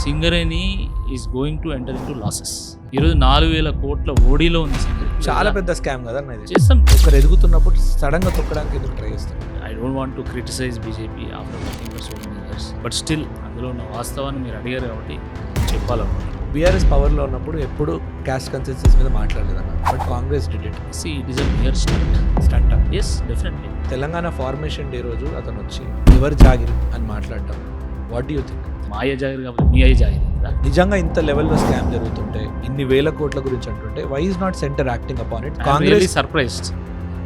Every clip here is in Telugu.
Singareni is going to enter in to losses. ఈరోజు 4,000 కోట్ల ఓడీలో ఉంది సింగరేణి. చాలా పెద్ద స్కామ్ కదా అన్న ఇది. చేస్తాం. ఒకరు ఎదుగుతున్నప్పుడు సడన్ గా తొక్కడానికి ఎందుకు ట్రై చేస్తారు? I don't want to criticise BJP after working for so many years, but still అందులో ఉన్న వాస్తవాన్ని మీరు అడిగారు కాబట్టి చెప్పాలనుకుంటున్నాను. బీఆర్ఎస్ పవర్ లో ఉన్నప్పుడు ఎప్పుడు క్యాస్ట్ కన్సెన్సస్ మీద మాట్లాడలేదన్న, but Congress did it. See, it is a mere stunt. Stunt. Yes, definitely. Telangana formation day రోజు అతను వచ్చి ఎవరు జాగిర్ అని మాట్లాడటం, వాట్ డూ యూ థింక్? మా అయ్య జాగిరి కాబట్టి మీ అయ్య జాగిరి కదా. నిజంగా ఇంత లెవెల్లో స్కామ్ జరుగుతుంటే, ఇన్ని వేల కోట్ల గురించి అంటుంటే, why is not centre acting upon it? Congress surprised.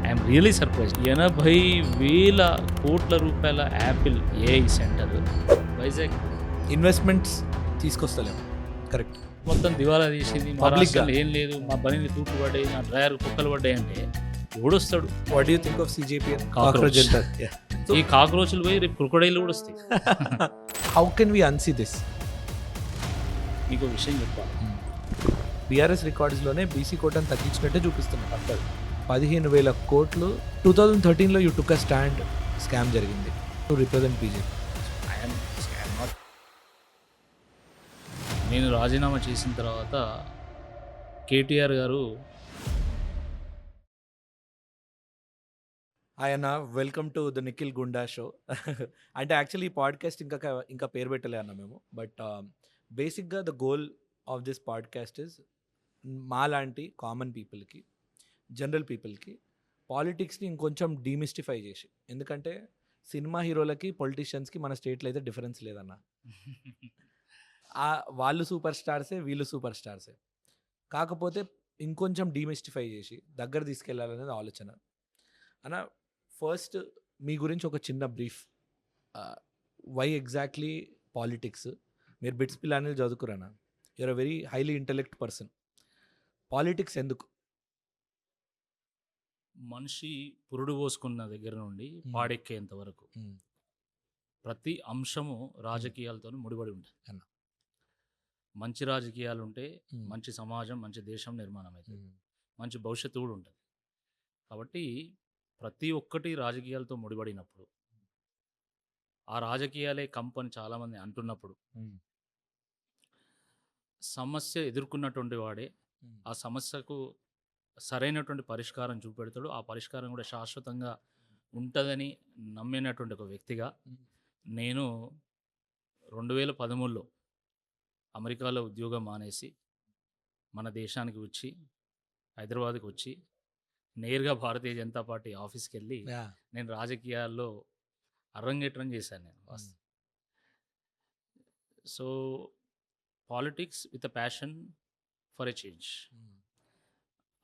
I'm really surprised. 80,000 కోట్ల రూపాయల Apple AI center Vizag investments తీసుకొస్తలేము. కరెక్ట్. మొత్తం దివాలా తీసింది. మా Public గా. రాష్ట్రంలో ఏం లేదు, మా బండి తూట్లు పడ్డాయి, నా డ్రైవర్ కుక్కలు పడ్డాయి అంటే ఎవడొస్తాడు? What do you think of CJP? Cockroach. ఈ కాక్రోచ్లు పోయి రేపు క్రొకడైలు కూడా వస్తాయి. How can we unsee this? మీకు ఒక విషయం చెప్పాలి. బీఆర్ఎస్ రికార్డ్స్లోనే బీసీ కోటాను తగ్గించినట్టే చూపిస్తున్నాం. అక్కడ 15,000 కోట్లు 2013లో you took a stand. Scam జరిగింది టు రిప్రజెంట్ బీజేపీ. నేను రాజీనామా చేసిన తర్వాత కేటీఆర్ గారు ఆయన వెల్కమ్ టు ద నిఖిల్ గుండా షో. అంటే యాక్చువల్లీ ఈ పాడ్కాస్ట్ ఇంకా పేరు పెట్టలే అన్న మేము, బట్ బేసిక్గా the goal of this podcast is మా లాంటి కామన్ పీపుల్కి, జనరల్ పీపుల్కి పాలిటిక్స్ని ఇంకొంచెం డీమిస్టిఫై చేసి, ఎందుకంటే సినిమా హీరోలకి పొలిటీషియన్స్కి మన స్టేట్లో అయితే డిఫరెన్స్ లేదన్న. వాళ్ళు సూపర్ స్టార్సే, వీళ్ళు సూపర్ స్టార్సే. కాకపోతే ఇంకొంచెం డీమిస్టిఫై చేసి దగ్గర తీసుకెళ్ళాలనేది ఆలోచన అన్న. ఫస్ట్ మీ గురించి ఒక చిన్న బ్రీఫ్. Why exactly politics? మీరు బిట్స్ పిల్లలు చదువుకురానా? You're a very highly intellect person. Politics ఎందుకు? మనిషి పురుడు పోసుకున్న దగ్గర నుండి పాడెక్కేంత వరకు ప్రతి అంశము రాజకీయాలతో ముడిపడి ఉంటుంది అన్న. మంచి రాజకీయాలు ఉంటే మంచి సమాజం, మంచి దేశం నిర్మాణం అవుతుంది, మంచి భవిష్యత్తు కూడా ఉంటుంది. కాబట్టి ప్రతి ఒక్కటి రాజకీయాలతో ముడిపడినప్పుడు, ఆ రాజకీయాలే కంపని చాలామంది అంటున్నప్పుడు, సమస్య ఎదుర్కొన్నటువంటి వాడే ఆ సమస్యకు సరైనటువంటి పరిష్కారం చూపెడతాడు. ఆ పరిష్కారం కూడా శాశ్వతంగా ఉంటుందని నమ్మినటువంటి ఒక వ్యక్తిగా నేను 2013లో అమెరికాలో ఉద్యోగం మానేసి మన దేశానికి వచ్చి, హైదరాబాద్కి వచ్చి నేరుగా భారతీయ జనతా పార్టీ ఆఫీస్కి వెళ్ళి నేను రాజకీయాల్లో అరంగేట్రం చేశాను నేను. So politics with a passion for a change,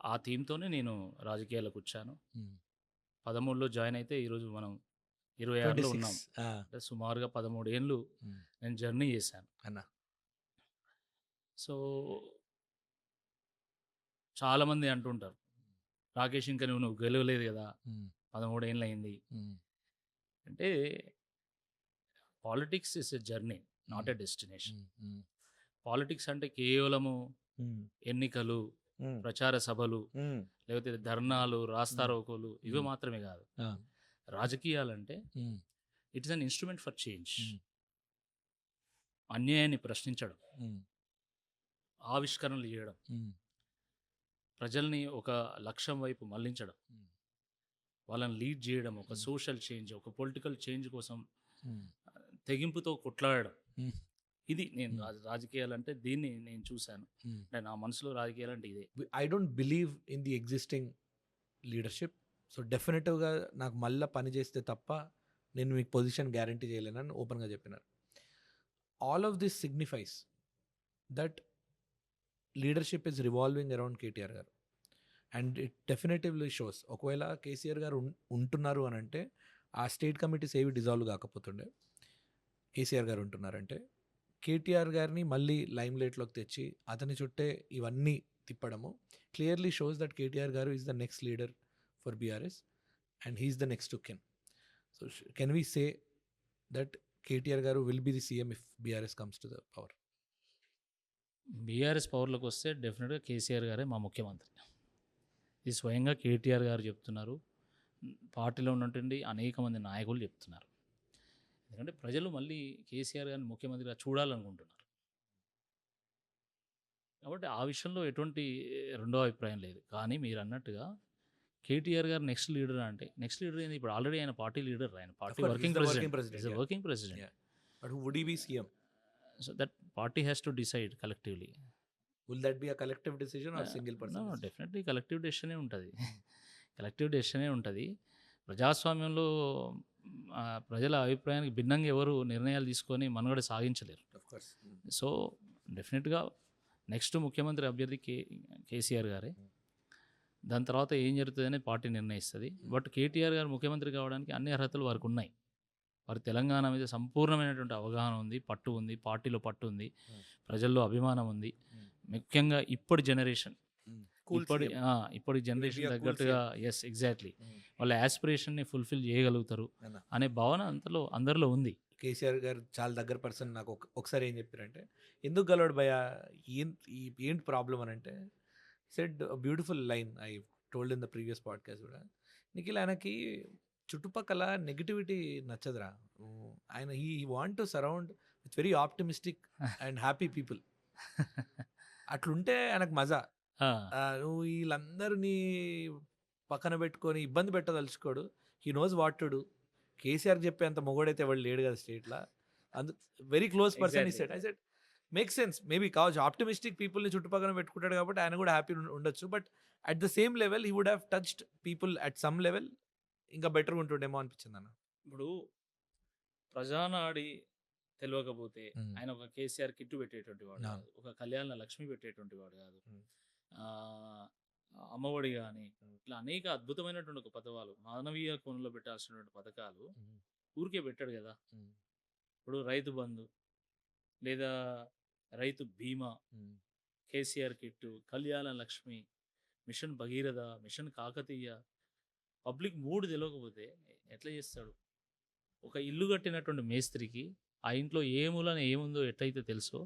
ఆ థీమ్తోనే నేను రాజకీయాలకు వచ్చాను. 13లో జాయిన్ అయితే ఈరోజు మనం 26లో ఉన్నాం. అంటే సుమారుగా 13 ఏళ్ళు నేను జర్నీ చేశాను అన్న. సో చాలామంది అంటుంటారు, రాకేష్ ఇంకా నువ్వు గెలవలేదు కదా, 13 ఏళ్ళు అయింది అంటే. Politics is a journey, not a destination. Politics అంటే కేవలము ఎన్నికలు, ప్రచార సభలు, లేకపోతే ధర్నాలు, రాస్తారోకోలు ఇవి మాత్రమే కాదు. రాజకీయాలంటే it is an instrument for change. అన్యాయాన్ని ప్రశ్నించడం, ఆవిష్కరణలు చేయడం, ప్రజల్ని ఒక లక్ష్యం వైపు మళ్లించడం, వాళ్ళని లీడ్ చేయడం, ఒక సోషల్ చేంజ్, ఒక పొలిటికల్ చేంజ్ కోసం తెగింపుతో కొట్లాడడం. ఇది నేను రాజకీయాలంటే దీన్ని నేను చూశాను. అంటే నా మనసులో రాజకీయాలంటే ఇదే. I don't believe in the existing leadership. So డెఫినెటివ్గా నాకు మళ్ళీ పని చేస్తే తప్ప నేను మీకు పొజిషన్ గ్యారంటీ చేయలేనని ఓపెన్గా చెప్పినారు. All of this signifies that leadership is revolving around KTR garu. And it డెఫినెటివ్లీ shows, ఒకవేళ కేసీఆర్ గారు ఉంటున్నారు అని అంటే ఆ స్టేట్ కమిటీస్ ఏవి డిజాల్వ్ కాకపోతుండే. కేసీఆర్ గారు ఉంటున్నారంటే కేటీఆర్ గారిని మళ్ళీ లైమ్ లైట్లోకి తెచ్చి అతని చుట్టే ఇవన్నీ తిప్పడము clearly shows that KTR garu is the next leader for BRS and he's the next to kin. So can we say that KTR garu will be the CM if BRS comes to the power? BRS పవర్లోకి వస్తే డెఫినెట్గా కేసీఆర్ గారే మా ముఖ్యమంత్రి. ఇది స్వయంగా కేటీఆర్ గారు చెప్తున్నారు, పార్టీలో ఉన్నటువంటి అనేక మంది నాయకులు చెప్తున్నారు. ఎందుకంటే ప్రజలు మళ్ళీ కేసీఆర్ గారిని ముఖ్యమంత్రిగా చూడాలనుకుంటున్నారు. కాబట్టి ఆ విషయంలో ఎటువంటి రెండో అభిప్రాయం లేదు. కానీ మీరన్నట్టుగా కేటీఆర్ గారు నెక్స్ట్ లీడర్ అంటే నెక్స్ట్ లీడర్ ఏంది, ఇప్పుడు ఆల్రెడీ ఆయన పార్టీ లీడర్, ఆయన party course, he's working the working president, president, is yeah. Working president. Yeah. But who would he be CM? So that party has to decide collectively. Will that be a collective decision or single person decision? Definitely collective డెసిషనే ఉంటుంది. కలెక్టివ్ డెసిషనే ఉంటుంది. ప్రజాస్వామ్యంలో ప్రజల అభిప్రాయానికి భిన్నంగా ఎవరు నిర్ణయాలు తీసుకొని మనుగడ సాగించలేరు. Of course. సో డెఫినెట్గా నెక్స్ట్ ముఖ్యమంత్రి అభ్యర్థి కేసీఆర్ గారే. దాని తర్వాత ఏం జరుగుతుందని పార్టీ నిర్ణయిస్తుంది. బట్ కేటీఆర్ గారు ముఖ్యమంత్రి కావడానికి అన్ని అర్హతలు వారికి ఉన్నాయి. వారి తెలంగాణ మీద సంపూర్ణమైనటువంటి అవగాహన ఉంది, పట్టు ఉంది, పార్టీలో పట్టు ఉంది, ప్రజల్లో అభిమానం ఉంది. ముఖ్యంగా ఇప్పటి జనరేషన్, Cool ఇప్పటి CM. ఇప్పటి జనరేషన్ cool తగ్గట్టుగా ఎస్ ఎగ్జాక్ట్లీ వాళ్ళ యాస్పిరేషన్ని ఫుల్ఫిల్ చేయగలుగుతారు అన్న. అనే భావన అందరిలో ఉంది. కేసీఆర్ గారు చాలా దగ్గర పర్సన్. నాకు ఒకసారి ఏం చెప్పారంటే, ఎందుకు గలవాడు భయ, ఏంటి ప్రాబ్లం అని అంటే, said beautiful line I told in the previous podcast కూడా. నిఖిల్, ఆయనకి చుట్టుపక్కల నెగిటివిటీ నచ్చదురా. ఆయన he want to surround with very optimistic and happy people. అట్లుంటే ఆయనకు మజా. నువ్వు వీళ్ళందరినీ పక్కన పెట్టుకొని ఇబ్బంది పెట్టదలుచుకోడు. He knows what to do. KCR చెప్పేంత మొగోడైతే ఎవడు లేడు కదా స్టేట్లో. Very close person. ఈ set I set make sense. Maybe కావచ్చు ఆప్టిమిస్టిక్ పీపుల్ని చుట్టుపక్కల పెట్టుకుంటాడు కాబట్టి ఆయన కూడా హ్యాపీ ఉండొచ్చు. But at the same level he would have touched people at some level. ఇంకా బెటర్గా ఉంటుండేమో అనిపించింది అన్న. ఇప్పుడు ప్రజానాడి తెలియకపోతే ఆయన ఒక కేసీఆర్ కిట్టు పెట్టేటువంటి వాడు కాదు, ఒక కళ్యాణ లక్ష్మి పెట్టేటువంటి వాడు కాదు, అమ్మఒడి కానీ ఇట్లా అనేక అద్భుతమైనటువంటి ఒక పథకాలు, మానవీయ కోణంలో పెట్టాల్సినటువంటి పథకాలు ఊరికే పెట్టాడు కదా. ఇప్పుడు రైతు బంధు లేదా రైతు బీమా, KCR kit, Kalyana Lakshmi, mission Bhagiratha, mission Kakatiya. Public మూడు తెలియకపోతే ఎట్లా చేస్తాడు? ఒక ఇల్లు కట్టినటువంటి మేస్త్రికి ఆ ఇంట్లో ఏ మూలన ఏముందో ఎట్లయితే తెలుసో,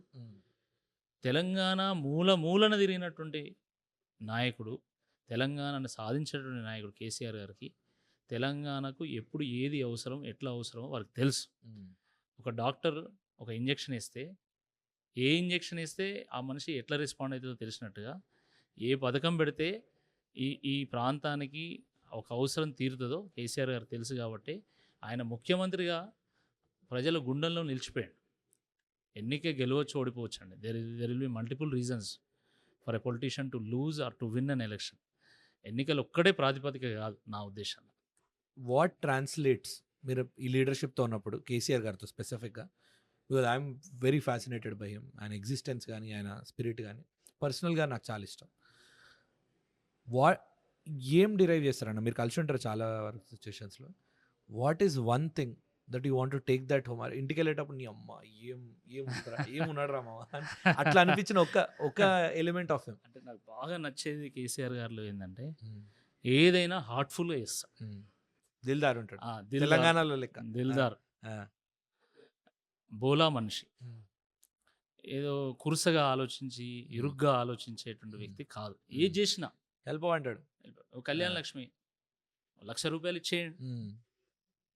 తెలంగాణ మూలన తిరిగినటువంటి నాయకుడు, తెలంగాణను సాధించినటువంటి నాయకుడు కేసీఆర్ గారికి తెలంగాణకు ఎప్పుడు ఏది అవసరం, ఎట్లా అవసరమో వారికి తెలుసు. ఒక డాక్టర్ ఒక ఇంజెక్షన్ ఇస్తే ఏ ఇంజెక్షన్ ఇస్తే ఆ మనిషి ఎట్లా రెస్పాండ్ అవుతుందో తెలిసినట్టుగా, ఏ పథకం పెడితే ఈ ప్రాంతానికి ఒక అవసరం తీరుతుందో కేసీఆర్ గారు తెలుసు. కాబట్టి ఆయన ముఖ్యమంత్రిగా ప్రజల గుండెల్లో నిలిచిపోయాడు. ఎన్నికే గెలవచ్చు, ఓడిపోవచ్చు అండి. There will be multiple reasons for a politician to lose or to win an election. ఎన్నికలు ఒక్కడే ప్రాతిపదిక కాదు నా ఉద్దేశంలో. వాట్ ట్రాన్స్లేట్స్ మీరు ఈ లీడర్షిప్తో ఉన్నప్పుడు కేసీఆర్ గారితో స్పెసిఫిక్గా, because I'm very fascinated by him. ఆయన ఎగ్జిస్టెన్స్ కానీ ఆయన స్పిరిట్ కానీ పర్సనల్గా నాకు చాలా ఇష్టం. ఏం డిరైవ్ చేస్తారన్న? మీరు కలిసి ఉంటారు చాలా వరకు సిచ్యువేషన్స్లో. What is one thing that you want to take that home? ఇంటికి వెళ్ళేటప్పుడు నీ అమ్మ ఏమున్నాడు రా మామ అట్లా అనిపించిన ఒక ఎలిమెంట్ ఆఫ్ హిమ్. అంటే నాకు బాగా నచ్చేది కేసీఆర్ గారిలో ఏంటంటే, ఏదైనా హార్ట్ఫుల్గా చేస్తాడు. దిల్దార్ ఉంటాడు, తెలంగాణలో లెక్క. దిల్దార్, బోలా మనిషి. ఏదో కురుసగా ఆలోచించి ఇరుగ్గా ఆలోచించేటువంటి వ్యక్తి కాదు. ఏది చేసినా హెల్ప్ అంటాడు. కళ్యాణ లక్ష్మి ₹1,00,000 ఇచ్చేయండి,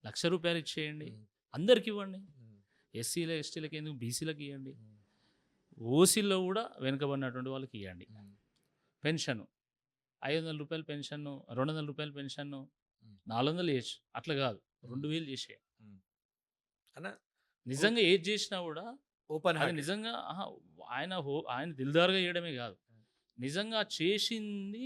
₹1,00,000 ఇచ్చేయండి, అందరికి ఇవ్వండి. ఎస్సీల ఎస్టీలకి ఎందుకు, బీసీలకు ఇవ్వండి, ఓసీల్లో కూడా వెనుకబడినటువంటి వాళ్ళకి ఇవ్వండి. పెన్షన్ ₹500 పెన్షన్, ₹200 పెన్షన్, 400 చేయొచ్చు. అట్లా కాదు, 2000 చేసే. నిజంగా ఏది చేసినా కూడా ఓపెన్, అది నిజంగా ఆయన దిల్దారుగా చేయడమే కాదు, నిజంగా చేసింది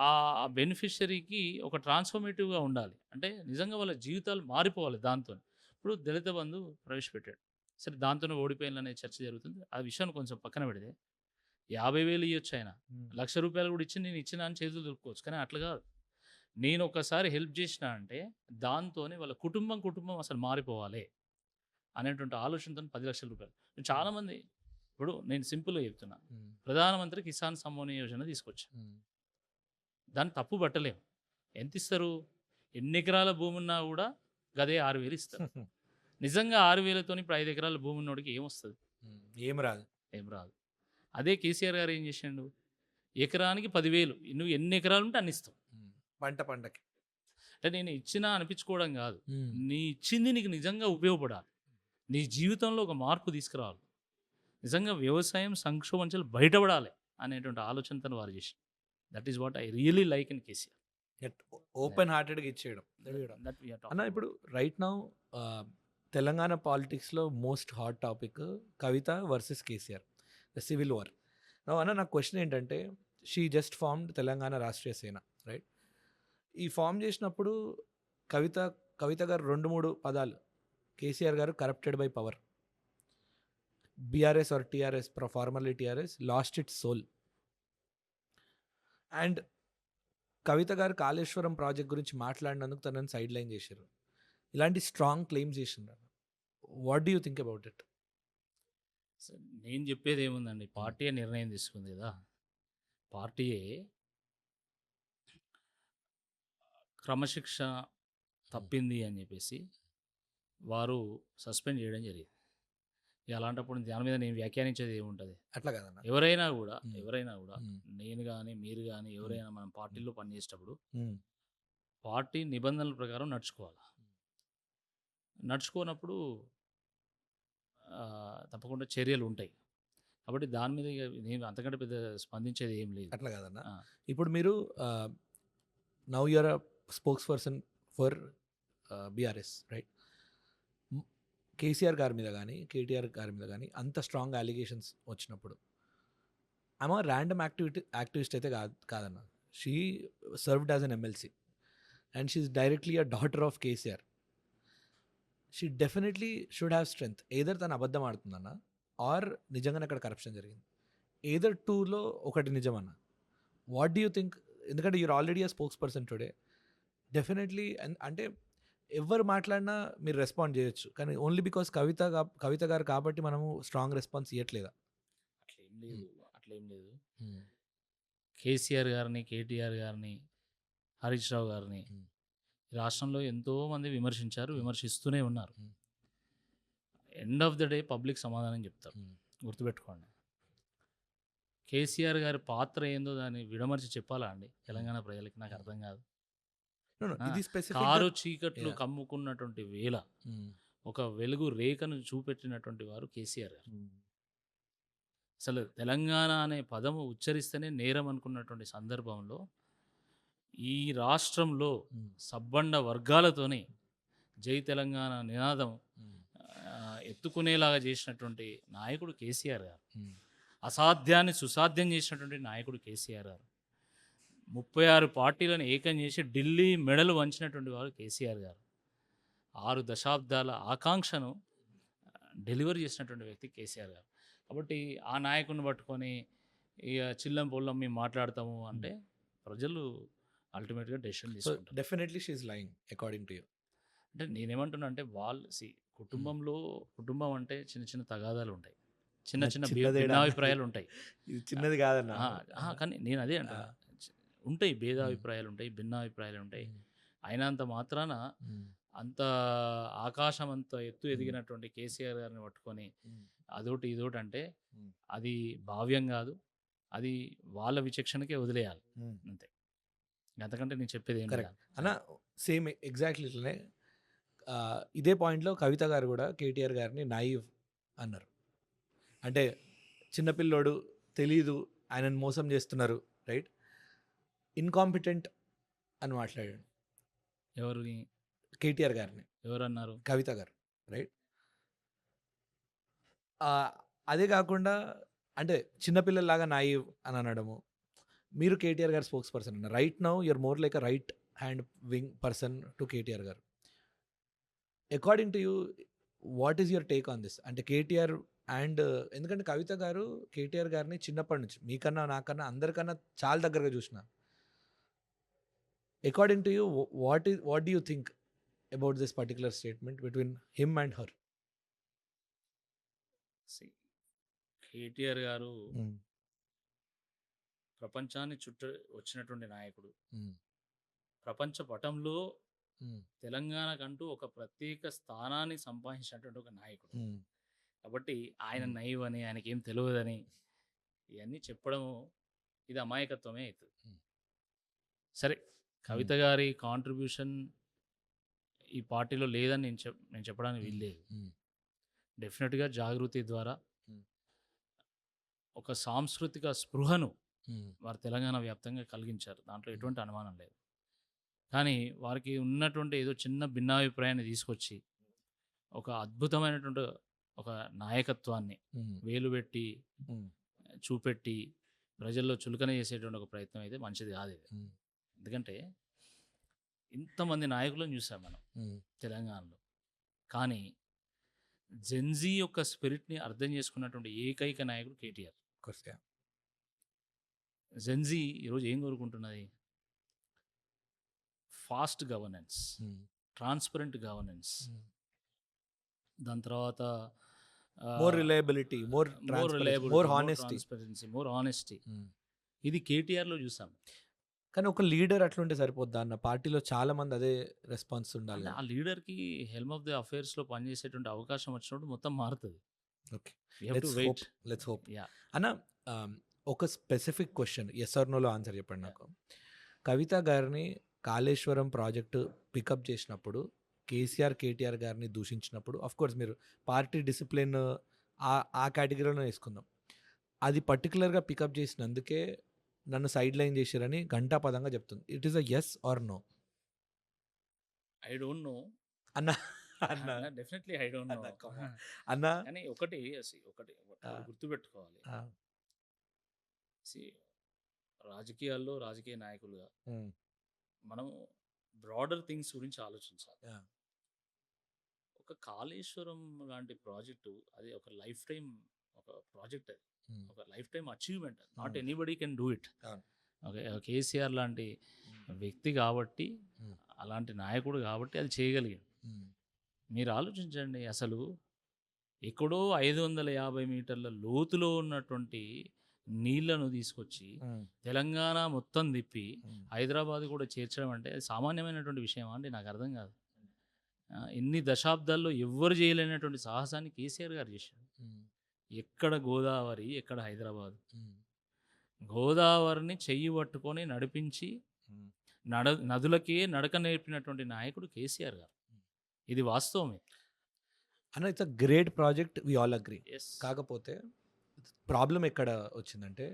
ఆ బెనిఫిషరీకి ఒక ట్రాన్స్ఫర్మేటివ్గా ఉండాలి. అంటే నిజంగా వాళ్ళ జీవితాలు మారిపోవాలి దాంతో. ఇప్పుడు దళిత బంధు ప్రవేశపెట్టాడు, సరే దాంతోనే ఓడిపోయిందనే చర్చ జరుగుతుంది. ఆ విషయాన్ని కొంచెం పక్కన పెడితే 50,000 ఇవ్వచ్చు, ఆయన ₹1,00,000 కూడా ఇచ్చి నేను ఇచ్చిన అని చేతులు దొరుకుకోవచ్చు. కానీ అట్లా కాదు, నేను ఒకసారి హెల్ప్ చేసిన అంటే దాంతోనే వాళ్ళ కుటుంబం అసలు మారిపోవాలి అనేటువంటి ఆలోచనతో ₹10,00,000. చాలామంది, ఇప్పుడు నేను సింపుల్గా చెప్తున్నా, ప్రధానమంత్రి కిసాన్ సమ్మాన్ యోజన తీసుకొచ్చా, దాన్ని తప్పు పట్టలేము. ఎంత ఇస్తారు? ఎన్ని ఎకరాల భూమి ఉన్నా కూడా గదే 6,000 ఇస్తారు. నిజంగా 6,000తోని ఇప్పుడు 5 ఎకరాల భూమి ఉన్నోడికి ఏమొస్తుంది? ఏం రాదు. అదే కేసీఆర్ గారు ఏం చేసిండు, ఎకరానికి 10,000, నువ్వు ఎన్ని ఎకరాలు ఉంటే అన్ని ఇస్తావు. పంటకి అంటే నేను ఇచ్చినా అనిపించుకోవడం కాదు, నీ ఇచ్చింది నీకు నిజంగా ఉపయోగపడాలి, నీ జీవితంలో ఒక మార్పు తీసుకురావాలి. నిజంగా వ్యవసాయం సంక్షోభం నుంచి బయటపడాలి అనేటువంటి ఆలోచనతో వారు చేశారు. That is what I really like in KCR. Open హార్టెడ్గా ఇచ్చేయడం. దట్ వి ఆర్ అన్న టాకింగ్ ఇప్పుడు రైట్ నౌ తెలంగాణ పాలిటిక్స్లో most hot topic Kavitha versus KCR, the civil war. అన్న నా క్వశ్చన్ ఏంటంటే, she just formed Telangana Rashtriya Sena, right? ఈ ఫామ్ చేసినప్పుడు కవిత గారు 2-3 పదాలు, KCR garu corrupted by power, BRS or TRS, formerly TRS lost its soul, and Kavitha garu Kaleshwaram project గురించి మాట్లాడినందుకు తనని సైడ్ లైన్ చేశారు. ఇలాంటి స్ట్రాంగ్ క్లెయిమ్స్ చేసినారు. What do you think about it? నేను చెప్పేది ఏముందండి, పార్టీయే నిర్ణయం తీసుకుంది కదా. పార్టీయే క్రమశిక్షణ తప్పింది అని చెప్పేసి వారు సస్పెండ్ చేయడం జరిగింది. ఇక అలాంటప్పుడు దాని మీద నేను వ్యాఖ్యానించేది ఏముంటుంది? అట్లా కాదన్న. ఎవరైనా కూడా మ్మ్. నేను కానీ మీరు కానీ ఎవరైనా మనం పార్టీలో పనిచేసేటప్పుడు మ్మ్. పార్టీ నిబంధనల ప్రకారం నడుచుకోవాలి. నడుచుకోనప్పుడు తప్పకుండా చర్యలు ఉంటాయి. కాబట్టి దాని మీద ఇక నేను అంతకంటే పెద్ద స్పందించేది ఏం లేదు. అట్లా కాదన్న. ఆ. ఇప్పుడు మీరు now you're a spokes person for BRS, right? KCR గారి మీద కానీ కేటీఆర్ గారి మీద కానీ అంత స్ట్రాంగ్ అలిగేషన్స్ వచ్చినప్పుడు ఆమె ర్యాండమ్ యాక్టివిస్ట్ అయితే కాదన్న. She served as an MLC and she is directly a daughter of KCR. She definitely should have strength. Either తను అబద్ధం ఆడుతుందన్న ఆర్ నిజంగానే అక్కడ కరప్షన్ జరిగింది. ఏదర్ టూలో ఒకటి నిజమన్న. What do you think? ఎందుకంటే you're already a spokes person today. Definitely అంటే ఎవరు మాట్లాడినా మీరు రెస్పాండ్ చేయొచ్చు, కానీ ఓన్లీ బికాస్ కవిత గారు కాబట్టి మనము స్ట్రాంగ్ రెస్పాన్స్ ఇవ్వట్లేదా? అట్లేం లేదు. కేసీఆర్ గారిని, కేటీఆర్ గారిని, హరీష్ రావు గారిని ఈ రాష్ట్రంలో ఎంతోమంది విమర్శిస్తూనే ఉన్నారు. End of the day public సమాధానం చెప్తారు. గుర్తుపెట్టుకోండి. కేసీఆర్ గారి పాత్ర ఏందో దాన్ని విడమర్చి చెప్పాలా అండి తెలంగాణ ప్రజలకి? నాకు అర్థం కాదు. ఇది కారు చీకట్లు కమ్ముకున్నటువంటి వేళ ఒక వెలుగు రేఖను చూపెట్టినటువంటి వారు కేసీఆర్ గారు. అసలు తెలంగాణ అనే పదము ఉచ్చరిస్తేనే నేరం అనుకున్నటువంటి సందర్భంలో ఈ రాష్ట్రంలో సబ్బండ వర్గాలతోనే జై తెలంగాణ నినాదం ఎత్తుకునేలాగా చేసినటువంటి నాయకుడు కేసీఆర్ గారు. అసాధ్యాన్ని సుసాధ్యం చేసినటువంటి నాయకుడు కేసీఆర్ గారు. 36 పార్టీలను ఏకం చేసి ఢిల్లీ మెడలు వంచినటువంటి వారు కేసీఆర్ గారు. 6 దశాబ్దాల ఆకాంక్షను డెలివరీ చేసినటువంటి వ్యక్తి కేసీఆర్ గారు. కాబట్టి ఆ నాయకుడిని పట్టుకొని ఇక చిల్లం పొల్లం మేము మాట్లాడతాము అంటే ప్రజలు అల్టిమేట్గా డెసిషన్ తీసుకుంటారు. Definitely she is lying according to you. అంటే నేనేమంటున్నా అంటే కుటుంబం అంటే చిన్న చిన్న తగాదాలు ఉంటాయి, చిన్న చిన్న భిన్నాభిప్రాయాలు ఉంటాయి. ఇది చిన్నది కాదన్న. కానీ నేను అదే అంట, ఉంటాయి భేదాభిప్రాయాలు ఉంటాయి, భిన్నాభిప్రాయాలు ఉంటాయి. అయినంత మాత్రాన అంత ఆకాశం అంత ఎత్తు ఎదిగినటువంటి కేసీఆర్ గారిని పట్టుకొని అదోటి ఇదోటి అంటే అది భావ్యం కాదు. అది వాళ్ళ విచక్షణకే వదిలేయాలి అంతే. అంతకంటే నేను చెప్పేది ఏం లేదు అన్న. సేమ్ ఎగ్జాక్ట్లీ ఇట్లనే ఇదే పాయింట్లో కవిత గారు కూడా కేటీఆర్ గారిని నాయివ్ అన్నారు. అంటే చిన్నపిల్లోడు, తెలీదు, ఆయనను మోసం చేస్తున్నారు, రైట్? ఇన్కాంపిటెంట్ అని మాట్లాడాడు. ఎవరిని? కేటీఆర్ గారిని. ఎవరన్నారు? కవిత గారు, రైట్? అదే కాకుండా అంటే చిన్నపిల్లల్లాగా నాయివ్ అని అనడము. మీరు కేటీఆర్ గారు స్పోక్స్ పర్సన్ అన్నారు. Right now you're more like a right hand wing person to KTR garu. According to you what is your take on this? అంటే కేటీఆర్ అండ్ ఎందుకంటే కవిత గారు కేటీఆర్ గారిని చిన్నప్పటి నుంచి మీకన్నా నాకన్నా అందరికన్నా చాలా దగ్గరగా చూసిన. According to you what do you think about this particular statement between him and her? KTR గారు ప్రపంచాన్ని వచ్చినటువంటి నాయకుడు. ప్రపంచ పటంలో తెలంగాణకంటూ ఒక ప్రత్యేక స్థానాన్ని సంపాదించినటువంటి ఒక నాయకుడు. కాబట్టి ఆయన నైవ్ అని, ఆయనకి ఏం తెలియదని ఇవన్నీ చెప్పడము ఇది అమాయకత్వమే అవుతుంది. సరే, కవిత గారి కాంట్రిబ్యూషన్ ఈ పార్టీలో లేదని నేను చెప్పడానికి వీల్లేదు. డెఫినెట్గా జాగృతి ద్వారా ఒక సాంస్కృతిక స్పృహను వారు తెలంగాణ వ్యాప్తంగా కలిగించారు. దాంట్లో ఎటువంటి అనుమానం లేదు. కానీ వారికి ఉన్నటువంటి ఏదో చిన్న భిన్నాభిప్రాయాన్ని తీసుకొచ్చి ఒక అద్భుతమైనటువంటి ఒక నాయకత్వాన్ని వేలు పెట్టి చూపెట్టి ప్రజల్లో చులకన చేసేటువంటి ఒక ప్రయత్నం అయితే మంచిది కాదు ఇది. ఎందుకంటే ఇంతమంది నాయకులను చూసాం మనం తెలంగాణలో. కానీ జెన్జీ యొక్క స్పిరిట్ని అర్థం చేసుకున్నటువంటి ఏకైక నాయకుడు కేటీఆర్. జెన్జీ ఈరోజు ఏం కోరుకుంటున్నది? ఫాస్ట్ గవర్నెన్స్, ట్రాన్స్పరెంట్ గవర్నెన్స్, దాని తర్వాత more reliability, more transparency, more honesty. ఇది కేటీఆర్లో చూసాం. కానీ ఒక లీడర్ అట్లుంటే సరిపోద్దా అన్న, పార్టీలో చాలా మంది అదే రెస్పాన్స్ ఉండాలి. ఆ లీడర్కి హెల్మ్ ఆఫ్ ది అఫైర్స్లో పనిచేసేటువంటి అవకాశం వచ్చినప్పుడు మొత్తం మారుతుంది. Okay, let's hope. అన్న, ఒక స్పెసిఫిక్ క్వశ్చన్, ఎస్ ఆర్ నోలో ఆన్సర్ చెప్పండి నాకు. కవిత గారిని కాళేశ్వరం ప్రాజెక్టు పికప్ చేసినప్పుడు, కేటీఆర్ గారిని దూషించినప్పుడు, ఆఫ్ కోర్స్ మీరు పార్టీ డిసిప్లిన్ ఆ కేటగిరీలో వేసుకుందాం, అది పర్టికులర్గా పికప్ చేసినందుకే నన్ను సైడ్ లైన్ చేశారని ఘంటాపదంగా చెప్తుంది. It is a yes or no? I don't know అన్న. డెఫినెట్లీ ఐ డోంట్ నో అన్న. కానీ ఒకటి గుర్తుపెట్టుకోవాలి. రాజకీయాల్లో రాజకీయ నాయకులుగా మనం బ్రాడర్ థింగ్స్ గురించి ఆలోచించాలి. ఒక కాళేశ్వరం లాంటి ప్రాజెక్టు అది ఒక లైఫ్ టైం ఒక ప్రాజెక్ట్, అది ఒక life time achievement. Not anybody can do it. Okay, KCR లాంటి వ్యక్తి కాబట్టి, అలాంటి నాయకుడు కాబట్టి అది చేయగలిగాడు. మీరు ఆలోచించండి, అసలు ఎక్కడో 550 మీటర్ల లోతులో ఉన్నటువంటి నీళ్లను తీసుకొచ్చి తెలంగాణ మొత్తం తిప్పి హైదరాబాద్ కూడా చేర్చడం అంటే అది సామాన్యమైనటువంటి విషయం అండి? నాకు అర్థం కాదు. ఎన్ని దశాబ్దాల్లో ఎవ్వరు చేయలేనటువంటి సాహసాన్ని కేసీఆర్ గారు చేశారు. ఎక్కడ గోదావరి, ఎక్కడ హైదరాబాద్. గోదావరిని చెయ్యి పట్టుకొని నడిపించి నదులకే నడక నేర్పినటువంటి నాయకుడు కేసీఆర్ గారు. ఇది వాస్తవమే అన్న. It's a great project, we all agree. కాకపోతే ప్రాబ్లం ఎక్కడ వచ్చిందంటే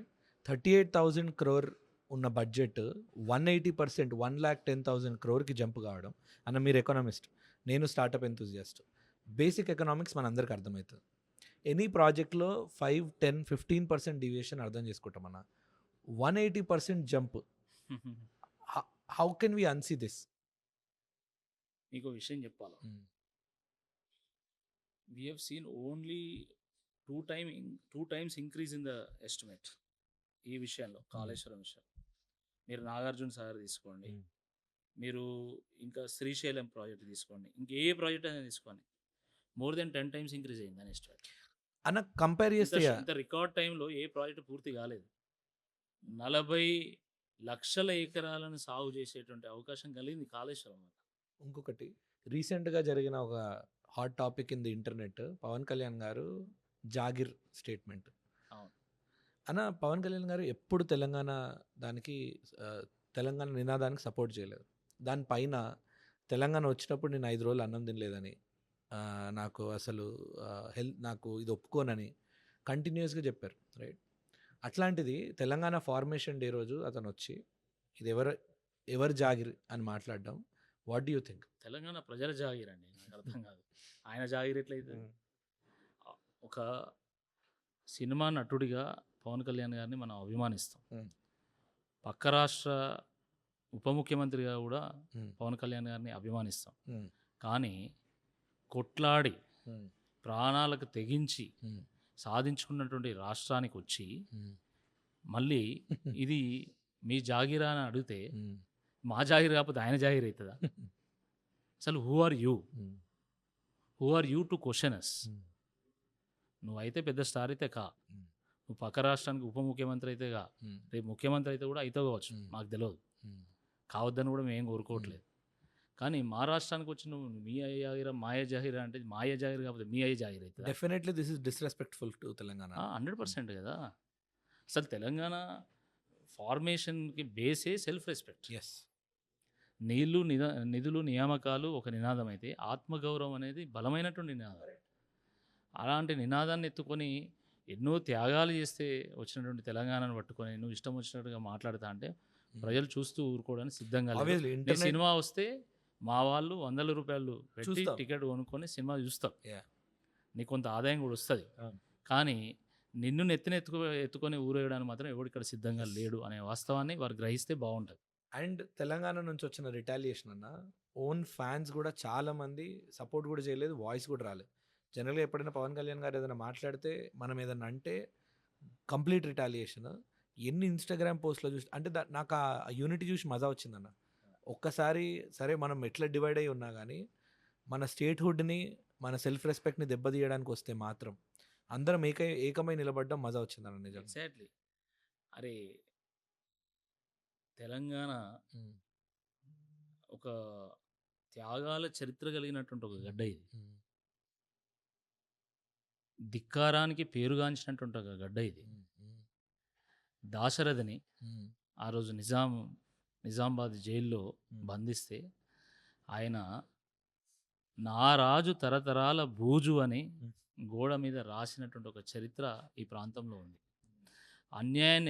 38,000 crore ఉన్న బడ్జెట్ 180%, 1,10,000 crore జంప్ కావడం. అన్న, మీరు ఎకనామిస్ట్, నేను స్టార్టప్ ఎంతూజియాస్ట్. బేసిక్ ఎకనామిక్స్ మన అందరికి అర్థమవుతుంది. ఎనీ ప్రాజెక్ట్లో 5, 10, 15% డీవియేషన్ అర్థం చేసుకుంటాం అన్న. 180% jump, how can we unsee this? మీకు విషయం చెప్పాలి. We have seen only two times increase in the estimate ఈ విషయంలో, కాళేశ్వరం విషయం. మీరు నాగార్జున సాగర్ తీసుకోండి, మీరు ఇంకా శ్రీశైలం ప్రాజెక్ట్ తీసుకోండి, ఇంకే ప్రాజెక్ట్ అయినా తీసుకోండి, మోర్ దెన్ 10 times ఇంక్రీజ్ అయింది అని ఎస్టిమేట్ అన్న. కంపేర్ చేస్తే ఇంత రికార్డ్ టైంలో ఏ ప్రాజెక్ట్ పూర్తి కాలేదు. 40 లక్షల ఎకరాలను సాగు చేసేటువంటి అవకాశం కలిగింది కాళేశ్వరం. ఇంకొకటి, రీసెంట్గా జరిగిన ఒక hot topic in the internet, Pawan Kalyan గారు జాగిర్ స్టేట్మెంట్. అన్న, పవన్ కళ్యాణ్ గారు ఎప్పుడు తెలంగాణ నినాదానికి సపోర్ట్ చేయలేదు. దానిపైన తెలంగాణ వచ్చినప్పుడు నేను 5 రోజులు అన్నం తినలేదని, నాకు అసలు నాకు ఇది ఒప్పుకోనని కంటిన్యూస్గా చెప్పారు, రైట్? అట్లాంటిది తెలంగాణ ఫార్మేషన్ డే రోజు అతను వచ్చి ఇది ఎవరు జాగిర్ అని మాట్లాడడం, what do you think? Telangana ప్రజల జాగిర్ అండి, నాకు అర్థం కాదు. ఆయన జాగిర్ ఎట్లయితే? ఒక సినిమా నటుడిగా పవన్ కళ్యాణ్ గారిని మనం అభిమానిస్తాం. పక్క రాష్ట్ర ఉప ముఖ్యమంత్రిగా కూడా పవన్ కళ్యాణ్ గారిని అభిమానిస్తాం. కానీ కొట్లాడి ప్రాణాలకు తెగించి సాధించుకున్నటువంటి రాష్ట్రానికి వచ్చి మళ్ళీ ఇది మీ జాగిరా అని అడిగితే మా జాగిర్ కాకపోతే ఆయన జాగిర్ అవుతుందా? అసలు who are you to question us? నువ్వైతే పెద్ద స్టార్ అయితే కా, నువ్వు పక్క రాష్ట్రానికి ఉప ముఖ్యమంత్రి అయితే కా, రేపు ముఖ్యమంత్రి అయితే కూడా అయితే కావచ్చు, మాకు తెలియదు, కావద్దని కూడా మేము కోరుకోవట్లేదు. కానీ మా రాష్ట్రానికి వచ్చి నువ్వు మీ అయ్య జాగిరా మాయ జాగిరా అంటే మాయ జాగిర్ కాకపోతే మీ అయ్య జాగిర్ అవుతుంది. Definitely this is disrespectful to Telangana. 100% కదా. అసలు తెలంగాణ ఫార్మేషన్కి బేసే సెల్ఫ్ రెస్పెక్ట్. ఎస్, నీళ్లు నిధులు నియామకాలు ఒక నినాదం అయితే ఆత్మగౌరవం అనేది బలమైనటువంటి నినాదం. అలాంటి నినాదాన్ని ఎత్తుకొని ఎన్నో త్యాగాలు చేస్తే వచ్చినటువంటి తెలంగాణను పట్టుకొని నువ్వు ఇష్టం వచ్చినట్టుగా మాట్లాడుతా అంటే ప్రజలు చూస్తూ ఊరుకోవడానికి సిద్ధంగా లేరు. ఆబ్వియస్లీ నీ ఇంటర్నెట్ సినిమా వస్తే మా వాళ్ళు వందల రూపాయలు పెట్టి చూస్తాం. టికెట్ కొనుక్కొని సినిమా చూస్తారు. Yeah. నీకు కొంత ఆదాయం కూడా వస్తుంది. అవును. కానీ నిన్ను ఎత్తుకొని ఊరేయడానికి మాత్రం ఎవడు ఇక్కడ సిద్ధంగా లేడు అనే వాస్తవాన్ని వారు గ్రహిస్తే బాగుంటుంది. అండ్ తెలంగాణ నుంచి వచ్చిన రిటాలియేషన్ అన్న ఓన్ ఫ్యాన్స్ కూడా చాలా మంది సపోర్ట్ కూడా చేయలేదు, వాయిస్ కూడా రాలేదు. జనరల్గా ఎప్పుడైనా పవన్ కళ్యాణ్ గారు ఏదైనా మాట్లాడితే మనం ఏదైనా అంటే కంప్లీట్ రిటాలియేషన్. ఎన్ని ఇన్స్టాగ్రామ్ పోస్ట్లో చూసి అంటే నాకు ఆ యూనిటీ చూసి మజా వచ్చిందన్న. ఒక్కసారి సరే మనం ఎట్లా డివైడ్ అయి ఉన్నా కానీ మన స్టేట్హుడ్ని మన సెల్ఫ్ రెస్పెక్ట్ని దెబ్బతీయడానికి వస్తే మాత్రం అందరం ఏకమై నిలబడడం మజా వచ్చిందన్న నిజంగా. ఎగ్జాక్ట్లీ. అరే తెలంగాణ ఒక త్యాగాల చరిత్ర కలిగినటువంటి ఒక గడ్డ ఇది. ధిక్కారానికి పేరుగాంచినటువంటి ఒక గడ్డ ఇది. దాశరథిని ఆ రోజు నిజామాబాద్ జైల్లో బంధిస్తే ఆయన నా రాజు తరతరాల బూజు అని గోడ మీద రాసినటువంటి ఒక చరిత్ర ఈ ప్రాంతంలో ఉంది. అన్యాయాన్ని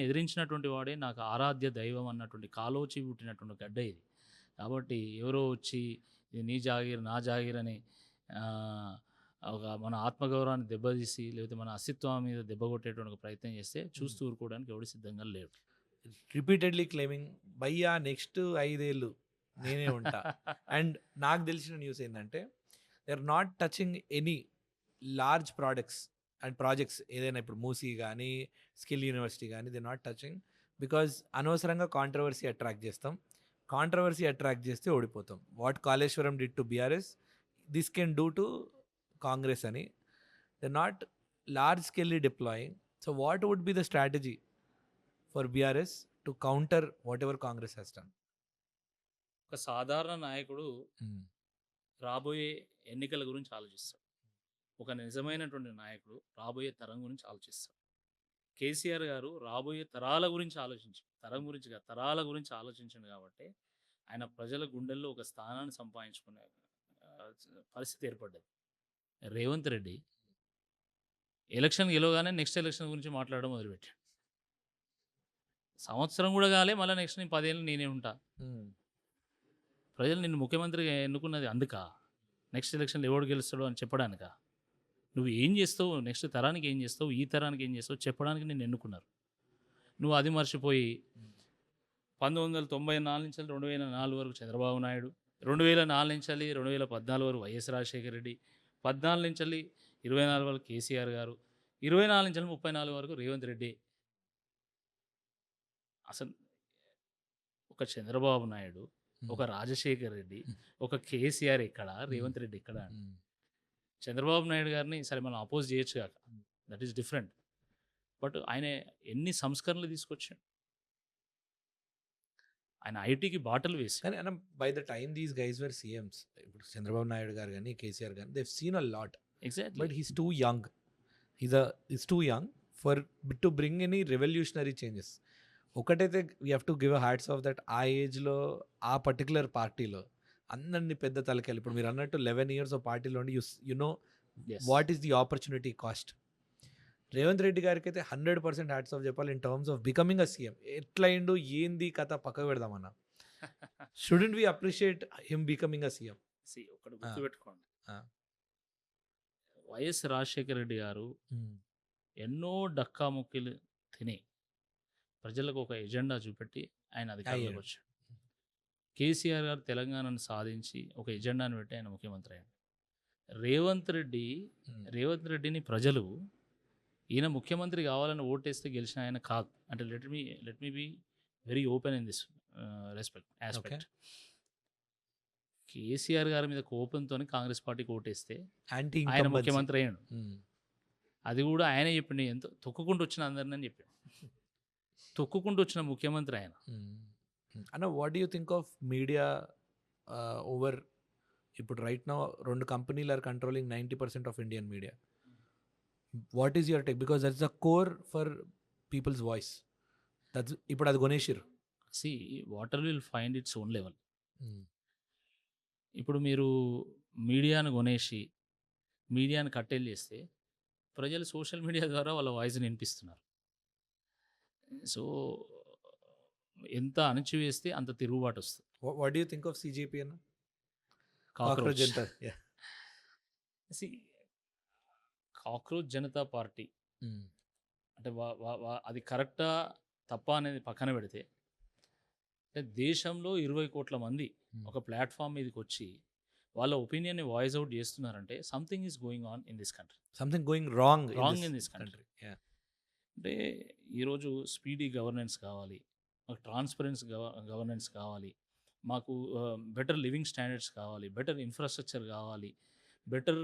ఎదిరించినటువంటి వాడే నాకు ఆరాధ్య దైవం అన్నటువంటి కాలోచి పుట్టినటువంటి గడ్డ ఇది. కాబట్టి ఎవరో వచ్చి ఇది నీ జాగీర్ నా జాగీర్ అని ఒక మన ఆత్మగౌరవాన్ని దెబ్బతీసి లేకపోతే మన అస్తిత్వం మీద దెబ్బ కొట్టేటువంటి ఒక ప్రయత్నం చేస్తే చూస్తూ ఊరుకోవడానికి ఎవడు సిద్ధంగా లేడు. రిపీటెడ్లీ క్లెయిమింగ్ భయ్యా నెక్స్ట్ 5 ఏళ్ళు నేనే ఉంటా. అండ్ నాకు తెలిసిన న్యూస్ ఏంటంటే they are not touching any large projects ఏదైనా ఇప్పుడు మూసీ కానీ స్కిల్ యూనివర్సిటీ కానీ దే నాట్ టచింగ్ బికాజ్ అనవసరంగా కాంట్రవర్సీ అట్రాక్ట్ చేస్తాం. కాంట్రవర్సీ అట్రాక్ట్ చేస్తే ఓడిపోతాం. What Kaleshwaram did to BRS this can do to Congress అని. They not large scaly deploying. So what would be the strategy for BRS to counter whatever Congress has done? ఒక సాధారణ నాయకుడు రాబోయే ఎన్నికల గురించి ఆలోచిస్తాడు. ఒక నిజమైనటువంటి నాయకుడు రాబోయే తరం గురించి ఆలోచిస్తాడు. కేసీఆర్ గారు రాబోయే తరాల గురించి తరం గురించి కాదు, తరాల గురించి ఆలోచించండి కాబట్టి ఆయన ప్రజల గుండెల్లో ఒక స్థానాన్ని సంపాదించుకునే పరిస్థితి ఏర్పడ్డది. రేవంత్ రెడ్డి ఎలక్షన్ గెలవగానే నెక్స్ట్ ఎలక్షన్ గురించి మాట్లాడడం మొదలుపెట్టాడు. సంవత్సరం కూడా కాలే మళ్ళీ నెక్స్ట్ 10 ఏళ్ళు నేనే ఉంటా. ప్రజలు నిన్ను ముఖ్యమంత్రిగా ఎన్నుకున్నది అందుక నెక్స్ట్ ఎలక్షన్లో ఎవడు గెలుస్తాడు అని చెప్పడానిక? నువ్వు ఏం చేస్తావు, నెక్స్ట్ తరానికి ఏం చేస్తావు, ఈ తరానికి ఏం చేస్తావు చెప్పడానికి నిన్ను ఎన్నుకున్నారు. నువ్వు అది మర్చిపోయి 1994 నుంచి 2004 వరకు చంద్రబాబు నాయుడు, 2004 నుంచి 2014 వరకు వైఎస్ రాజశేఖర రెడ్డి, 14 నుంచి 24 వరకు కేసీఆర్ గారు, 24 నుంచి 34 వరకు రేవంత్ రెడ్డి. అసలు ఒక చంద్రబాబు నాయుడు, ఒక రాజశేఖర్ రెడ్డి, ఒక కేసీఆర్ ఎక్కడ, రేవంత్ రెడ్డి ఎక్కడ? చంద్రబాబు నాయుడు గారిని సరే మనం అపోజ్ చేయొచ్చు కాక, దట్ ఈస్ డిఫరెంట్. బట్ ఆయన ఎన్ని సంస్కరణలు తీసుకొచ్చాడు. ఆయన ఐటీకి బాటలు వేసి. కానీ అన్న by the time these guys were CMs, ఇప్పుడు చంద్రబాబు నాయుడు గారు కానీ కేసీఆర్ కానీ they seen a lot. Exactly. But he's too young. Is too young for to bring any revolutionary changes. ఒకటైతే we have to give a hats off that ఆ ఏజ్లో ఆ పర్టికులర్ పార్టీలో అందరినీ పెద్ద తలకాయలు. ఇప్పుడు మీరు అన్నట్టు 11 years ఆఫ్ పార్టీలో ఉండి you know what is the opportunity cost. Revanth Reddy గారికి అయితే 100% హ్యాట్స్ ఆఫ్ చెప్పాలి in terms of becoming a CM. ఎట్లయిండు ఏంది కథ పక్కకు పెడదామన్నా. Shouldn't we appreciate him becoming a CM? ఒకటి గుర్తుపెట్టుకోండి, వైఎస్ రాజశేఖర రెడ్డి గారు ఎన్నో డక్కా ముక్కలు తిని ప్రజలకు ఒక ఎజెండా చూపెట్టి ఆయన అధికారంలోకి వచ్చాడు. కేసీఆర్ గారు తెలంగాణను సాధించి ఒక ఎజెండాను పెట్టి ఆయన ముఖ్యమంత్రి అయ్యాడు. రేవంత్ రెడ్డిని ప్రజలు ఈయన ముఖ్యమంత్రి కావాలని ఓటేస్తే గెలిచిన ఆయన కాదు. అంటే let me be very open in this aspect. KCR గారి మీద కోపంతో కాంగ్రెస్ పార్టీకి ఓటేస్తే ఆయన ముఖ్యమంత్రి అయ్యాడు. అది కూడా ఆయనే చెప్పిండు, ఎంతో తొక్కుకుంటూ వచ్చిన అందరిని అని చెప్పాడు. తొక్కుకుంటూ వచ్చిన ముఖ్యమంత్రి ఆయన. అన్న what do you think of media over ఇప్పుడు రైట్ నౌ 2 కంపెనీలు are controlling 90% of Indian media. What is your take? Because that's the core for people's voice. That's ఇప్పుడు అది కొనేసిరు. See water will find its own level. ఇప్పుడు మీరు మీడియాను కొనేసి మీడియాని కట్టేలు చేస్తే ప్రజలు సోషల్ మీడియా ద్వారా వాళ్ళ వాయిస్‌ని వినిపిస్తున్నారు. సో, ఎంత అణచివేస్తే అంత తిరుగుబాటొస్తది. What do you think of CJP అన్న? Cockroach cockroach. Janata. Yeah! See cockroach Janata party అంటే వా వా వా అది కరెక్టా? తప్పా? అనేది పక్కన పెడితే, అంటే దేశంలో 20,00,00,000 మంది ఒక ప్లాట్‌ఫార్మ్ మీదకొచ్చి వాళ్ళ ఒపీనియన్‌ని వాయిస్ ఔట్ చేస్తున్నారంటే something is going on in this country. Something going wrong wrong in this country. Yeah! అంటే ఈరోజు స్పీడీ గవర్నెన్స్ కావాలి. మాకు ట్రాన్స్‌పరెన్స్ గవర్నెన్స్ కావాలి. మాకు బెటర్ లివింగ్ స్టాండర్డ్స్ కావాలి. బెటర్ ఇన్‌ఫ్రాస్ట్రక్చర్ కావాలి. Better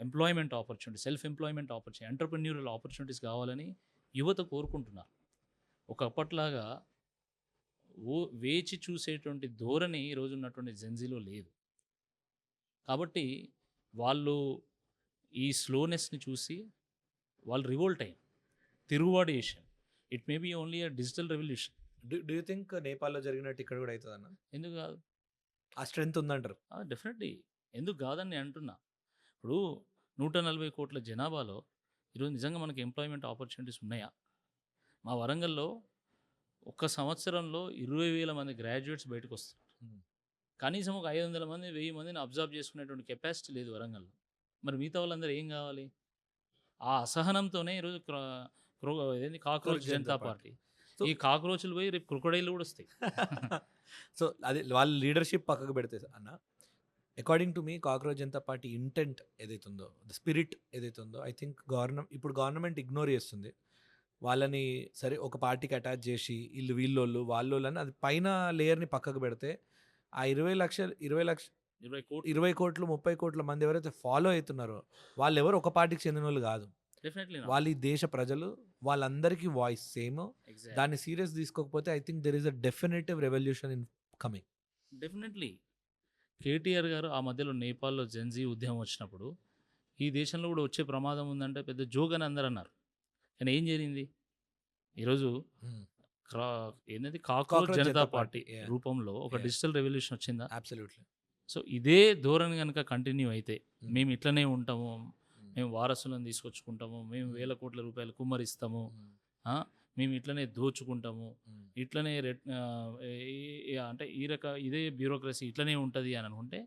employment opportunity, self employment opportunity, entrepreneurial opportunities కావాలని యువత కోరుకుంటున్నారు. ఒకప్పటిలాగా వేచి చూసేటువంటి ధోరణి ఈరోజు ఉన్నటువంటి జెన్‌జీలో లేదు. కాబట్టి వాళ్ళు ఈ స్లోనెస్‌ని చూసి వాళ్ళు రివోల్ట్ అయ్యారు. తిరుగుబాటు చేశారు. It may be only a digital revolution. Do you think నేపాల్‌లో జరిగినట్టు ఇక్కడ కూడా అయితదన్న? ఎందుకు కాదు? ఆ స్ట్రెంత్ ఉందంటారు. డెఫినెట్లీ. ఎందుకు కాదని నేను అంటున్నా. ఇప్పుడు 140,00,00,000 జనాభాలో ఈరోజు నిజంగా మనకి ఎంప్లాయ్‌మెంట్ ఆపర్చునిటీస్ ఉన్నాయా? మా వరంగల్‌లో ఒక్క సంవత్సరంలో 20,000 మంది గ్రాడ్యుయేట్స్ బయటకొస్తున్నారు. కనీసం ఒక 500 మంది, 1000 మందిని అబ్జర్వ్ చేసుకునేటువంటి కెపాసిటీ లేదు వరంగల్‌లో. మరి మిగతా వాళ్ళందరూ ఏం కావాలి? ఆ అసహనంతోనే ఈరోజు ఇదేంది కాక్రోచ్ జనతా పార్టీ. సో ఈ కాక్రోచ్‌లు పోయి రేపు క్రొకొడైల్‌లు కూడా వస్తాయి. సో అది వాళ్ళ లీడర్‌షిప్ పక్కకు పెడితే అన్న, according to me cockroach Janata party intent ఏదైతే ఉందో, ద స్పిరిట్ ఏదైతే ఉందో, ఐ థింక్ ఇప్పుడు గవర్నమెంట్ ఇగ్నోర్ చేస్తుంది. వాళ్ళని సరే ఒక పార్టీకి అటాచ్ చేసి ఈళ్ళు వీళ్ళోళ్ళు, వాళ్ళోళ్ళని అది పైన లేయర్‌ని పక్కకు పెడితే ఆ 20,00,000 20,00,00,000 30,00,00,000 మంది ఎవరైతే ఫాలో అయితున్నారో వాళ్ళెవరు ఒక పార్టీకి చెందినోళ్ళు కాదు. Definitely not. వాళ్ళు ఈ దేశ ప్రజలు, వాళ్ళందరికీ వాయిస్ సేమ్. ఎగ్జాక్ట్‌లీ. దాన్ని సీరియస్ తీసుకోకపోతే I think there is a definitive revolution in coming. Definitely. KTR గారు ఆ మధ్యలో నేపాల్‌లో జెన్‌జీ ఉద్యమం వచ్చినప్పుడు, ఈ దేశంలో కూడా వచ్చే ప్రమాదం ఉందంటే పెద్ద జోక్ అని అందరూ అన్నారు. కానీ ఏం జరిగింది? ఈరోజు క్రా ఏందది కాక్రోచ్ జనతా పార్టీ Yeah. రూపంలో ఒక Yeah. డిజిటల్ రెవల్యూషన్ వచ్చిందా? అబ్సల్యూట్లీ. సో ఇదే ధోరణి గనుక కంటిన్యూ అయితే, మేము ఇట్లనే ఉంటాము, మేము వారసులను తీసుకొచ్చుకుంటాము, మేము వేల కోట్ల రూపాయలు కుమ్మరిస్తాము, మేము ఇట్లనే దోచుకుంటాము, ఇట్లనే అంటే ఇదే బ్యూరోక్రసీ ఇట్లనే ఉంటుంది అని అనుకుంటే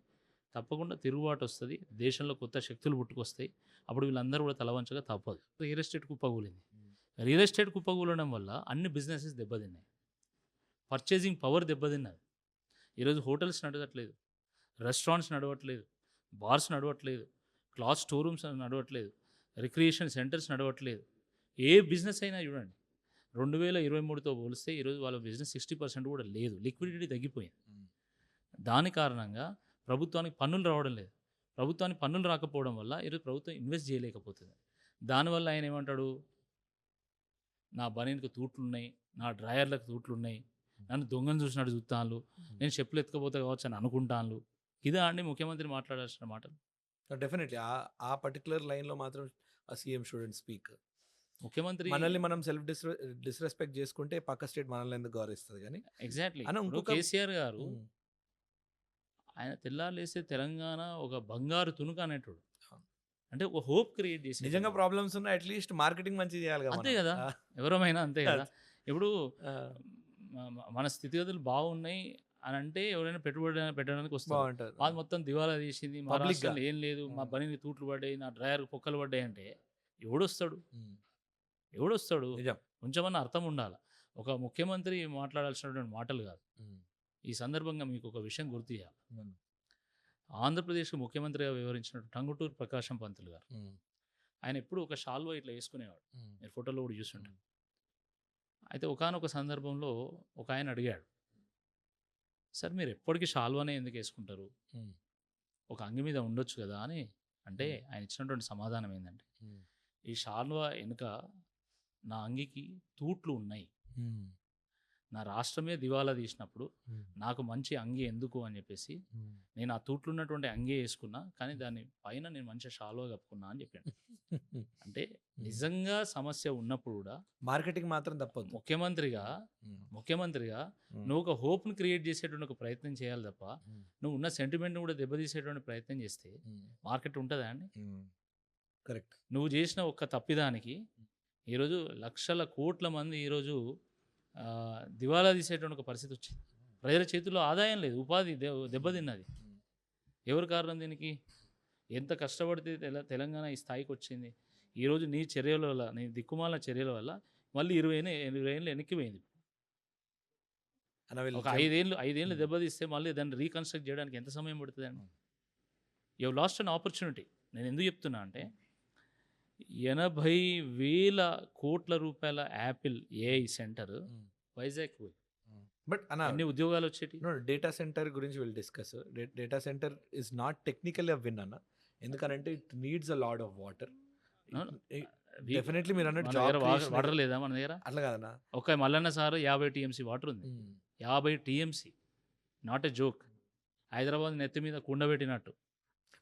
తప్పకుండా తిరుగుబాటు వస్తుంది. దేశంలో కొత్త శక్తులు పుట్టుకొస్తాయి. అప్పుడు వీళ్ళందరూ కూడా తలవంచగా తప్పదు. రియల్ ఎస్టేట్ కుప్పకూలింది. రియల్ ఎస్టేట్ కుప్పకూలడం వల్ల అన్ని బిజినెసెస్ దెబ్బతిన్నాయి. పర్చేసింగ్ పవర్ దెబ్బతిన్నది. ఈరోజు హోటల్స్ నడవట్లేదు, రెస్టారెంట్స్ నడవట్లేదు, బార్స్ నడవట్లేదు, క్లాత్ స్టోర్ రూమ్స్ నడవట్లేదు, రిక్రియేషన్ సెంటర్స్ నడవట్లేదు. ఏ బిజినెస్ అయినా చూడండి 2023తో పోలిస్తే ఈరోజు వాళ్ళ బిజినెస్ 60% కూడా లేదు. లిక్విడిటీ తగ్గిపోయింది. దాని కారణంగా ప్రభుత్వానికి పన్నులు రావడం లేదు. ప్రభుత్వానికి పన్నులు రాకపోవడం వల్ల ఈరోజు ప్రభుత్వం ఇన్వెస్ట్ చేయలేకపోతుంది. దానివల్ల ఆయన ఏమంటాడు, నా బనీన్కి తూట్లున్నాయి, నా డ్రాయర్లకు తూట్లున్నాయి, నన్ను దొంగను చూసినట్టు చూస్తాను, నేను చెప్పులు ఎత్తుకపోతే కావచ్చు అని అనుకుంటాను. ఇదా అండి ముఖ్యమంత్రి మాట్లాడాల్సిన మాటలు? డెఫినెట్లీ ఆ పర్టికులర్ లైన్లో మాత్రం ఆ సీఎం స్టూడెంట్ స్పీక్. ముఖ్యమంత్రి మనల్ని మనం సెల్ఫ్ డిస్రెస్పెక్ట్ చేసుకుంటే పక్క స్టేట్ మనల్ని ఎందుకు గౌరవిస్తుంది కానీ. ఎగ్జాక్ట్లీ. అన్న ఇప్పుడు ఇంకొక కేసీఆర్ గారు ఆయన తెల్లారులేస్తే తెలంగాణ ఒక బంగారు తునుక అనేటోడు. అంటే ఒక హోప్ క్రియేట్ చేసి నిజంగా ప్రాబ్లమ్స్ ఉన్నాయి, అట్లీస్ట్ మార్కెటింగ్ మంచిగా చేయాలి అంతే కదా, ఎవరమైనా అంతే కదా. ఇప్పుడు కదా. మన స్థితిగతులు బాగున్నాయి అని అంటే ఎవరైనా పెట్టుబడి పెట్టడానికి వస్తారు. బాగుంటుంది. మాది మొత్తం దివాలా తీసింది, మా Public గా. రాష్ట్రంలో ఏం లేదు, మా బనీకి తూట్లు పడ్డాయి, నా డ్రైయర్ పొక్కలు పడ్డాయి అంటే ఎవడొస్తాడు? ఎవడొస్తాడు? నిజం. కొంచెమన్నా అర్థం ఉండాలి. ఒక ముఖ్యమంత్రి మాట్లాడాల్సినటువంటి మాటలు కాదు. ఈ సందర్భంగా మీకు ఒక విషయం గుర్తు చేయాలి. ఆంధ్రప్రదేశ్కు ముఖ్యమంత్రిగా వ్యవహరించినట్టు టంగుటూరు ప్రకాశం పంతులు గారు, ఆయన ఎప్పుడు ఒక షాల్వా ఇట్లా వేసుకునేవాడు. మీరు ఫోటోలో కూడా చూస్తుంటారు. అయితే ఒకానొక సందర్భంలో ఒక ఆయన అడిగాడు, సార్ మీరు ఎప్పటికీ షాల్వానే ఎందుకు వేసుకుంటారు, ఒక అంగి మీద ఉండొచ్చు కదా అని. అంటే ఆయన ఇచ్చినటువంటి సమాధానం ఏంటంటే, ఈ షాల్వా వెనుక నా అంగికి తూట్లు ఉన్నాయి, నా రాష్ట్రమే దివాలా తీసినప్పుడు నాకు మంచి అంగి ఎందుకు అని చెప్పేసి నేను ఆ తూట్లు ఉన్నటువంటి అంగే వేసుకున్నా, కానీ దాని పైన నేను మంచిగా షాల్వా కప్పుకున్నా అని చెప్పాను. అంటే నిజంగా సమస్య ఉన్నప్పుడు కూడా మార్కెటింగ్ మాత్రం తప్పదు. ముఖ్యమంత్రిగా నువ్వు ఒక హోప్ని క్రియేట్ చేసేటువంటి ఒక ప్రయత్నం చేయాలి తప్ప నువ్వు ఉన్న సెంటిమెంట్ని కూడా దెబ్బతీసేటువంటి ప్రయత్నం చేస్తే మార్కెట్ ఉంటుందా అండి? కరెక్ట్. నువ్వు చేసిన ఒక్క తప్పిదానికి ఈరోజు లక్షల కోట్ల మంది ఈరోజు దివాలా తీసేటువంటి ఒక పరిస్థితి వచ్చింది. ప్రజల చేతుల్లో ఆదాయం లేదు, ఉపాధి దెబ్బతిన్నది. ఎవరు కారణం దీనికి? ఎంత కష్టపడితే తెలంగాణ ఈ స్థాయికి వచ్చింది? ఈరోజు నీ చర్యల వల్ల, నీ దిక్కుమాల చర్యల వల్ల మళ్ళీ 20 ఏళ్ళు వెనక్కిపోయింది. ఒక 5 ఏళ్ళు దెబ్బతీస్తే మళ్ళీ దాన్ని రీకన్స్ట్రక్ట్ చేయడానికి ఎంత సమయం పడుతుందండి? You last an opportunity. నేను ఎందుకు చెప్తున్నా అంటే 80,000 కోట్ల రూపాయల యాపిల్ ఏఐ సెంటర్ వైజాగ్ పోయి బట్ అన్ని ఉద్యోగాలు వచ్చేటి. డేటా సెంటర్ గురించి will discuss. Data centre is not technically a win అన్న, ఎందుకంటే it needs a lot of water. Definitely మీరు అన్నట్టు వాటర్ లేదా మన దగ్గర? అట్లా కాదన్నా. ఒక మల్లన్న సార్ 50 TMC వాటర్ ఉంది. 50 TMC, not a joke. Hyderabad నెత్తి మీద కుండబెట్టినట్టు.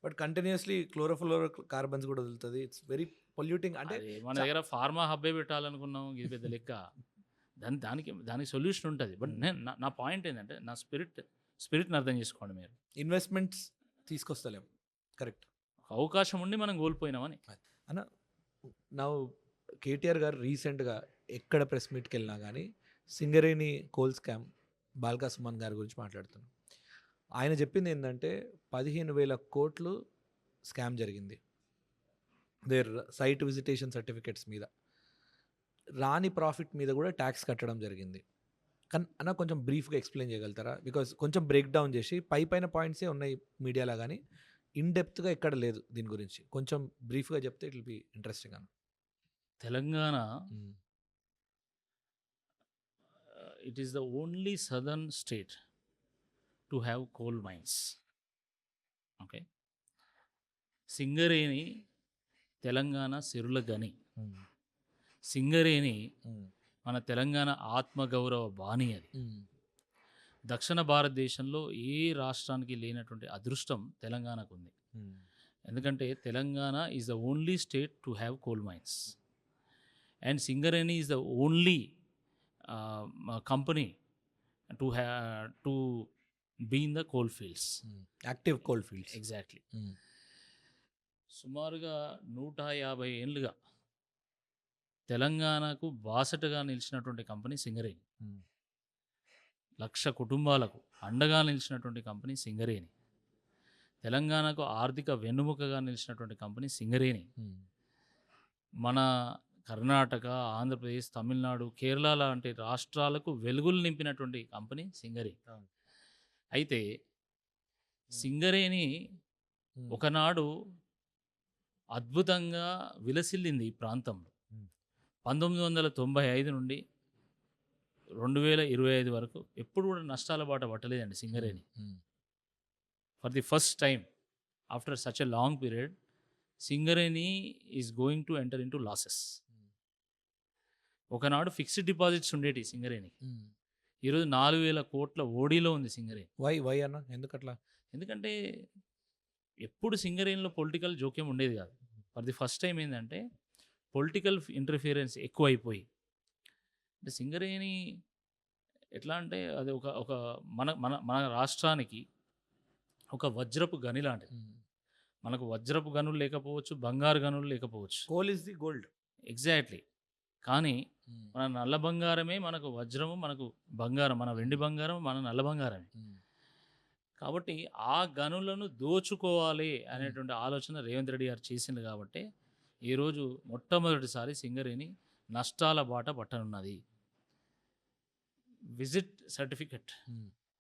బట్ కంటిన్యూస్లీ క్లోరోఫ్లోరో కార్బన్స్ కూడా వదులుతుంది. It's very polluting. అంటే మన దగ్గర ఫార్మా హబ్బే పెట్టాలనుకున్నాం, ఇది పెద్ద లెక్క. దానికి సొల్యూషన్ ఉంటుంది. బట్ నేను నా పాయింట్ ఏంటంటే నా స్పిరిట్ని అర్థం చేసుకోండి. మీరు ఇన్వెస్ట్మెంట్స్ తీసుకొస్తలేము. కరెక్ట్. అవకాశం ఉండి మనం కోల్పోయినామని అన్న. నా కేటీఆర్ గారు రీసెంట్గా ఎక్కడ ప్రెస్ మీట్కి వెళ్ళినా కానీ సింగరేణి కోల్ స్కామ్ బాల్కా సుమన్ గారి గురించి మాట్లాడుతున్నాం. ఆయన చెప్పింది ఏంటంటే 15,000 కోట్లు స్కామ్ జరిగింది దేర్ సైట్ విజిటేషన్ సర్టిఫికెట్స్ మీద. రాని ప్రాఫిట్ మీద కూడా ట్యాక్స్ కట్టడం జరిగింది. కానీ అన్న కొంచెం బ్రీఫ్గా ఎక్స్ప్లెయిన్ చేయగలుగుతారా? బికాజ్ కొంచెం బ్రేక్ డౌన్ చేసి పైన పాయింట్సే ఉన్నాయి మీడియాలో, కానీ ఇన్ డెప్త్గా ఎక్కడ లేదు దీని గురించి. కొంచెం బ్రీఫ్గా చెప్తే ఇట్ విల్ బి ఇంట్రెస్టింగ్ అన్న. Telangana it is the only southern state to have coal mines. Okay, Singareni Telangana సిరుల గని. సింగరేణి మన తెలంగాణ ఆత్మగౌరవ బాణి. అది దక్షిణ భారతదేశంలో ఏ రాష్ట్రానికి లేనటువంటి అదృష్టం తెలంగాణకు ఉంది. ఎందుకంటే Telangana is the only state to have coal mines and Singareni is the only company to be in the coal fields, active coal fields. Exactly. సుమారుగా 150 ఏళ్ళుగా తెలంగాణకు బాసటగా నిలిచినటువంటి కంపెనీ సింగరేణి. 1,00,000 కుటుంబాలకు అండగా నిలిచినటువంటి కంపెనీ సింగరేణి. తెలంగాణకు ఆర్థిక వెన్నుముకగా నిలిచినటువంటి కంపెనీ సింగరేణి. మన కర్ణాటక, ఆంధ్రప్రదేశ్, తమిళనాడు, కేరళ లాంటి రాష్ట్రాలకు వెలుగులు నింపినటువంటి కంపెనీ సింగరేణి. అయితే సింగరేణి ఒకనాడు అద్భుతంగా విలసిల్లింది ఈ ప్రాంతంలో. 1995 నుండి 2025 వరకు ఎప్పుడు కూడా నష్టాల బాట పట్టలేదండి Singareni. For the first time after such a long period Singareni is going to enter in to losses. ఒకనాడు ఫిక్స్డ్ డిపాజిట్స్ ఉండేటి సింగరేణి. ఈరోజు 4,000 కోట్ల ఓడీలో ఉంది సింగరేణి. వై అన్న? ఎందుకట్లా? ఎందుకంటే ఎప్పుడు సింగరేణిలో పొలిటికల్ జోక్యం ఉండేది కాదు. ఫర్ ది ఫస్ట్ టైం ఏంటంటే పొలిటికల్ ఇంటర్ఫియరెన్స్ ఎక్కువైపోయి, అంటే సింగరేణి ఎట్లా అంటే అది ఒక మన మన మన రాష్ట్రానికి ఒక వజ్రపు గని లాంటిది. మనకు వజ్రపు గనులు లేకపోవచ్చు, బంగారు గనులు లేకపోవచ్చు. Coal is the gold. Exactly. కానీ మన నల్ల బంగారమే మనకు వజ్రము, మనకు బంగారం, మన వెండి బంగారం మన నల్ల బంగారమే. కాబట్టి ఆ గనులను దోచుకోవాలి అనేటువంటి ఆలోచన రేవంత్ రెడ్డి గారు చేసింది. కాబట్టి ఈరోజు మొట్టమొదటిసారి సింగరేణి నష్టాల బాట పట్టనున్నది. విజిట్ సర్టిఫికెట్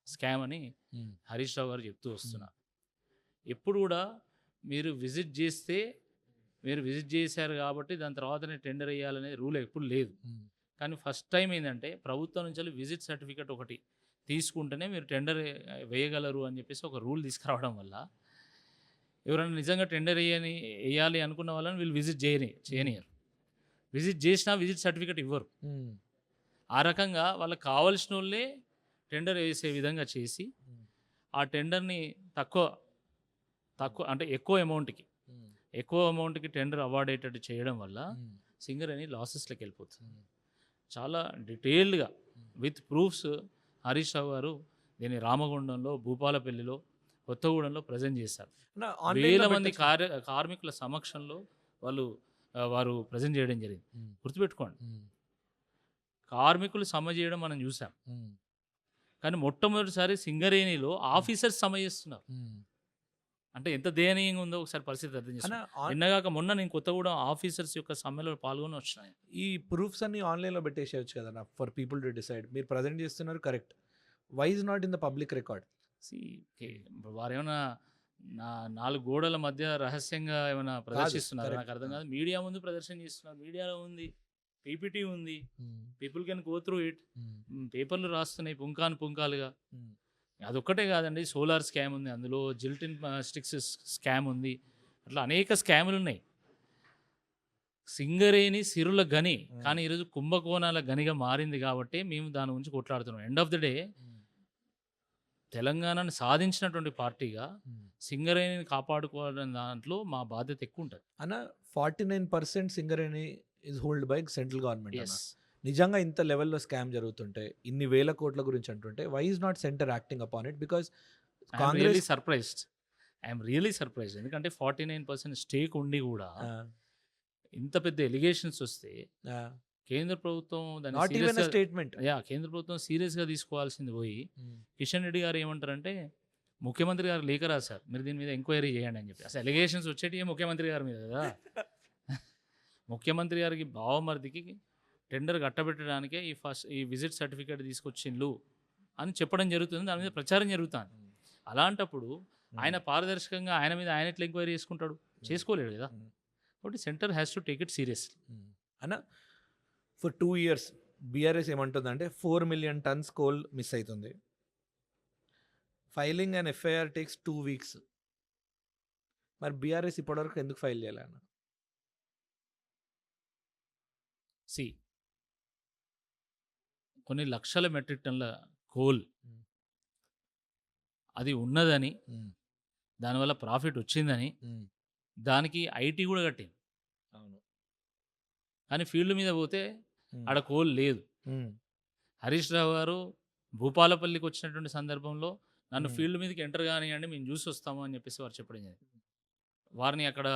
స్కామ్ అని హరీష్ రావు గారు చెప్తూ వస్తున్నారు. ఎప్పుడు కూడా మీరు విజిట్ చేస్తే మీరు విజిట్ చేశారు కాబట్టి దాని తర్వాతనే టెండర్ వేయాలనే రూల్ ఎప్పుడు లేదు. కానీ ఫస్ట్ టైం ఏంటంటే ప్రభుత్వం నుంచి విజిట్ సర్టిఫికెట్ ఒకటి తీసుకుంటేనే మీరు టెండర్ వేయగలరు అని చెప్పేసి ఒక రూల్ తీసుకురావడం వల్ల ఎవరైనా నిజంగా టెండర్ వేయాలి అనుకున్న వాళ్ళని వీళ్ళు విజిట్ చేయనియరు. విజిట్ చేసినా విజిట్ సర్టిఫికెట్ ఇవ్వరు. ఆ రకంగా వాళ్ళకి కావాల్సినోళ్ళే టెండర్ వేసే విధంగా చేసి, ఆ టెండర్‌ని తక్కువ తక్కువ అంటే ఎక్కువ అమౌంట్‌కి టెండర్ అవార్డేటట్టు చేయడం వల్ల సింగరేణి లాసెస్‌లోకెళ్ళిపోతుంది. చాలా డీటెయిల్డ్‌గా విత్ ప్రూఫ్స్ హరీష్ రావు గారు దీన్ని రామగుండంలో, భూపాలపల్లిలో, కొత్తగూడెంలో ప్రెజెంట్ చేశారు. వేల మంది కార్మికుల సమక్షంలో వారు ప్రెజెంట్ చేయడం జరిగింది. గుర్తుపెట్టుకోండి, కార్మికులు సమ్మె చేయడం మనం చూసాం. కానీ మొట్టమొదటిసారి సింగరేణిలో ఆఫీసర్స్ సమ్మె చేస్తున్నారు. అంటే ఎంత దయనీయంగా ఉందో ఒకసారి పరిస్థితి అర్థం చేసుకోండి. నిన్నగాక మొన్న నేను కొత్తగూడెం ఆఫీసర్స్ యొక్క సమ్మెలో పాల్గొని వచ్చినాయి. ఈ ప్రూఫ్స్ అన్ని ఆన్లైన్లో పెట్టేసేయచ్చు కదా ఫర్ పీపుల్ టు డిసైడ్. మీరు ప్రజెంట్ చేస్తున్నారు correct. Why is not in the public record? వారేమైనా 4 గోడల మధ్య రహస్యంగా ఏమైనా ప్రదర్శిస్తున్నారు? correct. నాకు అర్థం కాదు. మీడియా ముందు ప్రదర్శన చేస్తున్నారు. మీడియాలో ఉంది, పీపీటీ ఉంది, people can go through it. పేపర్లు రాస్తున్నాయి పుంకాలుగా. అదొక్కటే కాదండి, సోలార్ స్కామ్ ఉంది, అందులో జిల్టిన్ స్టిక్స్ స్కామ్ ఉంది, అట్లా అనేక స్కాములు ఉన్నాయి. సింగరేణి సిరుల గని, కానీ ఈరోజు కుంభకోణాల గనిగా మారింది కాబట్టి మేము దాని గురించి కొట్లాడుతున్నాం. ఎండ్ ఆఫ్ ద డే తెలంగాణను సాధించినటువంటి పార్టీగా సింగరేణిని కాపాడుకోవాలనే దాంట్లో మా బాధ్యత ఎక్కువ ఉంటుంది. అన్న 49% Singareni is hold by central government. Yes, నిజంగా ఇంత లెవెల్లో స్కామ్ జరుగుతుంటే, ఇన్ని వేల కోట్ల గురించి అంటుంటే, why is not centre acting upon it? Because Congress I'm really surprised. ఎందుకంటే 49% స్టేక్ ఉండి కూడా ఇంత పెద్ద ఎలిగేషన్స్ వస్తే కేంద్ర ప్రభుత్వం నాట్ ఈవెన్ అ స్టేట్మెంట్. కేంద్ర ప్రభుత్వం సీరియస్గా తీసుకోవాల్సింది పోయి కిషన్ రెడ్డి గారు ఏమంటారంటే, ముఖ్యమంత్రి గారు లేఖ రాశారు, మీరు దీని మీద ఎంక్వైరీ చేయండి అని చెప్పి. అసలు ఎలిగేషన్స్ వచ్చేటి ముఖ్యమంత్రి గారి మీద కదా. ముఖ్యమంత్రి గారికి బావమరిదికి టెండర్ కట్టబెట్టడానికే ఈ విజిట్ సర్టిఫికేట్ తీసుకొచ్చిండ్లు అని చెప్పడం జరుగుతుంది, దాని మీద ప్రచారం జరుగుతుంది. అలాంటప్పుడు ఆయన పారదర్శకంగా ఆయన మీద ఆయన ఎట్లా ఎంక్వైరీ చేసుకుంటాడు? చేసుకోలేడు కదా. కాబట్టి centre has to take it serious. అన్న ఫర్ 2 years బీఆర్ఎస్ ఏమంటుందంటే 4 million tons కోల్ మిస్ అవుతుంది. Filing and FIR takes 2 weeks. మరి బీఆర్ఎస్ ఇప్పటివరకు ఎందుకు ఫైల్ చేయాలి అన్న? కొన్ని లక్షల మెట్రిక్ టన్ల కోల్ అది ఉన్నదని, దానివల్ల ప్రాఫిట్ వచ్చిందని, దానికి ఐటీ కూడా కట్టింది. అవును. కానీ ఫీల్డ్ మీద పోతే ఆడ కోల్ లేదు. హరీష్ రావు గారు భూపాలపల్లికి వచ్చినటువంటి సందర్భంలో నన్ను ఫీల్డ్ మీదకి ఎంటర్ కానివ్వండి, మేము చూసి వస్తాము అని చెప్పేసి వారు చెప్పడం జరిగింది. వారిని అక్కడ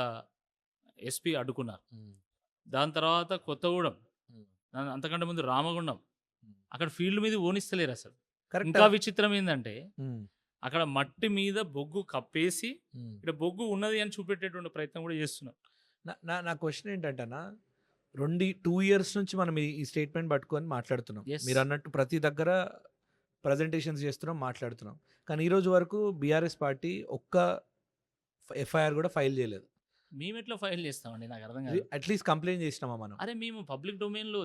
ఎస్పీ అడ్డుకున్నారు. దాని తర్వాత కొత్తగూడెం, అంతకంటే ముందు రామగుండం, అక్కడ ఫీల్డ్ మీద ఓనిస్తలేరు అసలు. ఇంకా విచిత్రం ఏంటంటే, అక్కడ మట్టి మీద బొగ్గు కప్పేసి ఇక్కడ బొగ్గు ఉన్నది అని చూపెట్టేటువంటి ప్రయత్నం కూడా చేస్తున్నారు. నా క్వశ్చన్ ఏంటంటేనా, 2 years నుంచి మనం ఈ స్టేట్మెంట్ పట్టుకొని మాట్లాడుతున్నాం. మీరు అన్నట్టు ప్రతి దగ్గర ప్రజెంటేషన్స్ చేస్తున్నాం, మాట్లాడుతున్నాం. కానీ ఈ రోజు వరకు బీఆర్ఎస్ పార్టీ ఒక్క ఎఫ్ఐఆర్ కూడా ఫైల్ చేయలేదు. మేము ఎట్లా ఫైల్ చేస్తామండి? నాకు అర్థం కాదు. అట్లీస్ట్ కంప్లైంట్ చేసినామా మనం? అరే మేము పబ్లిక్ డొమైన్లో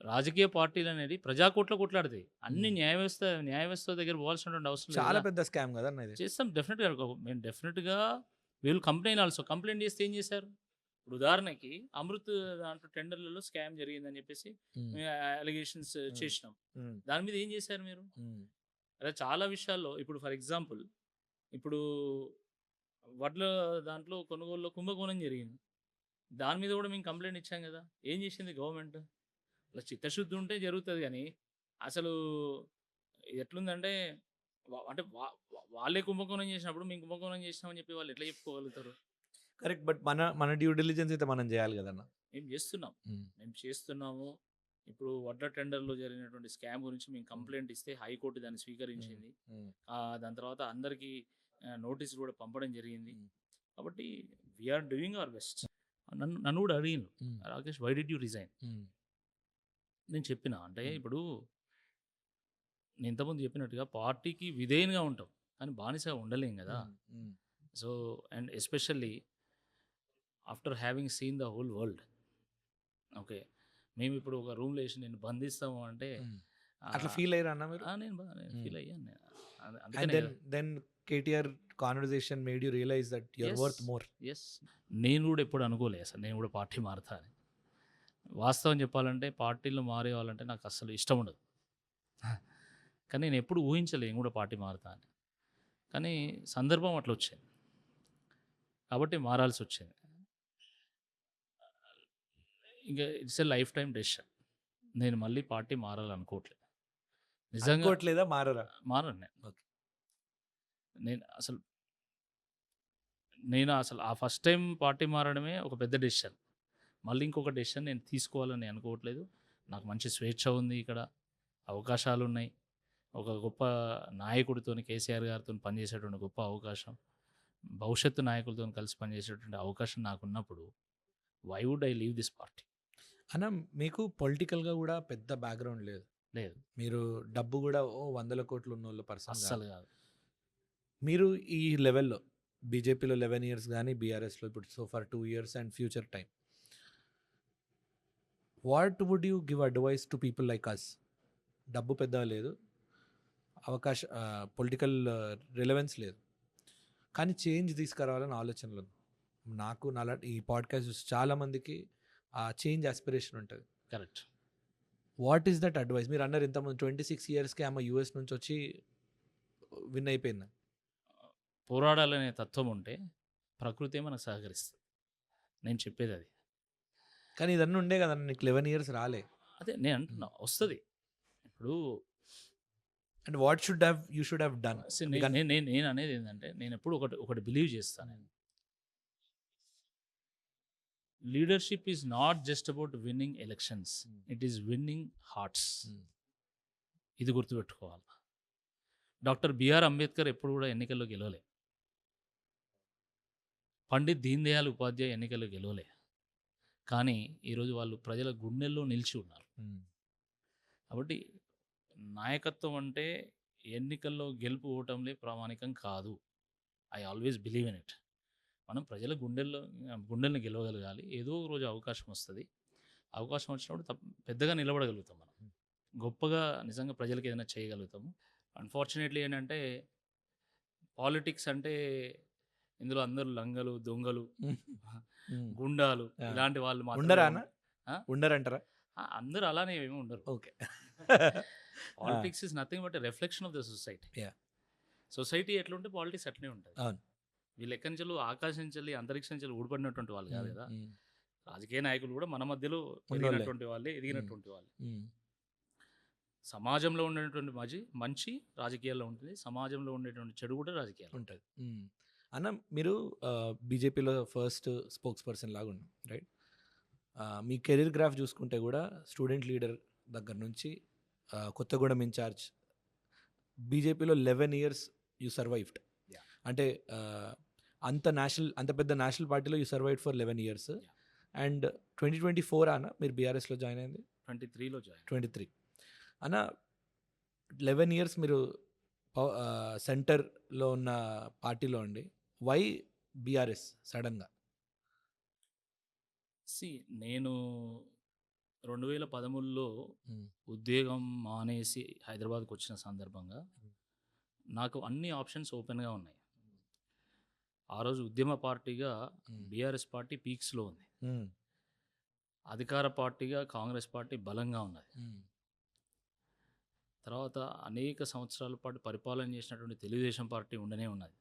రాజకీయ పార్టీలు అనేది ప్రజాకోట్లో కొట్లాడతాయి. అన్ని న్యాయ వ్యవస్థ దగ్గర పోవాల్సినటువంటి అవసరం లేదు. చాలా పెద్ద స్కామ్ కదా అన్నది. చేస్తాం డెఫినెట్గా. మేము డెఫినెట్గా వీళ్ళు కంప్లైంట్ చేస్తే ఏం చేశారు? ఇప్పుడు ఉదాహరణకి అమృత్ దాంట్లో టెండర్లలో స్కామ్ జరిగిందని చెప్పేసి అలిగేషన్స్ చేసినాం. దాని మీద ఏం చేశారు మీరు? అదే చాలా విషయాల్లో ఇప్పుడు ఫర్ ఎగ్జాంపుల్ ఇప్పుడు వడ్ల దాంట్లో కొనుగోలులో కుంభకోణం జరిగింది. దాని మీద కూడా మేము కంప్లైంట్ ఇచ్చాం కదా. ఏం చేసింది గవర్నమెంట్? అలా చిత్తశుద్ధి ఉంటే జరుగుతుంది. కానీ అసలు ఎట్లుందంటే అంటే వాళ్ళే కుంభకోణం చేసినప్పుడు మేము కుంభకోణం చేసినామని చెప్పి వాళ్ళు ఎట్లా చెప్పుకోగలుగుతారు? కరెక్ట్. బట్ మన డ్యూ డిలిజెన్స్ అయితే మనం చేయాలి కదన్న. మేము చేస్తున్నాము. ఇప్పుడు వడ్ల టెండర్లో జరిగినటువంటి స్కామ్ గురించి మేము కంప్లైంట్ ఇస్తే హైకోర్టు దాన్ని స్వీకరించింది. దాని తర్వాత అందరికీ నోటీసులు కూడా పంపడం జరిగింది. కాబట్టి వీఆర్ డూయింగ్ అవర్ బెస్ట్. నన్ను కూడా అడిగిను, Rakesh why did you resign? నేను చెప్పిన అంటే ఇప్పుడు నేను ఇంతకుముందు చెప్పినట్టుగా పార్టీకి విధేయంగా ఉంటాం, కానీ బానిసగా ఉండలేం కదా. So and especially after having seen the whole world, okay, మేము ఇప్పుడు ఒక రూమ్లో వేసి నేను బంధిస్తాము అంటే అట్లా ఫీల్ అయ్యారా అన్న మీరు? నేను ఫీల్ అయ్యాను. Then KTR conversation made you realize that you are worth more. Yes, నేను కూడా ఎప్పుడు అనుకోలేదు అసలు నేను కూడా పార్టీ మారుతా అని. వాస్తవం చెప్పాలంటే పార్టీలు మారేవాళ్ళంటే నాకు అస్సలు ఇష్టం ఉండదు. కానీ నేను ఎప్పుడు ఊహించలే నేను కూడా పార్టీ మారుతా అని. కానీ సందర్భం అట్లా వచ్చింది. కాబట్టి మారాల్సి వచ్చింది. ఇంక it's a life time decision. నేను మళ్ళీ పార్టీ మారాలనుకోవట్లేదు. నిజంగా అనుకోవట్లేదా? మారరా? మారను నేను. ఓకే. నేను అసలు ఆ ఫస్ట్ టైం పార్టీ మారడమే ఒక పెద్ద డెసిషన్. మళ్ళీ ఇంకొక డెసిషన్ నేను తీసుకోవాలని అనుకోవట్లేదు. నాకు మంచి స్వేచ్ఛ ఉంది ఇక్కడ. అవకాశాలున్నాయి. ఒక గొప్ప నాయకుడితోని కేసీఆర్ గారితోని పనిచేసేటువంటి గొప్ప అవకాశం. భవిష్యత్తు నాయకులతోని కలిసి పనిచేసేటువంటి అవకాశం నాకున్నప్పుడు why would I leave this party? అన్న మీకు పొలిటికల్‌గా గూడా పెద్ద బ్యాక్‌గ్రౌండ్ లేదు. లేదు. మీరు డబ్బు గూడా వందల కోట్లు ఉన్నోళ్ళు పర్సన్ గాదు. అస్సలు కాదు. మీరు ఈ లెవెల్‌లో బీజేపీలో 11 ఇయర్స్ గానీ, బీఆర్ఎస్‌లో ఇప్పుడు so far 2 years and future time. What would you give advice to people like us? డబ్బు పెద్దగా లేదు. పొలిటికల్ రిలవెన్స్ లేదు. కానీ చేంజ్ తీసుకురావాలని ఆలోచనలు ఉంది. నాకు నాలాంటి ఈ పాడ్‌కాస్ట్ చూసి చాలా మందికి ఆ చేంజ్ యాస్పిరేషన్ ఉంటది. Correct. What is that advice? మీరు అన్నారు ఇంతకుముందు 26 ఇయర్స్‌కి ఆమె యూఎస్ నుంచి వచ్చి విన్ అయిపోయిందని. పోరాడాలనే తత్వం ఉంటే ప్రకృతే మనకు సహకరిస్తుంది. నేను చెప్పేది అది. కానీ ఇదన్నీ ఉండే కదన్న, నీకు 11 ఇయర్స్ రాలే. అదే నేను అంటున్నా వస్తది. ఇప్పుడు and what you should have done? నేను అనేది ఏంటంటే నేను ఎప్పుడు ఒకటి బిలీవ్ చేస్తాను నేను. Leadership is not just about winnowing elections, it is winnowing hearts. ఇది గుర్తుపెట్టుకోవాలి. డాక్టర్ బిఆర్ అంబేద్కర్ ఎప్పుడు కూడా ఎన్నికల్లో గెలవలే. పండిత్ దీన్ దయాళ్ ఉపాధ్యాయ ఎన్నికల్లో గెలవలే. కానీ ఈరోజు వాళ్ళు ప్రజల గుండెల్లో నిలిచి ఉన్నారు. కాబట్టి నాయకత్వం అంటే ఎన్నికల్లో గెలుపు ఓటంలే ప్రామాణికం కాదు. I always believe in it. మనం ప్రజల గుండెల్ని గెలవగలగాలి. ఏదో ఒక రోజు అవకాశం వస్తుంది. అవకాశం వచ్చినప్పుడు పెద్దగా నిలబడగలుగుతాం. మనం గొప్పగా నిజంగా ప్రజలకు ఏదైనా చేయగలుగుతాము. అన్ఫార్చునేట్లీ ఏంటంటే పాలిటిక్స్ అంటే ఇందులో అందరూ లంగలు, దొంగలు, గుండాలు ఇలాంటి వాళ్ళు ఉండరంటారా? అందరూ అలానే ఏమి ఉండరు. Okay. Politics is nothing but reflection of the society. Society ఎట్లుంటే పాలిటిక్స్ అట్లనే ఉంటుంది. వీళ్ళు ఎక్కడి నుంచి ఆకాశం నుంచి అంతరిక్షం నుంచి ఊడిపడినటువంటి వాళ్ళు కాదు కదా. రాజకీయ నాయకులు కూడా మన మధ్యలో ఎదిగినటువంటి వాళ్ళే, ఎదిగినటువంటి వాళ్ళు. సమాజంలో ఉండేటువంటి మంచి రాజకీయాల్లో ఉంటుంది, సమాజంలో ఉండేటువంటి చెడు కూడా రాజకీయాలు ఉంటుంది. అన్న మీరు బీజేపీలో ఫస్ట్ స్పోక్స్ పర్సన్ లాగా ఉన్నాం, రైట్? మీ కెరీర్ గ్రాఫ్ చూసుకుంటే కూడా స్టూడెంట్ లీడర్ దగ్గర నుంచి కొత్తగూడెం ఇన్ఛార్జ్, బీజేపీలో 11 ఇయర్స్ యూ సర్వైవ్డ్. అంటే అంత పెద్ద నేషనల్ పార్టీలో you survived for 11 years. And 2024 అన్న మీరు బీఆర్ఎస్లో జాయిన్ అయింది? 23లో 23 అన్న. 11 ఇయర్స్ మీరు సెంటర్లో ఉన్న పార్టీలో ఉండి వై బీఆర్ఎస్ సడన్గా? నేను 2013లో ఉద్యోగం మానేసి హైదరాబాద్కి వచ్చిన సందర్భంగా నాకు అన్ని ఆప్షన్స్ ఓపెన్గా ఉన్నాయి. ఆ రోజు ఉద్యమ పార్టీగా బీఆర్ఎస్ పార్టీ పీక్స్లో ఉంది. అధికార పార్టీగా కాంగ్రెస్ పార్టీ బలంగా ఉన్నది. తర్వాత అనేక సంవత్సరాల పాటు పరిపాలన చేసినటువంటి తెలుగుదేశం పార్టీ ఉండనే ఉన్నది.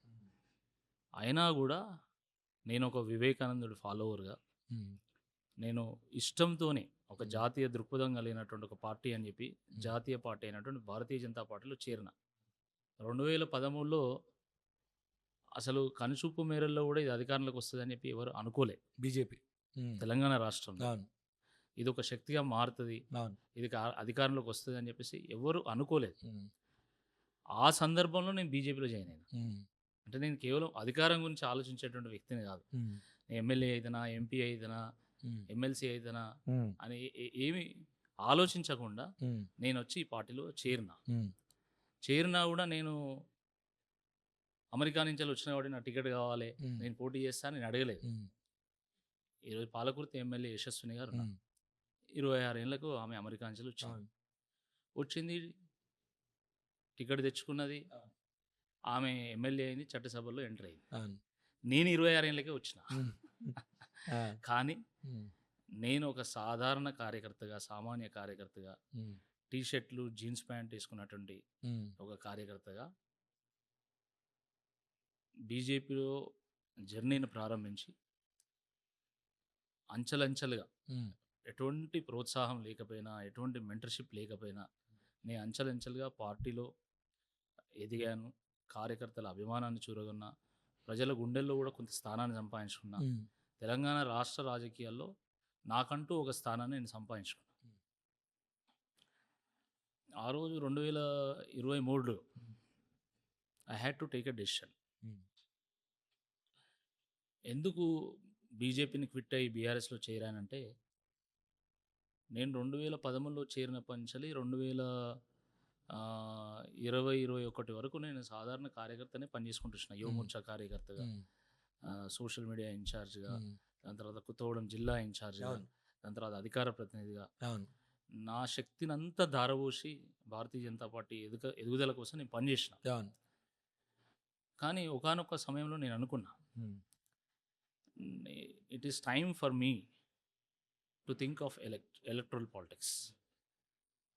అయినా కూడా నేను ఒక వివేకానందుడి ఫాలోవర్గా, నేను ఇష్టంతోనే ఒక జాతీయ దృక్పథం కలిగినటువంటి ఒక పార్టీ అని చెప్పి జాతీయ పార్టీ అయినటువంటి భారతీయ జనతా పార్టీలో చేరిన. 2013లో అసలు కనుచూపు మేరల్లో కూడా ఇది అధికారంలోకి వస్తుందని చెప్పి ఎవరు అనుకోలే. బీజేపీ తెలంగాణ రాష్ట్రంలో ఇది ఒక శక్తిగా మారుతుంది, ఇది అధికారంలోకి వస్తుంది అని చెప్పేసి ఎవరు అనుకోలేదు. ఆ సందర్భంలో నేను బీజేపీలో జాయిన్ అయినా. అంటే నేను కేవలం అధికారం గురించి ఆలోచించేటువంటి వ్యక్తిని కాదు. నేను ఎమ్మెల్యే అయితేనా, ఎంపీ అయితేనా, ఎమ్మెల్సీ అయితేనా అని ఏమి ఆలోచించకుండా నేను వచ్చి ఈ పార్టీలో చేరినా కూడా నేను అమెరికా నుంచి వచ్చిన వాడి నా టికెట్ కావాలి, నేను పోటీ చేస్తాను నేను అడగలేదు. ఈరోజు పాలకుర్తి ఎమ్మెల్యే యశస్విని గారు 26 ఏళ్లకు ఆమె అమెరికా నుంచి వచ్చింది, టికెట్ తెచ్చుకున్నది, ఆమె ఎమ్మెల్యే అయింది, చట్టసభలో ఎంటర్ అయింది. నేను 26 ఏళ్ళకే వచ్చిన. కానీ నేను ఒక సాధారణ కార్యకర్తగా, సామాన్య కార్యకర్తగా, టీ షర్ట్లు, జీన్స్ ప్యాంట్ వేసుకున్నటువంటి ఒక కార్యకర్తగా బీజేపీలో జర్నీని ప్రారంభించి అంచెలంచెలుగా ఎటువంటి ప్రోత్సాహం లేకపోయినా, ఎటువంటి మెంటర్‌షిప్ లేకపోయినా, నేను అంచెలంచెలుగా పార్టీలో ఎదిగాను. కార్యకర్తల అభిమానాన్ని చూరగొన్నా. ప్రజల గుండెల్లో కూడా కొంత స్థానాన్ని సంపాదించుకున్నా. తెలంగాణ రాష్ట్ర రాజకీయాల్లో నాకంటూ ఒక స్థానాన్ని నేను సంపాదించుకున్నా. ఆ రోజు 2023లో I had to take a decision. ఎందుకు బీజేపీని క్విట్ అయ్యి బీఆర్ఎస్‌లో చేరానంటే, నేను 2013లో చేరినప్పటి నుంచెల్లి 2021 వరకు నేను సాధారణ కార్యకర్తనే పనిచేసుకుంటూ యువ మోర్చా కార్యకర్తగా, సోషల్ మీడియా ఇన్ఛార్జ్‌గా, దాని తర్వాత కొత్తగూడెం జిల్లా ఇన్ఛార్జ్‌గా, అవును. దాని తర్వాత అధికార ప్రతినిధిగా అవును. నా శక్తినంతా ధారపోసి భారతీయ జనతా పార్టీ ఎదుగుదల కోసం నేను పనిచేసిన. అవును. కానీ ఒకానొక సమయంలో నేను అనుకున్నా, it is time for me to think of electoral politics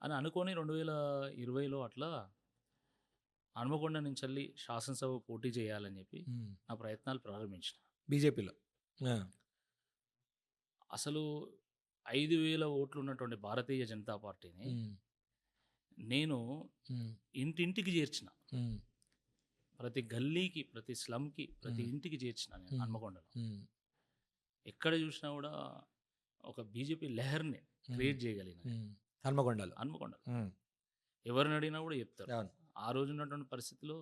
అని అనుకొని 2020లో అట్లా హన్మకొండ నుంచెల్లి శాసనసభ పోటీ చేయాలని చెప్పి నా ప్రయత్నాలు ప్రారంభించిన. బీజేపీలో. అసలు 5,000 ఓట్లు ఉన్నటువంటి భారతీయ జనతా పార్టీని నేను ఇంటింటికి చేర్చిన. ప్రతి గల్లీకి, ప్రతి స్లమ్‌కి, ప్రతి ఇంటికి చేర్చిన నేను హన్మకొండలో. ఎక్కడ చూసినా కూడా ఒక బీజేపీ లెహర్‌ని క్రియేట్ చేయగలిగిన హన్మకొండలో. హన్మకొండలో. ఎవరిని అడిగినా కూడా చెప్తారు. అవును. ఆ రోజు ఉన్నటువంటి పరిస్థితిలో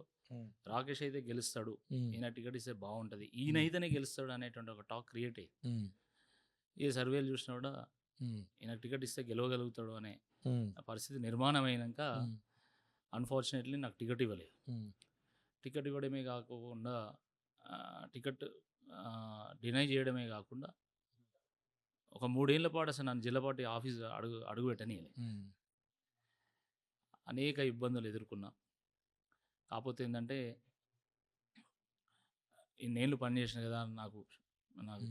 రాకేష్ అయితే గెలుస్తాడు, ఈయన టికెట్ ఇస్తే బాగుంటుంది, ఈయన మ్మ్. అయితేనే గెలుస్తాడు అనేటువంటి ఒక టాక్ క్రియేట్ అయ్యింది. ఏ సర్వేలు చూసినా కూడా ఈయనకు టికెట్ ఇస్తే గెలవగలుగుతాడు అనే పరిస్థితి నిర్మాణం అయినాక అన్ఫార్చునేట్లీ నాకు టికెట్ ఇవ్వలేదు. టికెట్ ఇవ్వడమే కాకుండా టికెట్ డినై చేయడమే కాకుండా ఒక 3 ఏళ్ల పాటు అసలు నన్ను జిల్లా పార్టీ ఆఫీస్ అడుగు పెట్టనీయలే. అనేక ఇబ్బందులు ఎదుర్కొన్నా. కాకపోతే ఏంటంటే, ఇన్నేళ్ళు పనిచేసిన కదా, నాకు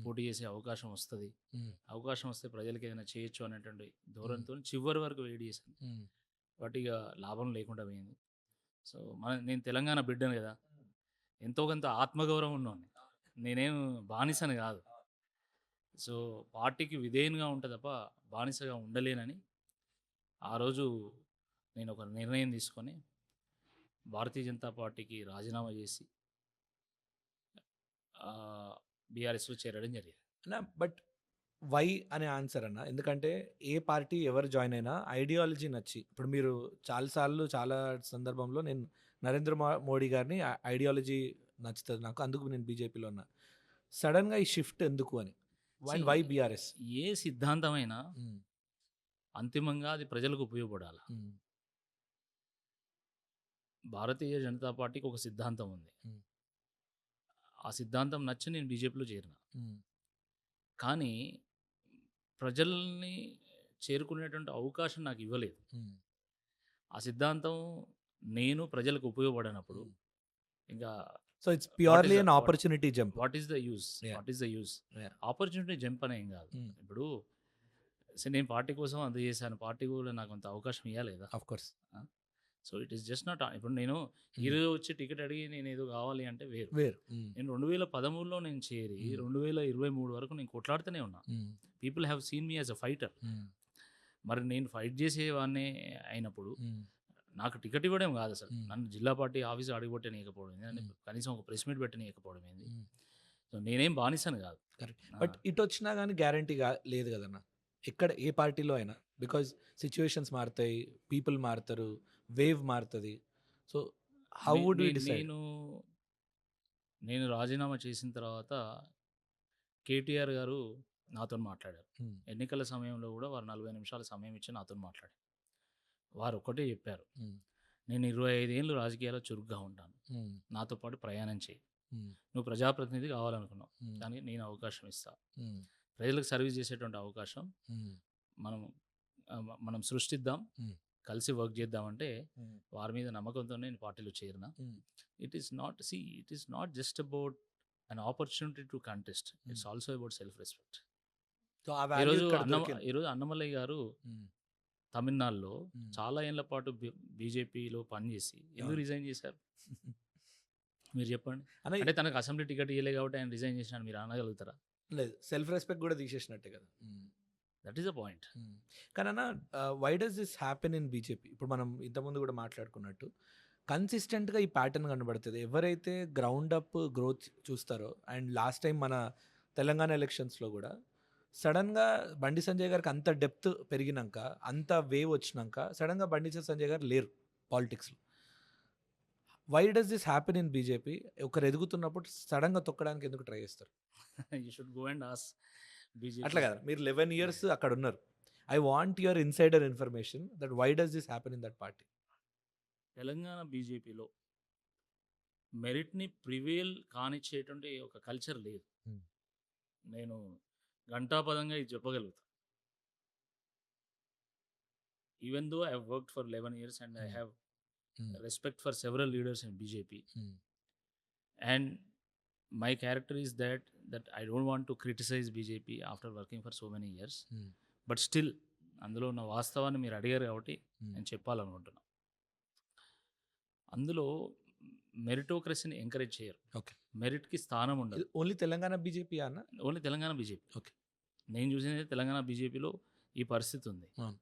పోటీ చేసే అవకాశం వస్తుంది, అవకాశం వస్తే ప్రజలకి ఏదైనా చేయొచ్చు అనేటువంటి ధోరణితో చివరి వరకు వెయిట్ చేశాను. బట్ ఇక లాభం లేకుండా పోయింది. సో నేను తెలంగాణ బిడ్డను కదా, ఎంతో కొంత ఆత్మగౌరవం ఉన్నవాడిని, నేనేం బానిసని కాదు. సో పార్టీకి విధేయునిగా ఉంటే తప్ప బానిసగా ఉండలేనని ఆ రోజు నేను ఒక నిర్ణయం తీసుకొని భారతీయ జనతా పార్టీకి రాజీనామా చేసి బీఆర్ఎస్లో చేరడం జరిగింది. అన్న బట్ వై అనే ఆన్సర్ అన్న, ఎందుకంటే ఏ పార్టీ ఎవరు జాయిన్ అయినా ఐడియాలజీ నచ్చి, ఇప్పుడు మీరు చాలాసార్లు చాలా సందర్భంలో నేను నరేంద్ర మోడీ గారిని ఐడియాలజీ నచ్చుతుంది నాకు, అందుకు నేను బీజేపీలో ఉన్నా. సడన్గా ఈ షిఫ్ట్ ఎందుకు అని, వై బీఆర్ఎస్? ఏ సిద్ధాంతమైనా అంతిమంగా అది ప్రజలకు ఉపయోగపడాలి. భారతీయ జనతా పార్టీకి ఒక సిద్ధాంతం ఉంది. ఆ సిద్ధాంతం నచ్చి నేను బీజేపీలో చేరిన. కానీ ప్రజల్ని చేరుకునేటువంటి అవకాశం నాకు ఇవ్వలేదు. ఆ సిద్ధాంతం నేను ప్రజలకు ఉపయోగపడినప్పుడు ఇంకా so it's purely an opportunity jump. What is the use? Opportunity jump అనే ఏం కాదు. ఇప్పుడు నేను పార్టీ కోసం అంత చేశాను, పార్టీ కూడా నాకు అంత అవకాశం ఇవ్వాలి కదా. Of course. So it is just not, ఇప్పుడు నేను ఈరోజు వచ్చి టికెట్ అడిగి నేను ఏదో కావాలి అంటే వేరు. నేను 2013లో నేను చేరి 2023 వరకు నేను కొట్లాడుతూనే ఉన్నా. People have seen me as a fighter. మరి నేను ఫైట్ చేసేవాడినే అయినప్పుడు నాకు టికెట్ ఇవ్వడం కాదు, అసలు నన్ను జిల్లా పార్టీ ఆఫీస్ అడుగుపెట్టనీయకపోవడం ఏంది, కనీసం ఒక ప్రెస్ మీట్ పెట్టనీయకపోవడం ఏంది. సో నేనేం బానిసను కాదు. బట్ ఇటు వచ్చినా కానీ గ్యారంటీ లేదు కదన్న, ఎక్కడ ఏ పార్టీలో అయినా, బికాజ్ సిచ్యువేషన్స్ మారుతాయి, పీపుల్ మారుతారు, వేవ్ మారుతుంది. So how would we decide? నేను రాజీనామా చేసిన తర్వాత కేటీఆర్ గారు నాతో మాట్లాడారు. ఎన్నికల సమయంలో కూడా వారు 40 నిమిషాల సమయం ఇచ్చి నాతో మాట్లాడారు. వారు ఒకటే చెప్పారు, నేను 25 ఏళ్ళు రాజకీయాల్లో చురుగ్గా ఉంటాను, నాతో పాటు ప్రయాణం చేయి, నువ్వు ప్రజాప్రతినిధి కావాలనుకున్నావు, కానీ నేను అవకాశం ఇస్తా, ప్రజలకు సర్వీస్ చేసేటువంటి అవకాశం మనం సృష్టిద్దాం, కలిసి వర్క్ చేద్దామంటే వారి మీద నమ్మకంతో నేను పార్టీలో చేరిన. It is not just about an opportunity to contest, it's also about self respect. So, ఆ వాల్యూ ఈరోజు ఇక్కడ దొరికింది. ఈరోజు అన్నమలై గారు హ్మ్. తమిళనాడులో హ్మ్. చాలా ఏళ్ల పాటు బీజేపీలో పనిచేసి ఎందుకు అవును. రిజైన్ చేశారు? మీరు చెప్పండి. అన్న అంటే తనకు అసెంబ్లీ టికెట్ ఇయ్యలేదు కాబట్టి ఆయన రిజైన్ చేసినాడు మీరు అనగలుగుతారా? లేదు. సెల్ఫ్ రెస్పెక్ట్ గూడా తీసేసినట్టే కదా! That is the point. కానీ అన్న why does this happen in BJP? ఇప్పుడు మనం ఇంతకుముందు కూడా మాట్లాడుకున్నట్టు కన్సిస్టెంట్‌గా ఈ ప్యాటర్న్ కనబడుతది. ఎవరైతే గ్రౌండ్ అప్ గ్రోత్ చూస్తారో అండ్ లాస్ట్ టైం మన తెలంగాణ ఎలక్షన్స్‌లో గూడా సడెన్‌గా బండి సంజయ్ గారికి అంత డెప్త్ పెరిగినంక, అంత వేవ్ వచ్చినంక సడెన్‌గా బండి సంజయ్ గారు లేరు పాలిటిక్స్‌లో. Why does this happen in BJP? ఒకరు ఎదుగుతున్నప్పుడు సడెన్‌గా తొక్కడానికి ఎందుకు ట్రై చేస్తారు? You should go and ask BJP. అట్లా కాదు. మీరు 11 ఇయర్స్ అక్కడ ఉన్నారు. I want your insider information that why does this happen in that party? Telangana బీజేపీలో మెరిట్‌ని ప్రివేల్ కానిచ్చేటువంటి ఒక కల్చర్ లేదు. Hmm. నేను ఘంటాపథంగా ఇది చెప్పగలుగుతా. Even though I have worked for 11 years and I have respect for several leaders in BJP. And my character is that I don't want to criticise BJP after working for so many years. But still అందులో ఉన్న వాస్తవాన్ని మీరు అడిగారు కాబట్టి నేను చెప్పాలనుకుంటున్నా. అందులో మెరిటోక్రసీని ఎంకరేజ్ చేయరు. ఓకే. మెరిట్‌కి స్థానం ఉండదు. ఓన్లీ తెలంగాణ బీజేపీ అన్న? Only Telangana BJP. ఓకే. నేను చూసింది తెలంగాణ బీజేపీలో ఈ పరిస్థితి ఉంది. అవును.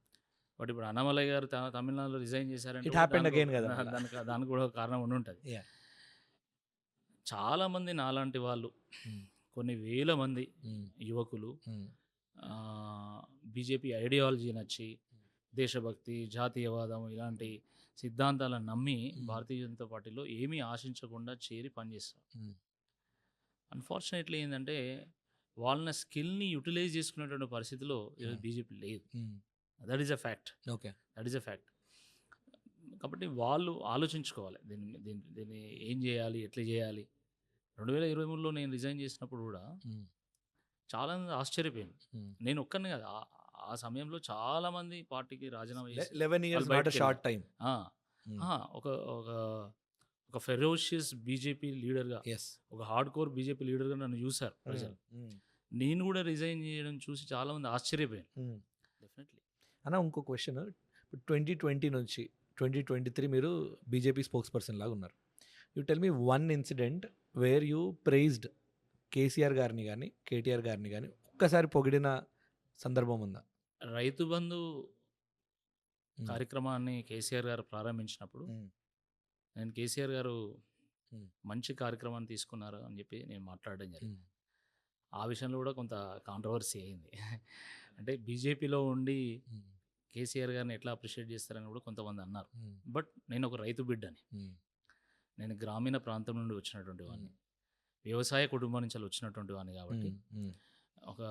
బట్ ఇప్పుడు అన్నామలై గారు తమిళనాడులో రిజైన్ చేశారంటే It happened దానికి again కదా మళ్ళా. దానికి కూడా ఒక కారణం ఉండుంటది. యాహ్! చాలామంది నాలాంటి వాళ్ళు కొన్ని వేల మంది యువకులు బీజేపీ ఐడియాలజీ నచ్చి దేశభక్తి, జాతీయవాదం ఇలాంటి సిద్ధాంతాలను నమ్మి భారతీయ జనతా పార్టీలో ఏమీ ఆశించకుండా చేరి పనిచేస్తారు. అన్ఫార్చునేట్లీ ఏంటంటే వాళ్ళ స్కిల్ని యూటిలైజ్ చేసుకునేటువంటి పరిస్థితిలో ఈరోజు బీజేపీ లేదు. That is a fact. Okay. That is a fact. కాబట్టి వాళ్ళు ఆలోచించుకోవాలి దీన్ని ఏం చేయాలి, ఎట్లా చేయాలి. 2023లో నేను రిజైన్ చేసినప్పుడు కూడా చాలామంది ఆశ్చర్యపోయింది. నేను ఒక్కడిని కాదు, ఆ సమయంలో చాలామంది పార్టీకి రాజీనామా చేసి 11 ఇయర్స్ వాళ్ళు నాట్ ఎ బయటికి షార్ట్ టైమ్. ఒక ఒక ఒక ఫెరోషియస్ బీజేపీ లీడర్గా, యెస్. ఒక హార్డ్ కోర్ బీజేపీ లీడర్గా నన్ను చూశారు ప్రజలు. నేను కూడా రిజైన్ చేయడం చూసి చాలామంది ఆశ్చర్యపోయాను. డెఫినెట్లీ. అన్న ఇంకో క్వశ్చన్. 2020 నుంచి 2023 మీరు బీజేపీ స్పోక్స్ పర్సన్ లాగా ఉన్నారు. You tell me one incident where you praised KCR గారిని కానీ కేటీఆర్ గారిని కానీ ఒక్కసారి పొగిడిన సందర్భం ఉందా? రైతు బంధు కార్యక్రమాన్ని కేసీఆర్ గారు ప్రారంభించినప్పుడు నేను కేసీఆర్ గారు మంచి కార్యక్రమాన్ని తీసుకున్నారు అని చెప్పి నేను మాట్లాడడం జరిగింది. ఆ విషయంలో కూడా కొంత కాంట్రవర్సీ అయింది. అంటే బీజేపీలో ఉండి కేసీఆర్ గారిని ఎట్లా అప్రిషియేట్ చేస్తారని కూడా కొంతమంది అన్నారు. బట్ నేను ఒక రైతు బిడ్డని, నేను గ్రామీణ ప్రాంతం నుండి వచ్చినటువంటి వాడిని, వ్యవసాయ కుటుంబం నుంచి వచ్చినటువంటి వాడిని కాబట్టి ఒక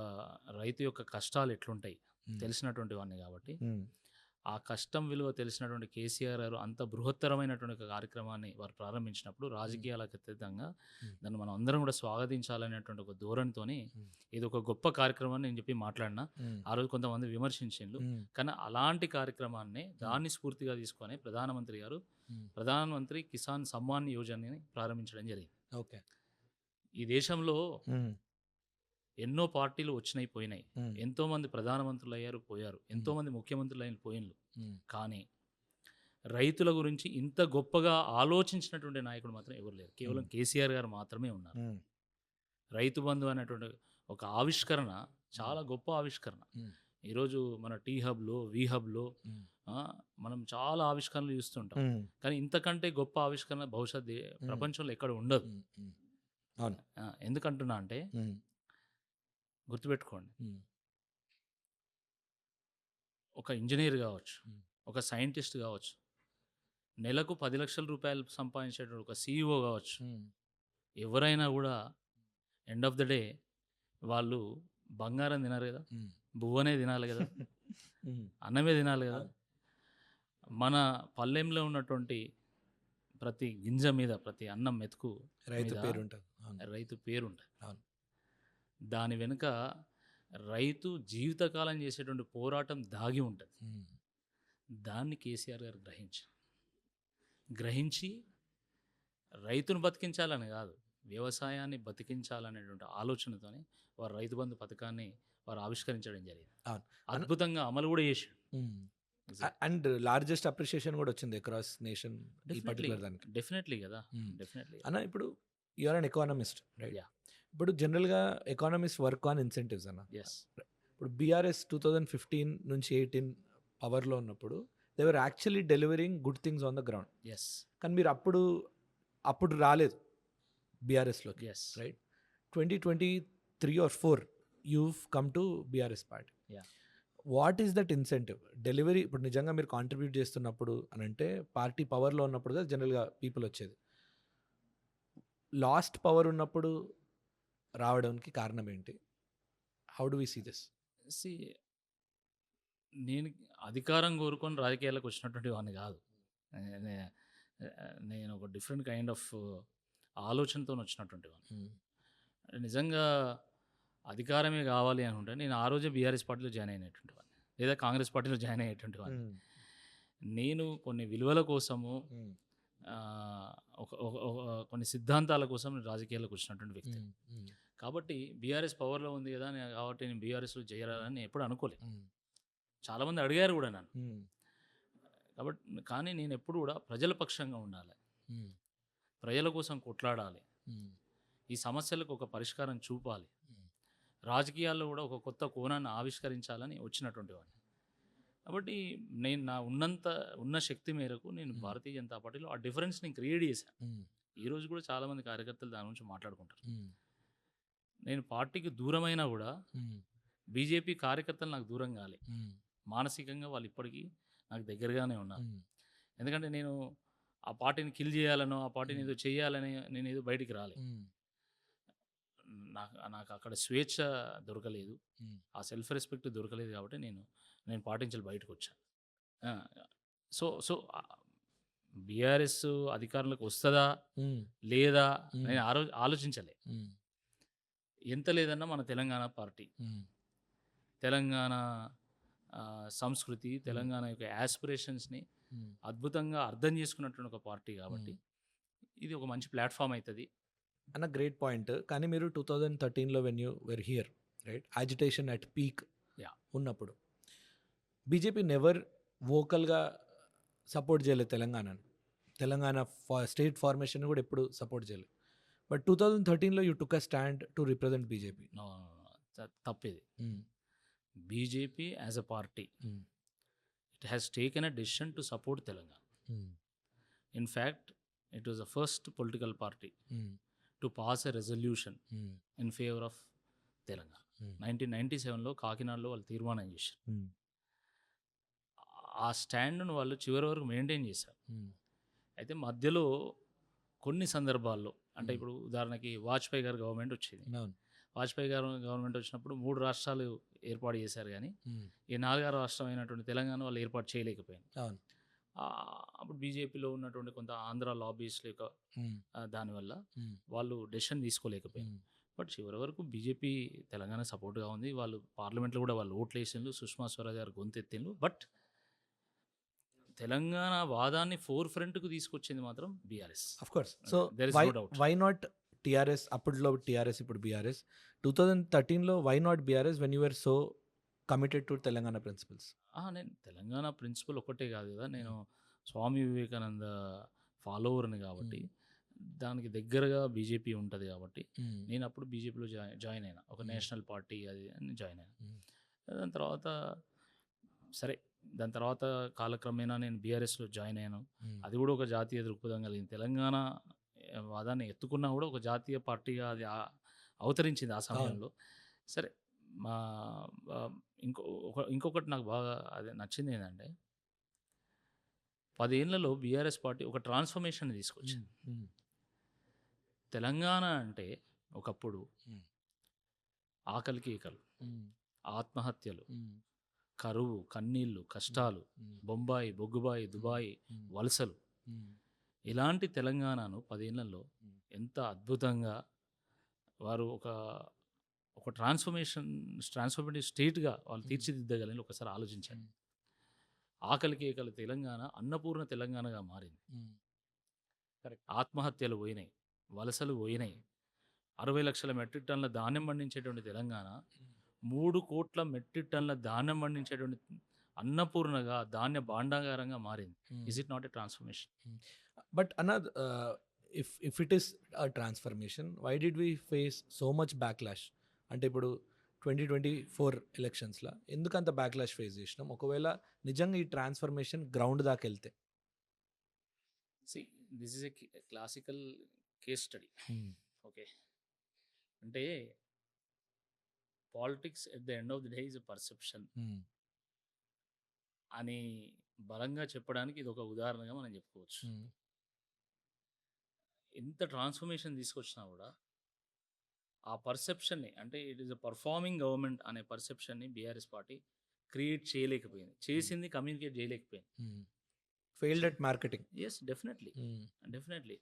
రైతు యొక్క కష్టాలు ఎట్లుంటాయి తెలిసినటువంటి వాడిని కాబట్టి ఆ కష్టం విలువ తెలిసినటువంటి కేసీఆర్ గారు అంత బృహత్తరమైనటువంటి ఒక కార్యక్రమాన్ని వారు ప్రారంభించినప్పుడు రాజకీయాలకు అతీతంగా దాన్ని మనం అందరం కూడా స్వాగతించాలనేటువంటి ఒక ధోరణితోని ఇది ఒక గొప్ప కార్యక్రమం అని చెప్పి మాట్లాడినా ఆ రోజు కొంతమంది విమర్శించిండ్రు. కానీ అలాంటి కార్యక్రమాన్ని దాన్ని స్ఫూర్తిగా తీసుకొని ప్రధానమంత్రి గారు ప్రధానమంత్రి కిసాన్ సమ్మాన్ యోజనని ప్రారంభించడం జరిగింది. ఓకే. ఈ దేశంలో ఎన్నో పార్టీలు వచ్చినాయి పోయినాయి, ఎంతోమంది ప్రధానమంత్రులు అయ్యారు పోయారు, ఎంతోమంది ముఖ్యమంత్రులు అయిన పోయిన్లు. కానీ రైతుల గురించి ఇంత గొప్పగా ఆలోచించినటువంటి నాయకుడు మాత్రం ఎవరు లేరు. కేవలం కేసీఆర్ గారు మాత్రమే ఉన్నారు. రైతు బంధు అనేటువంటి ఒక ఆవిష్కరణ చాలా గొప్ప ఆవిష్కరణ. ఈరోజు మన టీ హబ్లో, వి హబ్లో మనం చాలా ఆవిష్కరణలు చూస్తుంటాం. కానీ ఇంతకంటే గొప్ప ఆవిష్కరణ బహుశా ప్రపంచంలో ఎక్కడ ఉండదు. ఎందుకంటున్నా అంటే గుర్తుపెట్టుకోండి, ఒక ఇంజనీర్ కావచ్చు, ఒక సైంటిస్ట్ కావచ్చు, నెలకు 10 లక్షల రూపాయలు సంపాదించేటువంటి ఒక CEO కావచ్చు, ఎవరైనా కూడా ఎండ్ ఆఫ్ ద డే వాళ్ళు బంగారం తినారు కదా, బువ్వనే తినాలి కదా, అన్నమే తినాలి కదా. మన పల్లెంలో ఉన్నటువంటి ప్రతి గింజ మీద, ప్రతి అన్నం మెతుకు రైతు పేరు ఉంటుంది. రైతు పేరు ఉంటుంది. దాని వెనుక రైతు జీవితకాలం చేసేటువంటి పోరాటం దాగి ఉంటుంది. దాన్ని కేసీఆర్ గారు గ్రహించి రైతును బతికించాలని కాదు, వ్యవసాయాన్ని బతికించాలనేటువంటి ఆలోచనతోనే వారు రైతు బంధు పథకాన్ని వారు ఆవిష్కరించడం జరిగింది. అవును. అద్భుతంగా అమలు కూడా చేసాడు. అండ్ లార్జెస్ట్ అప్రిషియేషన్ కూడా వచ్చింది అక్రాస్ నేషన్ ఈ పర్టికులర్ దానికి. డెఫినెట్లీ కదా, డెఫినెట్లీ. అన్న ఇప్పుడు you are an economist, right? Yeah. ఇప్పుడు జనరల్గా ఎకానమిస్ట్ వర్క్ ఆన్ ఇన్సెంటివ్స్ అన్న. ఎస్. ఇప్పుడు బీఆర్ఎస్ 2015 నుంచి 18 పవర్లో ఉన్నప్పుడు they were actually delivering good things on the ground. Yes. కానీ మీరు అప్పుడు రాలేదు బీఆర్ఎస్లోకి, yes. Right? 2023 or 4 you've come to BRS party. Yeah. What is that incentive delivery? ఇప్పుడు నిజంగా మీరు కాంట్రిబ్యూట్ చేస్తున్నప్పుడు అని అంటే పార్టీ పవర్లో ఉన్నప్పుడు కదా జనరల్గా పీపుల్ వచ్చేది. లాస్ట్ పవర్ ఉన్నప్పుడు రావడానికి కారణం ఏంటి? How do we see this? నేను అధికారం కోరుకొని రాజకీయాలకు వచ్చినటువంటి వాడిని కాదు. నే- నేను ఒక డిఫరెంట్ కైండ్ ఆఫ్ ఆలోచనతో వచ్చినటువంటి వాడిని. నిజంగా అధికారమే కావాలి అనుకుంటే నేను ఆ రోజే బీఆర్ఎస్ పార్టీలో జాయిన్ అయినటువంటి వాడిని, లేదా కాంగ్రెస్ పార్టీలో జాయిన్ అయ్యేటువంటి వాడిని. నేను కొన్ని విలువల కోసము, ఆ, కొన్ని సిద్ధాంతాల కోసం నేను రాజకీయాలకు వచ్చినటువంటి వ్యక్తి. కాబట్టి బీఆర్ఎస్ పవర్లో ఉంది కదా కాబట్టి నేను బీఆర్ఎస్లో చేయాలని నేను ఎప్పుడు అనుకోలేదు. చాలామంది అడిగారు కూడా నన్ను. కాబట్టి కానీ నేను ఎప్పుడు కూడా ప్రజల పక్షంగా ఉండాలి, ప్రజల కోసం కొట్లాడాలి, ఈ సమస్యలకు ఒక పరిష్కారం చూపాలి, రాజకీయాల్లో కూడా ఒక కొత్త కోణాన్ని ఆవిష్కరించాలని వచ్చినటువంటి వాడిని. కాబట్టి నేను ఉన్న శక్తి మేరకు నేను భారతీయ జనతా పార్టీలో ఆ డిఫరెన్స్ని క్రియేట్ చేశాను. ఈరోజు కూడా చాలామంది కార్యకర్తలు దాని గురించి మాట్లాడుకుంటారు. నేను పార్టీకి దూరమైనా కూడా బీజేపీ కార్యకర్తలు నాకు దూరం కాలే. మానసికంగా వాళ్ళు ఇప్పటికీ నాకు దగ్గరగానే ఉన్నారు. ఎందుకంటే నేను ఆ పార్టీని కిల్ చేయాలనో, ఆ పార్టీని ఏదో చేయాలని నేను ఏదో బయటికి రాలే. నాకు అక్కడ స్వేచ్ఛ దొరకలేదు, ఆ సెల్ఫ్ రెస్పెక్ట్ దొరకలేదు. కాబట్టి నేను పాటించాలి బయటకు వచ్చాను. సో సో బీఆర్ఎస్ అధికారంలోకి వస్తుందా లేదా నేను ఆలోచించలే. ఎంత లేదన్నా మన తెలంగాణ పార్టీ, తెలంగాణ సంస్కృతి, తెలంగాణ యొక్క యాస్పిరేషన్స్ని అద్భుతంగా అర్థం చేసుకున్నటువంటి ఒక పార్టీ. కాబట్టి ఇది ఒక మంచి ప్లాట్ఫామ్ అవుతుంది అన్న. Great point. కానీ మీరు 2013లో when you were here, right, agitation at peak ఉన్నప్పుడు బీజేపీ నెవర్ వోకల్గా సపోర్ట్ చేయలేదు తెలంగాణ స్టేట్ ఫార్మేషన్ కూడా ఎప్పుడు సపోర్ట్ చేయలేదు. బట్ 2013లో you took a stand to represent BJP. తప్పిది. BJP as a party it has taken a decision to support Telangana. In fact it was the first political party to pass a resolution in favour of Telangana. 1997లో కాకినాడలో వాళ్ళు తీర్మానం చేశారు. ఆ స్టాండ్ను వాళ్ళు చివరి వరకు మెయింటైన్ చేశారు. అయితే మధ్యలో కొన్ని సందర్భాల్లో, అంటే ఇప్పుడు ఉదాహరణకి వాజ్పేయి గారు గవర్నమెంట్ వచ్చింది. వాజ్పేయి గారు గవర్నమెంట్ వచ్చినప్పుడు 3 రాష్ట్రాలు ఏర్పాటు చేశారు, కానీ ఈ 4వ రాష్ట్రం అయినటువంటి తెలంగాణ వాళ్ళు ఏర్పాటు చేయలేకపోయింది. అప్పుడు బీజేపీలో ఉన్నటువంటి కొంత ఆంధ్ర లాబీస్ లేక దానివల్ల వాళ్ళు డెసిషన్ తీసుకోలేకపోయింది. బట్ చివరి వరకు బీజేపీ తెలంగాణ సపోర్ట్గా ఉంది. వాళ్ళు పార్లమెంట్లో కూడా వాళ్ళు ఓట్లు వేసిండ్రు, సుష్మా స్వరాజ్ గారు గొంతెత్తిండ్రు. బట్ తెలంగాణ వాదాన్ని ఫోర్ ఫ్రంట్కు తీసుకొచ్చింది మాత్రం BRS. Of course. So why not TRS? అప్పట్లో టీఆర్ఎస్, ఇప్పుడు బీఆర్ఎస్. 2013లో why not BRS when you are so committed to Telangana principles? నేను తెలంగాణ ప్రిన్సిపల్ ఒక్కటే కాదు కదా, నేను స్వామి వివేకానంద ఫాలోవర్ని కాబట్టి దానికి దగ్గరగా బీజేపీ ఉంటుంది. కాబట్టి నేను అప్పుడు బీజేపీలో జాయిన్ అయినా, ఒక నేషనల్ పార్టీ అది అని జాయిన్ అయినా. దాని తర్వాత కాలక్రమేణా నేను బీఆర్ఎస్లో జాయిన్ అయ్యాను. అది కూడా ఒక జాతీయ దృక్పథం కలిగింది. తెలంగాణ వాదాన్ని ఎత్తుకున్నా కూడా ఒక జాతీయ పార్టీగా అది అవతరించింది ఆ సమయంలో. సరే, ఇంకొకటి నాకు బాగా అది నచ్చింది ఏంటంటే 10 ఏళ్లలో బీఆర్ఎస్ పార్టీ ఒక ట్రాన్స్ఫర్మేషన్ తీసుకొచ్చింది. తెలంగాణ అంటే ఒకప్పుడు ఆకలి కేకలు, ఆత్మహత్యలు, కరువు, కన్నీళ్ళు, కష్టాలు, బొంబాయి, బొగ్గుబాయి, దుబాయ్, వలసలు, ఇలాంటి తెలంగాణను 10 ఏళ్లలో ఎంత అద్భుతంగా వారు ఒక ట్రాన్స్ఫర్మేటివ్ స్టేట్గా వాళ్ళు తీర్చిదిద్దగలని ఒకసారి ఆలోచించండి. ఆకలి కేకలు తెలంగాణ అన్నపూర్ణ తెలంగాణగా మారింది. ఆత్మహత్యలు పోయినాయి, వలసలు పోయినాయి. 60 లక్షల మెట్రిక్ టన్నుల ధాన్యం పండించేటువంటి తెలంగాణ 3,00,00,000 మెట్రిక్ టన్నుల ధాన్యం పండించేటువంటి అన్నపూర్ణగా, ధాన్య భాండాగారంగా మారింది. Is it not a transformation? But another if it is a transformation, why did we face so much backlash? అంటే ఇప్పుడు 2024 ఎలక్షన్స్‌ల ఎందుకంత బ్యాక్‌లాష్ ఫేస్ చేసినాం? ఒకవేళ నిజంగా ఈ ట్రాన్స్ఫర్మేషన్ గ్రౌండ్ దాకెళ్తే? See, this is a classical case study. Okay. అంటే politics at the end of the day is a perception అని బలంగా చెప్పడానికి ఇది ఒక ఉదాహరణగా మనం చెప్పుకోవచ్చు. ఎంత ట్రాన్స్ఫర్మేషన్ తీసుకొచ్చినా కూడా ఆ పర్సెప్షన్ని, అంటే it is a performing government అనే పర్సెప్షన్ని బీఆర్ఎస్ పార్టీ క్రియేట్ చేయలేకపోయింది. చేసింది, కమ్యూనికేట్ చేయలేకపోయింది. Failed at marketing. Yes, definitely.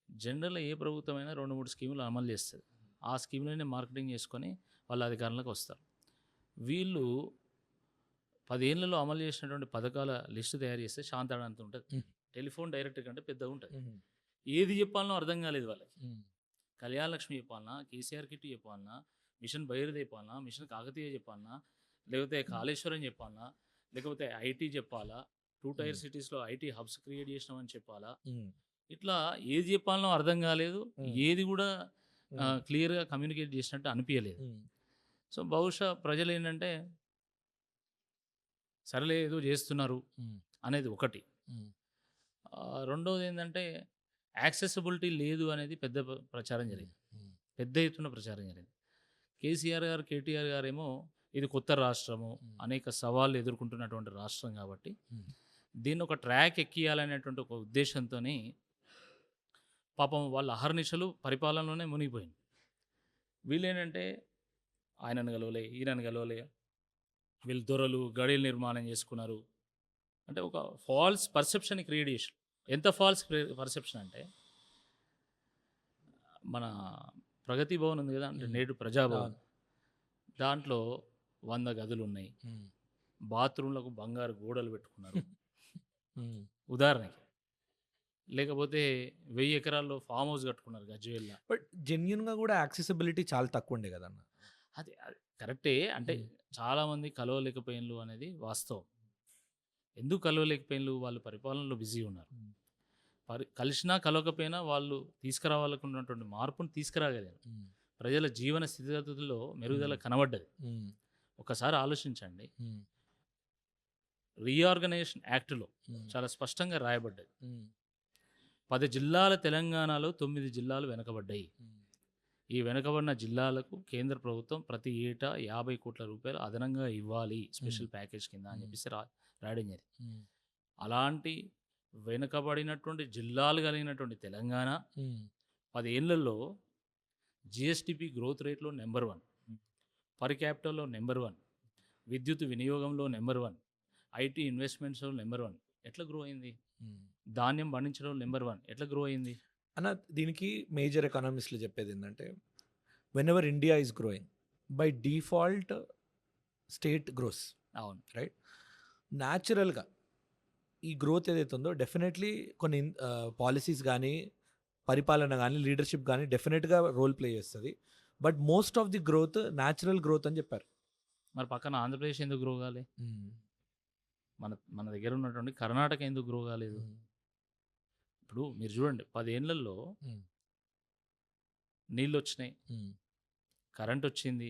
జనరల్‌గా ఏ ప్రభుత్వమైనా 2, 3 స్కీములు అమలు చేస్తుంది. ఆ స్కీములనే మార్కెటింగ్ చేసుకొని వాళ్ళు అధికారంలోకి వస్తారు. వీళ్ళు 10 ఏళ్లలో అమలు చేసినటువంటి పథకాల లిస్టు తయారు చేస్తే శాంతాడంత ఉంటుంది. టెలిఫోన్ డైరెక్ట్ కంటే పెద్దగా ఉంటుంది. ఏది చెప్పాలనో అర్థం కాలేదు వాళ్ళకి. కళ్యాణ లక్ష్మి చెప్పాలన్నా, కేసీఆర్ కిట్ చెప్పాలన్నా, మిషన్ భగీరథ చెప్పాలన్నా, మిషన్ కాకతీయ చెప్పాలన్నా, లేకపోతే కాళేశ్వరం చెప్పాలన్నా, లేకపోతే ఐటీ చెప్పాలా, 2 టైర్ సిటీస్‌లో ఐటీ హబ్స్ క్రియేట్ చేసినామని చెప్పాలా, ఇట్లా ఏది చెప్పాలనో అర్థం కాలేదు. ఏది కూడా క్లియర్‌గా కమ్యూనికేట్ చేసినట్టు అనిపించలేదు. సో బహుశా ప్రజలు ఏంటంటే సరేలే ఏదో చేస్తున్నారు అనేది ఒకటి. రెండోది ఏంటంటే యాక్సెసిబిలిటీ లేదు అనేది పెద్ద ప్రచారం జరిగింది. పెద్ద ఎత్తున ప్రచారం జరిగింది. కేసీఆర్ గారు, కేటీఆర్ గారేమో ఇది కొత్త రాష్ట్రము, అనేక సవాళ్ళు ఎదుర్కొంటున్నటువంటి రాష్ట్రం కాబట్టి దీన్ని ఒక ట్రాక్ ఎక్కియాలనేటువంటి ఒక ఉద్దేశంతోని పాపం వాళ్ళ అహర్నిశలు పరిపాలనలోనే మునిగిపోయింది. వీళ్ళేంటంటే ఆయనను గెలవలే, ఈయనను గెలవలే, వీళ్ళు దొరలు గడియలు నిర్మాణం చేసుకున్నారు అంటే ఒక ఫాల్స్ పర్సెప్షన్ క్రియేట్ చేశారు. ఎంత ఫాల్స్ పర్సెప్షన్ అంటే మన ప్రగతి భవన్ ఉంది కదా, అంటే నేడు ప్రజాభవన్, దాంట్లో 100 గదులు ఉన్నాయి. బాత్రూంలకు బంగారు గోడలు పెట్టుకున్నారు ఉదాహరణకి. లేకపోతే 1000 ఎకరాల్లో ఫామ్ హౌస్ కట్టుకున్నారు గజ్వేల్‌లో. బట్ జెన్యూన్‌గా కూడా యాక్సెసిబిలిటీ చాలా తక్కువ ఉండే కదన్న. అది కరెక్టే. అంటే చాలామంది కలవలేకపోయినలు అనేది వాస్తవం. ఎందుకు కలవలేకపోయినలు? వాళ్ళు పరిపాలనలో బిజీ ఉన్నారు. కలిసినా కలవకపోయినా వాళ్ళు తీసుకురావాలనుకున్నటువంటి మార్పును తీసుకురాగలిగారు. ప్రజల జీవన స్థితిగతుల్లో మెరుగుదల కనబడ్డది. ఒకసారి ఆలోచించండి, రీఆర్గనైజేషన్ యాక్ట్లో చాలా స్పష్టంగా రాయబడ్డది. 10 జిల్లాల తెలంగాణలో 9 జిల్లాలు వెనకబడ్డాయి. ఈ వెనుకబడిన జిల్లాలకు కేంద్ర ప్రభుత్వం ప్రతి ఏటా 50 కోట్ల రూపాయలు అదనంగా ఇవ్వాలి స్పెషల్ ప్యాకేజ్ కింద అని చెప్పేసి రాయడం జరిగింది. అలాంటి వెనుకబడినటువంటి జిల్లాలు కలిగినటువంటి తెలంగాణ 10 ఏళ్లలో జిఎస్టిపి గ్రోత్ రేట్లో నెంబర్ 1, పర్ క్యాపిటల్లో నెంబర్ 1, విద్యుత్ వినియోగంలో నెంబర్ 1, ఐటీ ఇన్వెస్ట్మెంట్స్లో నెంబర్ 1. ఎట్లా గ్రో అయింది? ధాన్యం పండించడం నెంబర్ 1 ఎట్లా గ్రో అయింది? అన్న దీనికి మేజర్ ఎకానమిస్టులు చెప్పేది ఏంటంటే, when ever India is growing by default state gross. అవును, రైట్. న్యాచురల్గా ఈ గ్రోత్ ఏదైతే ఉందో డెఫినెట్లీ కొన్ని పాలసీస్ కానీ, పరిపాలన కానీ, లీడర్షిప్ కానీ డెఫినెట్గా రోల్ ప్లే చేస్తుంది. But most of the growth natural growth అని చెప్పారు. మరి పక్కన ఆంధ్రప్రదేశ్ ఎందుకు గ్రో కాలే? మన దగ్గర ఉన్నటువంటి కర్ణాటక ఎందుకు గ్రో కాలేదు? ఇప్పుడు మీరు చూడండి, 10 ఏళ్లలో నీళ్ళు వచ్చినాయి, కరెంట్ వచ్చింది,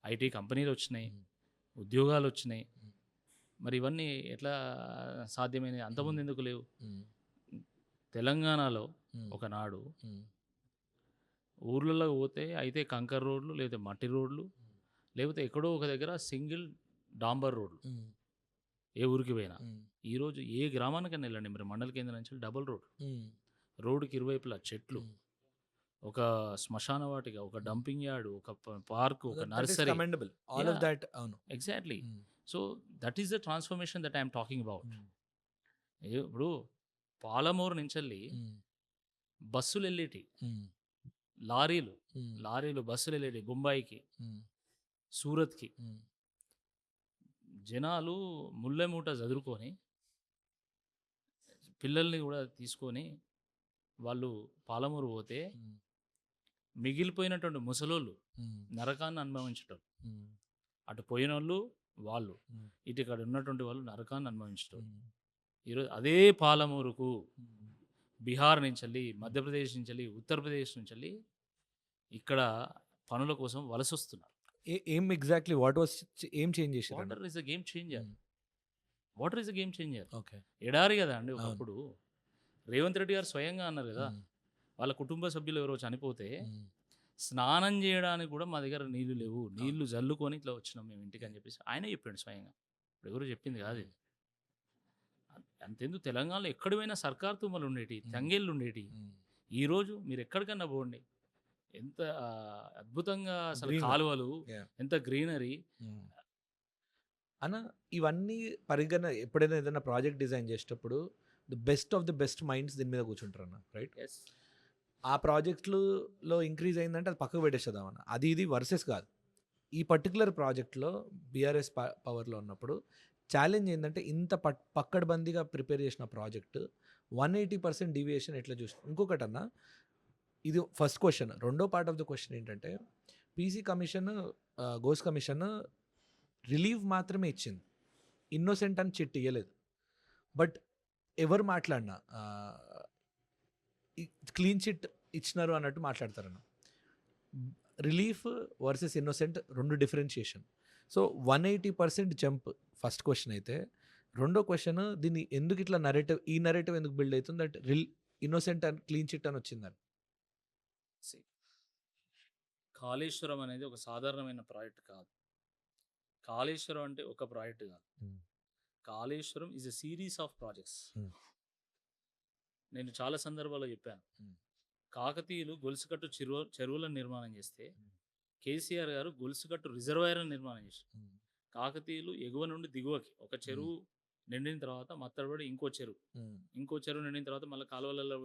ఐటీ కంపెనీలు వచ్చినాయి, ఉద్యోగాలు వచ్చినాయి. మరి ఇవన్నీ ఎట్లా సాధ్యమైనవి? అంతకుముందు ఎందుకు లేవు? తెలంగాణలో ఒకనాడు ఊర్లలో పోతే అయితే కంకర్ రోడ్లు, లేదా మట్టి రోడ్లు, లేకపోతే ఎక్కడో ఒక దగ్గర సింగిల్ డాంబర్ రోడ్లు, ఏ ఊరికి పోయినా. ఈరోజు ఏ గ్రామానికైనా వెళ్ళండి, మరి మండల కేంద్రం నుంచి డబుల్ రోడ్డుకి ఇరువైపులా చెట్లు, ఒక శ్మశాన వాటిక, ఒక డంపింగ్ యార్డ్, ఒక పార్క్, ఒక నర్సరీ. All of that. అవును, exactly. So that is the transformation that I'm talking about. ఇప్పుడు పాలమూరు నుంచి వెళ్ళి బస్సులు వెళ్ళేటి, లారీలు బస్సులు వెళ్ళేటి బొంబాయికి, సూరత్కి. జనాలు ముళ్ళెమూట చదువుకొని పిల్లల్ని కూడా తీసుకొని వాళ్ళు పాలమూరు పోతే మిగిలిపోయినటువంటి ముసలోళ్ళు నరకాన్ని అనుభవించటం. అటు పోయినోళ్ళు వాళ్ళు, Hmm. ఇటు ఇక్కడ ఉన్నటువంటి వాళ్ళు నరకాన్ని అనుభవించడం. ఈరోజు అదే పాలమూరుకు బీహార్ నుంచెల్లి, మధ్యప్రదేశ్ నుంచెల్లి, ఉత్తరప్రదేశ్ నుంచెల్లి ఇక్కడ పనుల కోసం వలసొస్తున్నారు. ఏం ఎగ్జాక్ట్లీ వాట్ వాస్ ఏం చేంజ్ చేశారు? Water is a game changer. Water is a game changer. Okay. ఎడారి కదా అండి ఒకప్పుడు. రేవంత్ రెడ్డి గారు స్వయంగా అన్నారు కదా, వాళ్ళ కుటుంబ సభ్యులు ఎవరో చనిపోతే స్నానం చేయడానికి కూడా మా దగ్గర నీళ్లు లేవు, నీళ్లు జల్లుకొని ఇట్లా వచ్చినాం మేము ఇంటికి అని చెప్పేసి ఆయనే చెప్పాడు స్వయంగా. ఇప్పుడు ఎవరు చెప్పింది కాదు ఇది. అంతెందుకు తెలంగాణలో ఎక్కడ పోయినా సర్కార్ తుమ్మలు ఉండేటి, తంగేళ్ళు ఉండేటి. ఈరోజు మీరు ఎక్కడికన్నా పోండి, ఎంత అద్భుతంగా అసలు Greenery. కాలువలు, Yeah. ఎంత గ్రీనరీ. అన్న ఇవన్నీ పరిగణ ఎప్పుడైనా ఏదైనా ప్రాజెక్ట్ డిజైన్ చేసేటప్పుడు the best of the best minds దీని మీద కూర్చుంటారు అన్న, రైట్? ఆ ప్రాజెక్టులో ఇంక్రీజ్ అయిందంటే అది పక్కకు పెట్టేసేద్దాం అన్న, అది ఇది వర్సెస్ కాదు. ఈ పర్టికులర్ ప్రాజెక్ట్లో బీఆర్ఎస్ పవర్లో ఉన్నప్పుడు ఛాలెంజ్ ఏంటంటే ఇంత పక్కడబందీగా ప్రిపేర్ చేసిన ప్రాజెక్టు 180% డీవియేషన్ ఎట్లా చూసి. ఇంకొకటి అన్న, ఇది ఫస్ట్ క్వశ్చన్. రెండో పార్ట్ ఆఫ్ ద క్వశ్చన్ ఏంటంటే PC commission, goes commission relieve మాత్రమే ఇచ్చింది, ఇన్నోసెంట్ అని చిట్ ఇవ్వలేదు. బట్ ఎవరు మాట్లాడినా క్లీన్ చిట్ ఇచ్చినారు అన్నట్టు మాట్లాడతారన్న. రిలీఫ్ వర్సెస్ ఇన్నోసెంట్ రెండు differentiation. So 180% jump first question అయితే, రెండో క్వశ్చన్ దీన్ని ఎందుకు ఇట్లా ఈ నరేటివ్ ఎందుకు బిల్డ్ అవుతుంది that innocent and clean chit అని వచ్చిందని. కాళేశ్వరం అనేది ఒక సాధారణమైన ప్రాజెక్ట్ కాదు. కాళేశ్వరం అంటే ఒక ప్రాజెక్ట్ కాదు. Kaleshwaram is a series of projects. నేను చాలా సందర్భాల్లో చెప్పాను. కాకతీయులు గొలుసుకట్టు చెరువులను నిర్మాణం చేస్తే కేసీఆర్ గారు గొలుసుకట్టు రిజర్వాయర్లను నిర్మాణం చేశారు. కాకతీయులు ఎగువ నుండి దిగువకి ఒక చెరువు నిండిన తర్వాత మత్తడిపడి ఇంకో చెరువు నిండిన తర్వాత మళ్ళీ కాలువలలో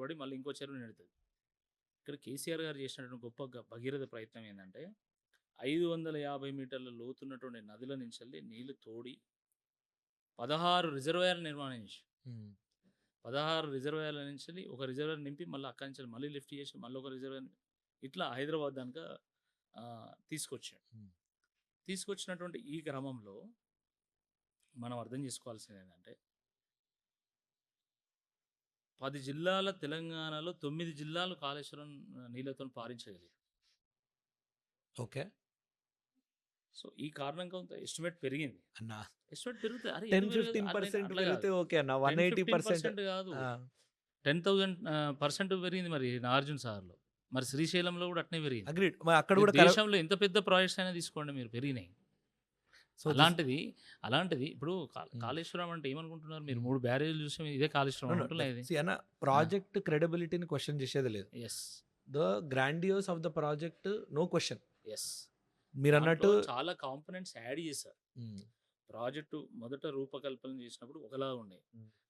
పడి మళ్ళీ ఇంకో చెరువు నిండుతుంది. ఇక్కడ కేసీఆర్ గారు చేసినటువంటి గొప్ప భగీరథ ప్రయత్నం ఏంటంటే 550 మీటర్ల లోతున్నటువంటి నదుల నుంచి వెళ్ళి నీళ్లు తోడి 16 రిజర్వాయర్లు నిర్మాణం చేసి 16 రిజర్వాయర్ల నుంచి ఒక రిజర్వాయర్ నింపి మళ్ళీ అక్కడి నుంచి మళ్ళీ లిఫ్ట్ చేసి మళ్ళీ ఒక రిజర్వాయర్ ఇట్లా హైదరాబాద్ దానిక తీసుకొచ్చినటువంటి ఈ క్రమంలో మనం అర్థం చేసుకోవాల్సింది ఏంటంటే 10 జిల్లాల తెలంగాణలో 9 జిల్లాలు కాళేశ్వరం నీళ్ళతో పారించగలిగారు. ఓకే. సో ఈ కారణం కొంత ఎస్టిమేట్ పెరిగింది అన్న. ఎస్టిమేట్ పెరుగుతుంది. 10-15% పెరిగితే ఓకే అన్న, 180% కాదు, 10,000% పెరిగింది. మరి నాగార్జున సాగర్లో, మరి శ్రీశైలంలో కూడా అట్నే పెరిగింది. అగ్రీడ్. అక్కడ కూడా దేశంలో ఎంత పెద్ద ప్రాజెక్ట్స్ అయినా తీసుకోండి మీరు, పెరిగినాయి. సో అలాంటిది ఇప్పుడు కాళేశ్వరం అంటే ఏమనుకుంటున్నారు మీరు? 3 బ్యారేజ్లు చూసి ఇదే కాళేశ్వరం అంటున్నారు. అన్న ప్రాజెక్ట్ క్రెడిబిలిటీని క్వశ్చన్ చేసేది లేదు. The grandiose of the project no question. మీరు అన్నట్టు చాలా కాంపోనెంట్స్ యాడ్ చేశారు. ప్రాజెక్టు మొదట రూపకల్పన చేసినప్పుడు ఒకలా ఉండే,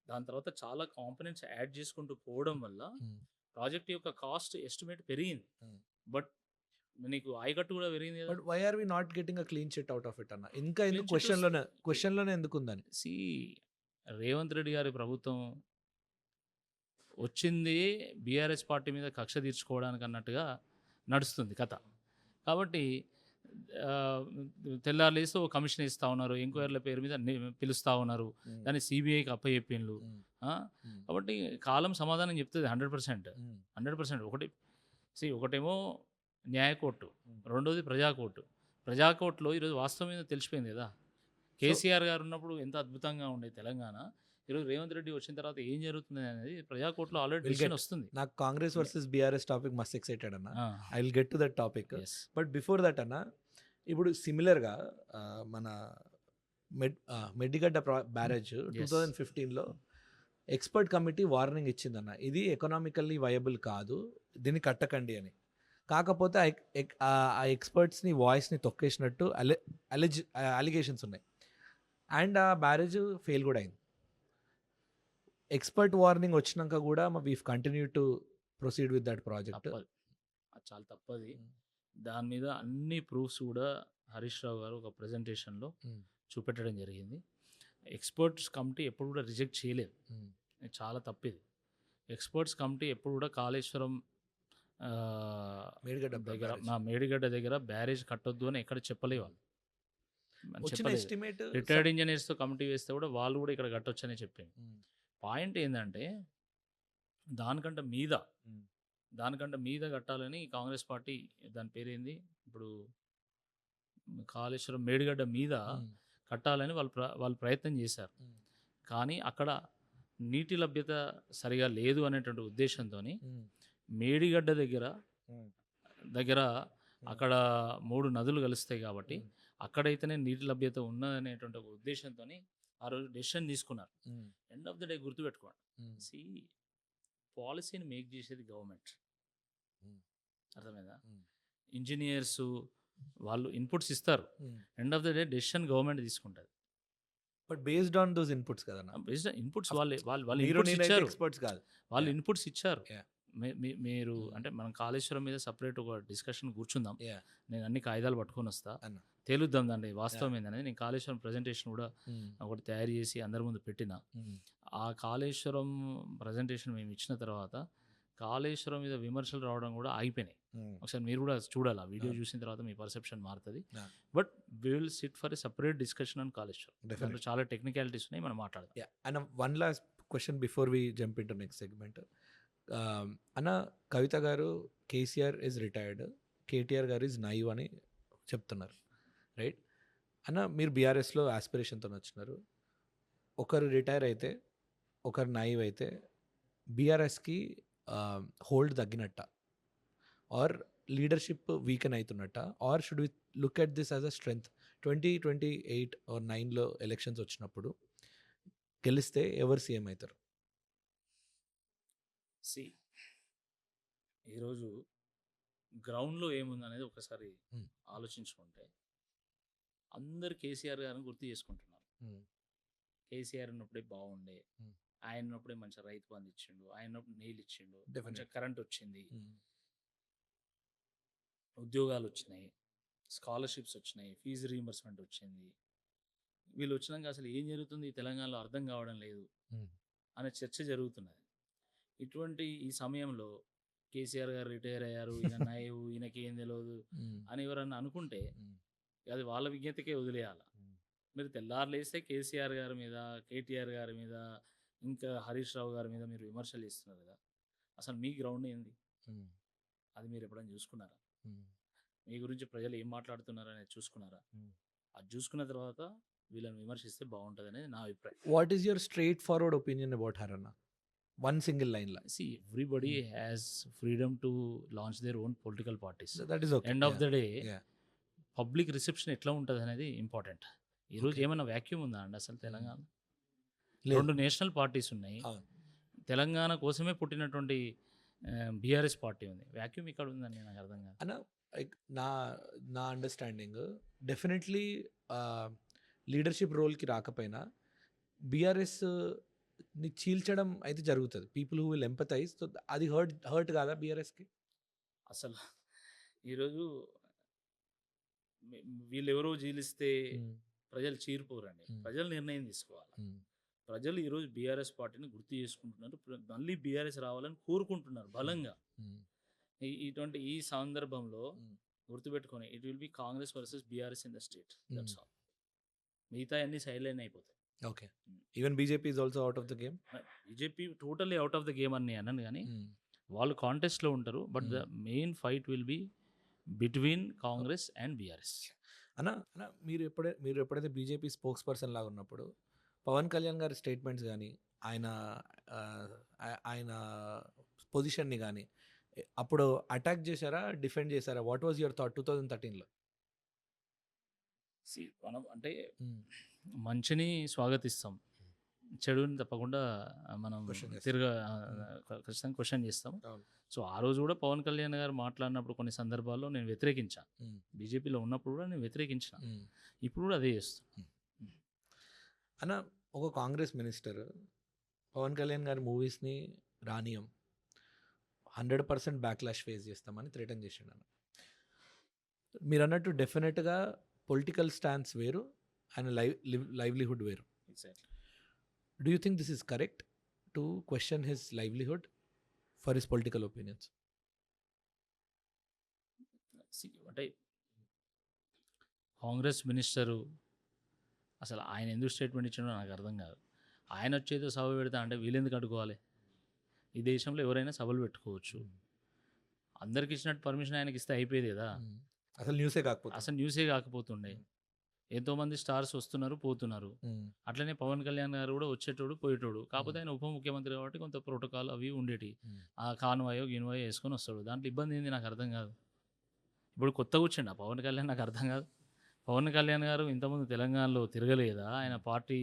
దాని తర్వాత చాలా కాంపోనెంట్స్ యాడ్ చేసుకుంటూ పోవడం వల్ల ప్రాజెక్ట్ యొక్క కాస్ట్ ఎస్టిమేట్ పెరిగింది. బట్ నీకు ఆయకట్టు కూడా పెరిగింది కదా. But why are we not getting a clean chit out of it అన్న? ఇంకా ఎందుకు క్వశ్చన్లోనే ఎందుకు ఉందని? రేవంత్ రెడ్డి గారి ప్రభుత్వం వచ్చింది బీఆర్ఎస్ పార్టీ మీద కక్ష తీర్చుకోవడానికి అన్నట్టుగా నడుస్తుంది కథ. కాబట్టి తెల్లారులేసి ఒక కమిషన్ ఇస్తూ ఉన్నారు, ఎంక్వైరీల పేరు మీద పిలుస్తూ ఉన్నారు, దాన్ని సిబిఐకి అప్పచెప్పిండ్లు. కాబట్టి కాలం సమాధానం చెప్తుంది 100%. ఒకటేమో న్యాయకోర్టు, రెండోది ప్రజాకోర్టు. ప్రజాకోర్టులో ఈరోజు వాస్తవం మీద తెలిసిపోయింది కదా. కేసీఆర్ గారు ఉన్నప్పుడు ఎంత అద్భుతంగా ఉండేది తెలంగాణ, ఈరోజు రేవంత్ రెడ్డి వచ్చిన తర్వాత ఏం జరుగుతుంది అనేది ప్రజాకోర్టులో ఆల్రెడీ డిసిషన్ వస్తుంది. నాకు కాంగ్రెస్ వర్సెస్ బీఆర్ఎస్ టాపిక్ మస్త్ ఎక్సైటెడ్ అన్న. I will get to that topic. But before that అన్న, ఇప్పుడు సిమిలర్గా మన మెడ్డిగడ్డ బ్యారేజ్ 2015లో ఎక్స్పర్ట్ కమిటీ వార్నింగ్ ఇచ్చిందన్న, ఇది ఎకనామికల్లీ వయబుల్ కాదు, దీన్ని కట్టకండి అని. కాకపోతే ఆ ఎక్స్పర్ట్స్ని వాయిస్ని తొక్కేసినట్టు అలిగేషన్స్ ఉన్నాయి. అండ్ ఆ బ్యారేజ్ ఫెయిల్ కూడా అయింది. ఎక్స్పర్ట్ వార్నింగ్ వచ్చినాక కూడా we've continue to proceed with that project. అది చాలా తప్పది. దాని మీద అన్ని ప్రూఫ్స్ కూడా హరీష్ రావు గారు ఒక ప్రజెంటేషన్లో చూపెట్టడం జరిగింది. ఎక్స్పర్ట్స్ కమిటీ ఎప్పుడు కూడా రిజెక్ట్ చేయలేదు. చాలా తప్పిది. ఎక్స్పర్ట్స్ కమిటీ ఎప్పుడు కూడా కాళేశ్వరం మేడిగడ్డ దగ్గర బ్యారేజ్. మా మేడిగడ్డ దగ్గర బ్యారేజ్ కట్టొద్దు అని ఎక్కడ చెప్పలే వాళ్ళు. వచ్చిన చెప్పలేదు. ఎస్టిమేట్ రిటైర్డ్ ఇంజనీర్స్తో కమిటీ వేస్తే కూడా వాళ్ళు కూడా ఇక్కడ కట్టొచ్చని చెప్పింది. పాయింట్ ఏంటంటే దానికంటే మీద కట్టాలని కాంగ్రెస్ పార్టీ, దాని పేరేంది ఇప్పుడు, కాళేశ్వరం మేడిగడ్డ మీద కట్టాలని వాళ్ళు ప్రయత్నం చేశారు. కానీ అక్కడ నీటి లభ్యత సరిగా లేదు అనేటువంటి ఉద్దేశంతో మేడిగడ్డ దగ్గర అక్కడ 3 నదులు కలుస్తాయి కాబట్టి అక్కడైతేనే నీటి లభ్యత ఉన్నదనేటువంటి ఒక ఉద్దేశంతో ఆ రోజు డెసిషన్ తీసుకున్నారు. ఎండ్ ఆఫ్ ద డే గుర్తుపెట్టుకోండి, సి పాలసీని మేక్ చేసేది గవర్నమెంట్, అర్థమైందా? ఇంజనీర్స్ వాళ్ళు ఇన్పుట్స్ ఇస్తారు, end of the day decision government తీసుకుంటుంది. But based on those inputs కదా ఇన్పుట్స్ వాళ్ళు మీరు ఇన్పుట్స్ ఇచ్చారు, ఎక్స్పర్ట్స్ కాదు. వాళ్ళు ఇన్పుట్స్ ఇచ్చారు. Yeah. మీరు అంటే మనం కాళేశ్వరం మీద సపరేట్ ఒక డిస్కషన్ కూర్చుందాం. Yeah. నేను అన్ని కాగితాలు పట్టుకొని వస్తా, అన్న. తేలుద్దాం దాన్ని వాస్తవం ఏందనేది. నేను కాళేశ్వరం ప్రజెంటేషన్ కూడా ఒకటి తయారు చేసి అందరి ముందు పెట్టిన. ఆ కాళేశ్వరం ప్రజెంటేషన్ మేము ఇచ్చిన తర్వాత కాళేశ్వరం మీద విమర్శలు రావడం కూడా ఆగిపోయినాయి. ఒకసారి మీరు కూడా చూడాలి, ఆ వీడియో చూసిన తర్వాత మీ పర్సెప్షన్ మారుతుంది. But we will sit for a separate discussion on Kaleshwaram. దాంట్లో చాలా టెక్నికాలిటీస్ ఉన్నాయి, మనం మాట్లాడదాం. And one last question before we jump into next segment. అన్న, కవిత గారు KCR is retired, KTR garu is naive అని చెప్తున్నారు, రైట్? అన్న, మీరు బీఆర్ఎస్లో ఆస్పిరేషన్తో వచ్చినారు. ఒకరు రిటైర్ అయితే ఒకరు నైవ్ అయితే బీఆర్ఎస్కి హోల్డ్ తగ్గినట్ట, ఆర్ లీడర్షిప్ వీకెన్ అవుతున్నట్ట, or should we look at this as a strength? 2028 or 9లో ఎలక్షన్స్ వచ్చినప్పుడు గెలిస్తే ఎవరు సీఎం అవుతారు? ఈరోజు గ్రౌండ్లో ఏముందనేది ఒకసారి ఆలోచించుకుంటే అందరు కేసీఆర్ గారిని గుర్తు చేసుకుంటున్నారు. కేసీఆర్ ఉన్నప్పుడే బాగుండే, ఆయన ఉన్నప్పుడే మంచిగా రైతు బంధు ఇచ్చిండు, ఆయన ఉన్నప్పుడు నీళ్ళు ఇచ్చిండు, మంచిగా కరెంట్ వచ్చింది, ఉద్యోగాలు వచ్చినాయి, స్కాలర్షిప్స్ వచ్చినాయి, ఫీజు రీయింబర్స్మెంట్ వచ్చింది. వీళ్ళు వచ్చినాక అసలు ఏం జరుగుతుంది తెలంగాణలో అర్థం కావడం లేదు అనే చర్చ జరుగుతున్నది. ఇటువంటి ఈ సమయంలో కేసీఆర్ గారు రిటైర్ అయ్యారు, ఈయన నైవు, ఈయనకి ఏం తెలియదు అని ఎవరన్నా అనుకుంటే అది వాళ్ళ విజ్ఞతకే వదిలేయాలి. మీరు తెల్లారులేస్తే కేసీఆర్ గారి మీద, కేటీఆర్ గారి మీద, ఇంకా హరీష్ రావు గారి మీద మీరు విమర్శలు చేస్తున్నారు కదా. అసలు మీ గ్రౌండ్ ఏంది? అది మీరు ఎప్పుడైనా చూసుకున్నారా? మీ గురించి ప్రజలు ఏం మాట్లాడుతున్నారు అనేది చూసుకున్నారా? అది చూసుకున్న తర్వాత వీళ్ళని విమర్శిస్తే బాగుంటుంది అనేది నా అభిప్రాయం. What is your straightforward opinion about her అన్న? వన్ సింగిల్ లైన్ లా. See, everybody has freedom to launch their own political parties. That is okay. End of the day, Yeah. Public reception ఎట్లా ఉంటుంది అనేది ఇంపార్టెంట్. ఈరోజు ఏమైనా వ్యాక్యూమ్ ఉందా అండి అసలు తెలంగాణ? 2 నేషనల్ పార్టీస్ ఉన్నాయి. తెలంగాణ కోసమే పుట్టినటువంటి బీఆర్ఎస్ పార్టీ ఉంది. వ్యాక్యూమ్ ఇక్కడ ఉందని నాకు అర్థం కాదు అన్న. నా అండర్స్టాండింగ్ డెఫినెట్లీ లీడర్షిప్ రోల్కి రాకపోయినా బీఆర్ఎస్ ని చీల్చడం అయితే జరుగుతుంది. People who will empathise. So అది హర్ట్ కాదా బీఆర్ఎస్కి? అసలు ఈరోజు వీళ్ళు ఎవరో చీలిస్తే ప్రజలు చీరిపోరండి. ప్రజలు నిర్ణయం తీసుకోవాలి. ప్రజలు ఈరోజు బీఆర్ఎస్ పార్టీని గుర్తు చేసుకుంటున్నారు, మళ్ళీ బీఆర్ఎస్ రావాలని కోరుకుంటున్నారు బలంగా. ఇటువంటి ఈ సందర్భంలో గుర్తుపెట్టుకొని, it will be Congress versus BRS in the state. That's all. మిగతా అన్ని సైలెంట్ అయిపోతాయి. Okay. Even BJP is also out of the game. BJP totally out of the game అని అన్నాను, కానీ వాళ్ళు కాంటెస్ట్లో ఉంటారు. But the main fight will be between Congress and BRS. అన్న, మీరు ఎప్పుడైతే బీజేపీ స్పోక్స్ పర్సన్ లాగా ఉన్నప్పుడు పవన్ కళ్యాణ్ గారి స్టేట్మెంట్స్ కానీ ఆయన పొజిషన్ని కానీ అప్పుడు అటాక్ చేశారా, డిఫెండ్ చేశారా? వాట్ వాజ్ యువర్ థాట్ 2013లో? మనం అంటే మంచిని స్వాగతిస్తాం, చెడుని తప్పకుండా మనం ఖచ్చితంగా క్వశ్చన్ చేస్తాం. సో ఆ రోజు కూడా పవన్ కళ్యాణ్ గారు మాట్లాడినప్పుడు కొన్ని సందర్భాల్లో నేను వ్యతిరేకించాను. బీజేపీలో ఉన్నప్పుడు కూడా నేను వ్యతిరేకించిన, ఇప్పుడు కూడా అదే చేస్తాను. అన్న, ఒక కాంగ్రెస్ మినిస్టర్ పవన్ కళ్యాణ్ గారి మూవీస్ని రానియం, 100% బ్యాక్లాష్ ఫేస్ చేస్తామని థ్రెటన్ చేసిండు అన్న. మీరు అన్నట్టు డెఫినెట్గా పొలిటికల్ స్టాన్స్ వేరు, ఆయన లైవ్లీహుడ్ వేరు. Do you think this is correct to question his livelihood for his political opinions? అంటే కాంగ్రెస్ మినిస్టరు అసలు ఆయన ఎందుకు స్టేట్మెంట్ ఇచ్చాడో నాకు అర్థం కాదు. ఆయన వచ్చేదో సభ పెడతా అంటే వీళ్ళెందుకు అడ్డుకోవాలి? ఈ దేశంలో ఎవరైనా సభలు పెట్టుకోవచ్చు. అందరికి ఇచ్చినట్టు పర్మిషన్ ఆయనకి ఇస్తే అయిపోయేది కదా. అసలు న్యూసే కాకపోతే. అసలు న్యూసే కాకపోతుండే. ఎంతోమంది స్టార్స్ వస్తున్నారు, పోతున్నారు. అట్లనే పవన్ కళ్యాణ్ గారు కూడా వచ్చేటోడు, పోయేటోడు. కాకపోతే ఆయన ఉప ముఖ్యమంత్రి కాబట్టి కొంత ప్రోటోకాల్ అవి ఉండేటి. ఆ కాన్వాయో, గిన్వాయో వేసుకొని వస్తాడు. దాంట్లో ఇబ్బంది ఏంది నాకు అర్థం కాదు. ఇప్పుడు కొత్తగా వచ్చిండు ఆ పవన్ కళ్యాణ్ నాకు అర్థం కాదు. పవన్ కళ్యాణ్ గారు ఇంతకుముందు తెలంగాణలో తిరగలేదా? ఆయన పార్టీ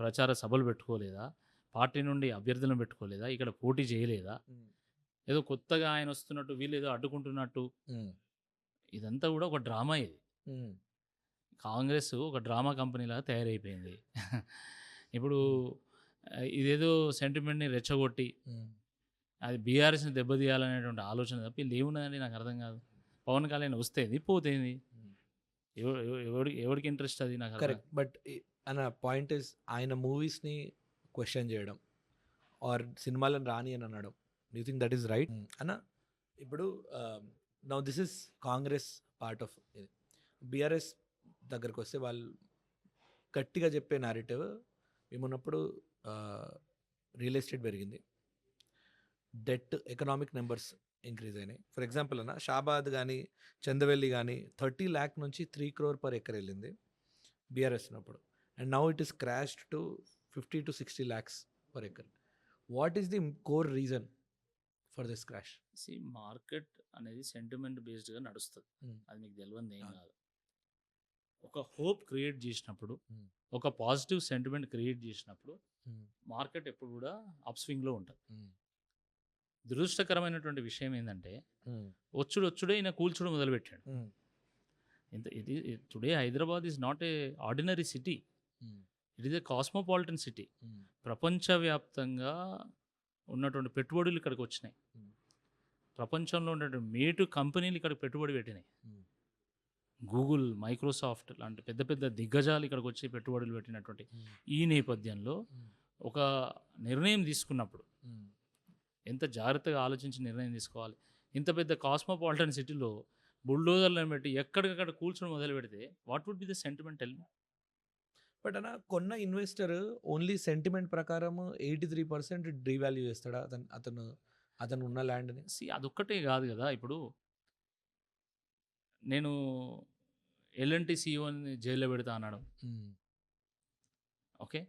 ప్రచార సభలు పెట్టుకోలేదా? పార్టీ నుండి అభ్యర్థులను పెట్టుకోలేదా? ఇక్కడ పోటీ చేయలేదా? ఏదో కొత్తగా ఆయన వస్తున్నట్టు వీళ్ళు ఏదో అడ్డుకుంటున్నట్టు ఇదంతా కూడా ఒక డ్రామా. ఇది కాంగ్రెస్ ఒక డ్రామా కంపెనీలాగా తయారైపోయింది. ఇప్పుడు ఇదేదో సెంటిమెంట్ని రెచ్చగొట్టి అది బీఆర్ఎస్ని దెబ్బతీయాలనేటువంటి ఆలోచన తప్ప వీళ్ళు ఏమున్నదండి నాకు అర్థం కాదు. పవన్ కళ్యాణ్ వస్తేది పోతేంది, ఎవరికి ఇంట్రెస్ట్ అది నాకు కరెక్ట్. బట్ అన్న పాయింట్ ఇస్ ఆయన మూవీస్ని క్వశ్చన్ చేయడం ఆర్ సినిమాలను రాని అని అనడం, you think that is right అన్న? ఇప్పుడు now this is Congress part of ఇది. బీఆర్ఎస్ దగ్గరకు వస్తే వాళ్ళు గట్టిగా చెప్పే నారేటివ్ మేమున్నప్పుడు రియల్ ఎస్టేట్ పెరిగింది, డెట్ ఎకనామిక్ నెంబర్స్ ఇంక్రీజ్ అయినాయి. ఫర్ ఎగ్జాంపుల్ అన్న షాబాద్ కానీ చందవెల్లి కానీ 30 lakh నుంచి 3 crore per acre వెళ్ళింది బీఆర్ఎస్ ఉన్నప్పుడు. And now it is crashed to 50 to 60 lakhs per acre. What is the core reason for this crash? Market అనేది సెంటిమెంట్ బేస్డ్గా నడుస్తుంది. అది మీకు తెలియదు ఏం కాదు. ఒక హోప్ క్రియేట్ చేసినప్పుడు, ఒక పాజిటివ్ సెంటిమెంట్ క్రియేట్ చేసినప్పుడు మార్కెట్ ఎప్పుడు కూడా అప్ స్వింగ్లో ఉంటుంది. దురదృష్టకరమైనటువంటి విషయం ఏంటంటే వచ్చుడే ఈయన కూల్చుడు మొదలుపెట్టాడు. ఇది today Hyderabad is not a ordinary city, it is a cosmopolitan city. ప్రపంచవ్యాప్తంగా ఉన్నటువంటి పెట్టుబడులు ఇక్కడికి వచ్చినాయి. ప్రపంచంలో ఉన్నటువంటి మేటు కంపెనీలు ఇక్కడికి పెట్టుబడి పెట్టినాయి. గూగుల్, మైక్రోసాఫ్ట్ లాంటి పెద్ద పెద్ద దిగ్గజాలు ఇక్కడికి వచ్చి పెట్టుబడులు పెట్టినటువంటి ఈ నేపథ్యంలో ఒక నిర్ణయం తీసుకున్నప్పుడు ఎంత జాగ్రత్తగా ఆలోచించి నిర్ణయం తీసుకోవాలి. ఇంత పెద్ద కాస్మోపాలిటన్ సిటీలో బుల్డోజర్లను పెట్టి ఎక్కడికక్కడ కూల్చడం మొదలు పెడితే what would be the sentiment? Tell me. But అన్న కొన్న ఇన్వెస్టర్ ఓన్లీ సెంటిమెంట్ ప్రకారం 83% డీవాల్యూ చేస్తాడా అతను ఉన్న ల్యాండ్ని? అదొక్కటే కాదు కదా. ఇప్పుడు నేను ఎల్ఎన్టీ సీఈఓని జైల్లో పెడతా అన్నాడు. ఓకే,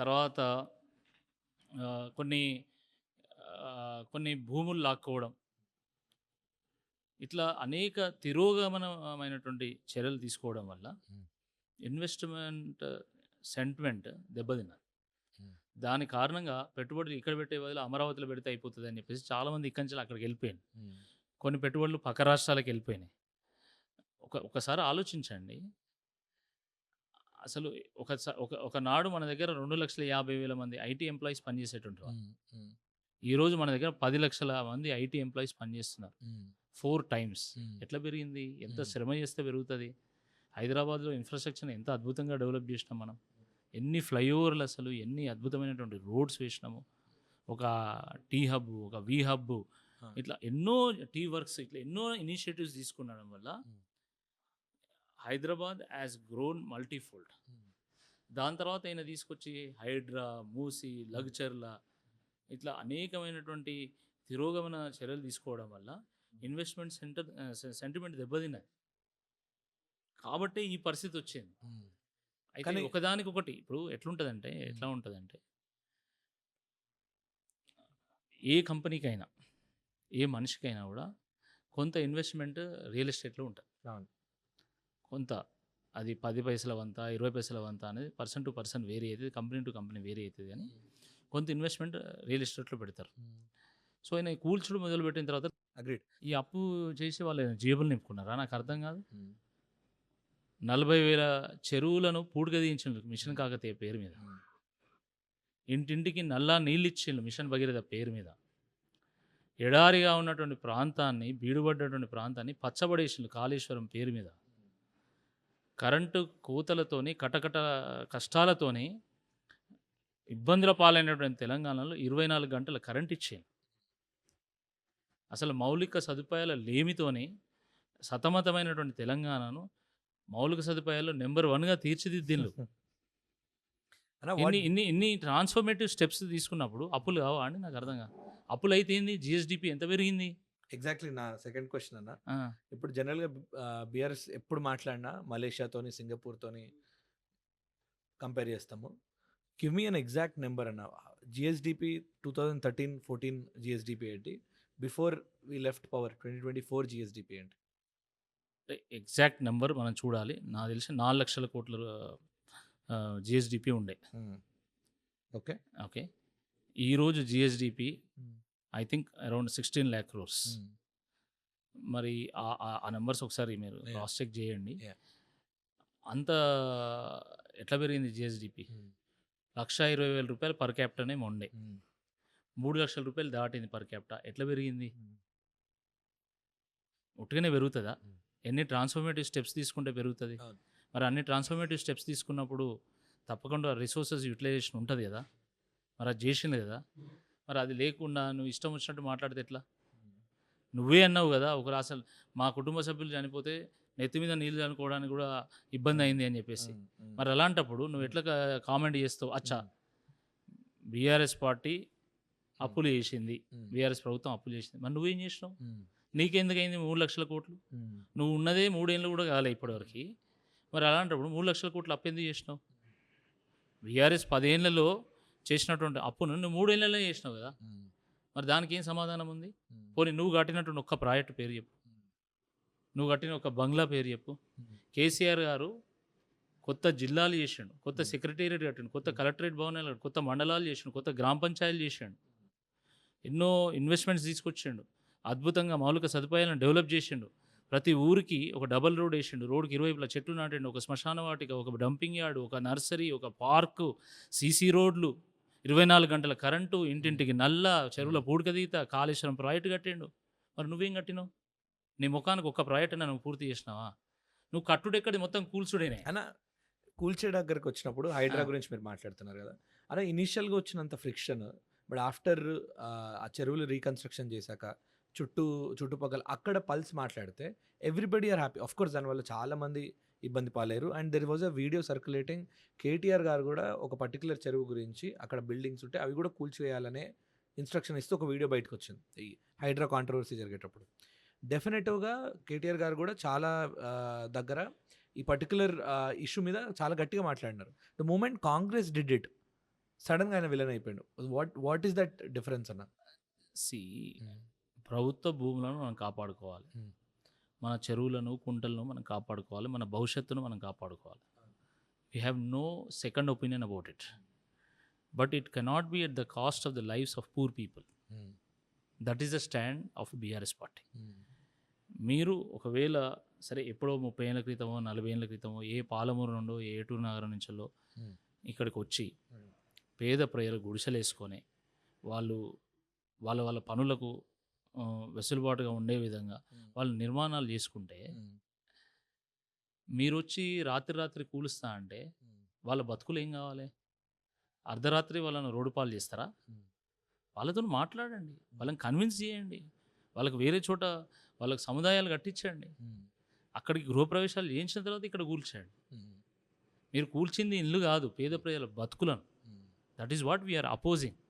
తర్వాత కొన్ని భూములు లాక్కోవడం, ఇట్లా అనేక తిరోగమనమైనటువంటి చర్యలు తీసుకోవడం వల్ల ఇన్వెస్ట్మెంట్ సెంటిమెంట్ దెబ్బతిన్నది. దాని కారణంగా పెట్టుబడులు ఇక్కడ పెట్టే బదులు అమరావతిలో పెడితే అయిపోతుంది అని చెప్పేసి చాలామంది ఇక్కడి నుంచి అక్కడికి వెళ్ళిపోయాను. కొన్ని పెట్టుబడులు పక్క రాష్ట్రాలకు వెళ్ళిపోయినాయి. ఒకసారి ఆలోచించండి. అసలు ఒకనాడు మన దగ్గర 2,50,000 మంది ఐటీ ఎంప్లాయీస్ పనిచేసేటువంటి వాళ్ళు, ఈరోజు మన దగ్గర 10 లక్షల మంది ఐటీ ఎంప్లాయీస్ పనిచేస్తున్నారు. 4 times. ఎట్లా పెరిగింది? ఎంత శ్రమ చేస్తే పెరుగుతుంది? హైదరాబాద్లో ఇన్ఫ్రాస్ట్రక్చర్ ఎంత అద్భుతంగా డెవలప్ చేసినాం మనం. ఎన్ని ఫ్లైఓవర్లు, అసలు ఎన్ని అద్భుతమైనటువంటి రోడ్స్ వేసినాము. ఒక టీ హబ్, ఒక వి హబ్, ఇట్లా ఎన్నో టీ వర్క్స్, ఇట్లా ఎన్నో ఇనిషియేటివ్స్ తీసుకునడం వల్ల హైదరాబాద్ యాజ్ గ్రోన్ మల్టీఫోల్డ్. దాని తర్వాత ఆయన తీసుకొచ్చి హైడ్రా, మూసి, లగ్చర్ల ఇట్లా అనేకమైనటువంటి తిరోగమన చర్యలు తీసుకోవడం వల్ల ఇన్వెస్ట్మెంట్ సెంటిమెంట్ దెబ్బతిన్నది. కాబట్టి ఈ పరిస్థితి వచ్చింది. అయితే ఒకదానికొకటి ఇప్పుడు ఎట్లా ఉంటుందంటే ఏ కంపెనీకైనా, ఏ మనిషికైనా కూడా కొంత ఇన్వెస్ట్మెంట్ రియల్ ఎస్టేట్లో ఉంటుంది. కొంత అది 10 పైసల వంత, 20 పైసల వంత అనేది పర్సన్ టు పర్సన్ వేరీ అవుతుంది, కంపెనీ టు కంపెనీ వేరీ అవుతుంది. కానీ కొంత ఇన్వెస్ట్మెంట్ రియల్ ఎస్టేట్లో పెడతారు. సో ఆయన కూల్చుడు మొదలుపెట్టిన తర్వాత ఈ అప్పు చేసి వాళ్ళు జేబులు నింపుకున్నారా? నాకు అర్థం కాదు. 40,000 చెరువులను పూడిగా తీయించిండ్రు మిషన్ కాకతీయ పేరు మీద. ఇంటింటికి నల్లా నీళ్ళు ఇచ్చిండ్రు మిషన్ భగీరథ పేరు మీద. ఎడారిగా ఉన్నటువంటి ప్రాంతాన్ని, బీడుబడ్డటువంటి ప్రాంతాన్ని పచ్చబడేసిండ్రు కాళేశ్వరం పేరు మీద. కరెంటు కోతలతోని, కటకట కష్టాలతోని ఇబ్బందుల పాలైనటువంటి తెలంగాణలో 24 గంటల కరెంట్ ఇచ్చేయండి. అసలు మౌలిక సదుపాయాల లేమితోనే సతమతమైనటువంటి తెలంగాణను మౌలిక సదుపాయాల్లో నెంబర్ 1గా తీర్చిదిద్దిండ్రు. అన్న ఇన్ని ఇన్ని ఇన్ని ట్రాన్స్ఫర్మేటివ్ స్టెప్స్ తీసుకున్నప్పుడు అప్పులు కావా అండి? నాకు అర్థం కాదు. అప్పులు అయితే ఏంది? జిఎస్డిపి ఎంత పెరిగింది? ఎగ్జాక్ట్లీ నా సెకండ్ క్వశ్చన్ అన్న. ఆ, ఇప్పుడు జనరల్గా బీఆర్ఎస్ ఎప్పుడు మాట్లాడినా మలేషియాతోని సింగపూర్తోని కంపేర్ చేస్తాము. Give me an exact number అన్న. జిఎస్డిపి 2013-14 జిఎస్డిపి ఏంటి, before we left power 2024 GSDP ఏంటి? ఎగ్జాక్ట్ నెంబర్ మనం చూడాలి. నాకు తెలిసి 4 లక్షల కోట్ల జిఎస్డిపి ఉండే. ఓకే. ఓకే, ఈరోజు GSDP I think around 16 lakh crores. మరి ఆ నెంబర్స్ ఒకసారి మీరు Yeah. క్రాస్ చెక్ చేయండి. Yeah. అంత ఎట్లా పెరిగింది జిఎస్డిపి? 1,20,000 రూపాయలు పర్ క్యాపిటనే ఉండే, 3 లక్షల రూపాయలు దాటింది పర్ క్యాపిటా. ఎట్లా పెరిగింది? ఉట్టుగానే పెరుగుతుందా? ఎన్ని ట్రాన్స్ఫర్మేటివ్ స్టెప్స్ తీసుకుంటే పెరుగుతుంది. అవును. మరి అన్ని ట్రాన్స్ఫర్మేటివ్ స్టెప్స్ తీసుకున్నప్పుడు తప్పకుండా రిసోర్సెస్ యూటిలైజేషన్ ఉంటుంది కదా. మరి అది చేసింది కదా. మరి అది లేకుండా నువ్వు ఇష్టం వచ్చినట్టు మాట్లాడితే ఎట్లా? నువ్వే అన్నావు కదా, ఒకరు అసలు మా కుటుంబ సభ్యులు చనిపోతే నెత్తి మీద నీళ్ళు చనుకోవడానికి కూడా ఇబ్బంది అయింది అని చెప్పేసి. మరి అలాంటప్పుడు నువ్వు ఎట్లా కామెంట్ చేస్తావు? అచ్చా, బీఆర్ఎస్ పార్టీ అప్పులు చేసింది, బీఆర్ఎస్ ప్రభుత్వం అప్పులు చేసింది, మరి నువ్వేం చేసినావు? నీకెందుకు అయింది 3 లక్షల కోట్లు? నువ్వు ఉన్నదే 3 ఏళ్ళు కూడా కాలే ఇప్పటివరకు. మరి అలాంటప్పుడు 3 లక్షల కోట్లు అప్పు ఎందుకు చేసినావు? బీఆర్ఎస్ 10 ఏళ్లలో చేసినటువంటి అప్పును నువ్వు 3 ఏళ్లలో చేసినావు కదా. మరి దానికి ఏం సమాధానం ఉంది? పోనీ నువ్వు కట్టినటువంటి ఒక్క ప్రాజెక్ట్ పేరు చెప్పు, నువ్వు కట్టిన ఒక బంగ్లా పేరు చెప్పు. కేసీఆర్ గారు కొత్త జిల్లాలు చేసిండు, కొత్త సెక్రటేరియట్ కట్టిండు, కొత్త కలెక్టరేట్ భవనాలు కట్టిండు, కొత్త మండలాలు చేసిండు, కొత్త గ్రామ పంచాయతీలు చేసిండు, ఎన్నో ఇన్వెస్ట్మెంట్స్ తీసుకొచ్చిండు, అద్భుతంగా మౌలిక సదుపాయాలను డెవలప్ చేసిండు. ప్రతి ఊరికి ఒక డబల్ రోడ్ వేసిండు, రోడ్కి ఇరువైపులా చెట్లు నాటిండు, ఒక శ్మశాన వాటిక, ఒక డంపింగ్ యార్డు, ఒక నర్సరీ, ఒక పార్కు, సీసీ రోడ్లు, 24 గంటల కరెంటు, ఇంటింటికి నల్ల, చెరువుల పూడికదీత, కాళేశ్వరం ప్రాజెక్టు కట్టిండు. మరి నువ్వేం కట్టినావు? నీ ముఖానికి ఒక్క ప్రాజెక్ట్ నువ్వు పూర్తి చేసినావా? నువ్వు కట్టుడెక్కడి మొత్తం కూల్చుడేనే. అన్న కూల్చే దగ్గరకు వచ్చినప్పుడు హైడ్రా గురించి మీరు మాట్లాడుతున్నారు కదా అన్న. ఇనీషియల్గా వచ్చినంత ఫ్రిక్షన్, బట్ ఆఫ్టర్ ఆ చెరువులు రీకన్స్ట్రక్షన్ చేశాక చుట్టుపక్కల అక్కడ పల్స్ మాట్లాడితే everybody are happy. Of course దానివల్ల చాలామంది ఇబ్బంది పాలేరు. And there was a video circulating, KTR garu కూడా ఒక పర్టికులర్ చెరువు గురించి అక్కడ బిల్డింగ్స్ ఉంటే అవి కూడా కూల్చివేయాలనే ఇన్స్ట్రక్షన్ ఇస్తూ ఒక వీడియో బయటకు వచ్చింది ఈ హైడ్రా కాంట్రవర్సీ జరిగేటప్పుడు. డెఫినెటివ్గా కేటీఆర్ గారు కూడా చాలా దగ్గర ఈ పర్టికులర్ ఇష్యూ మీద చాలా గట్టిగా మాట్లాడినారు. The moment Congress did it, సడన్గా ఆయన విలన్ అయిపోయాడు. వాట్ ఈస్ దట్ డిఫరెన్స్ అన్న? ప్రభుత్వ భూములను మనం కాపాడుకోవాలి, మన చెరువులను, కుంటలను మనం కాపాడుకోవాలి, మన భవిష్యత్తును మనం కాపాడుకోవాలి. We have no second opinion about it. But it cannot be at the cost of the lives of poor people. That is the stand of BRS party. మీరు ఒకవేళ సరే ఎప్పుడో 30 ఏళ్ళ క్రితమో 40 ఏళ్ళ క్రితమో ఏ పాలమూరు నుండో ఏ ఏటూరు నగరం నుంచో ఇక్కడికి వచ్చి పేద ప్రజలు గుడిసెలేసుకొని వాళ్ళు వాళ్ళ పనులకు వెసులుబాటుగా ఉండే విధంగా వాళ్ళు నిర్మాణాలు చేసుకుంటే, మీరు వచ్చి రాత్రి కూలుస్తా అంటే వాళ్ళ బతుకులు ఏం కావాలి? అర్ధరాత్రి వాళ్ళను రోడ్డు పాలు చేస్తారా? వాళ్ళతో మాట్లాడండి, వాళ్ళని కన్విన్స్ చేయండి, వాళ్ళకి వేరే చోట వాళ్ళకి సముదాయాలు కట్టించండి, అక్కడికి గృహప్రవేశాలు చేయించిన తర్వాత ఇక్కడ కూల్చండి. మీరు కూల్చింది ఇల్లు కాదు, పేద ప్రజల బతుకులను. That is what we're opposing.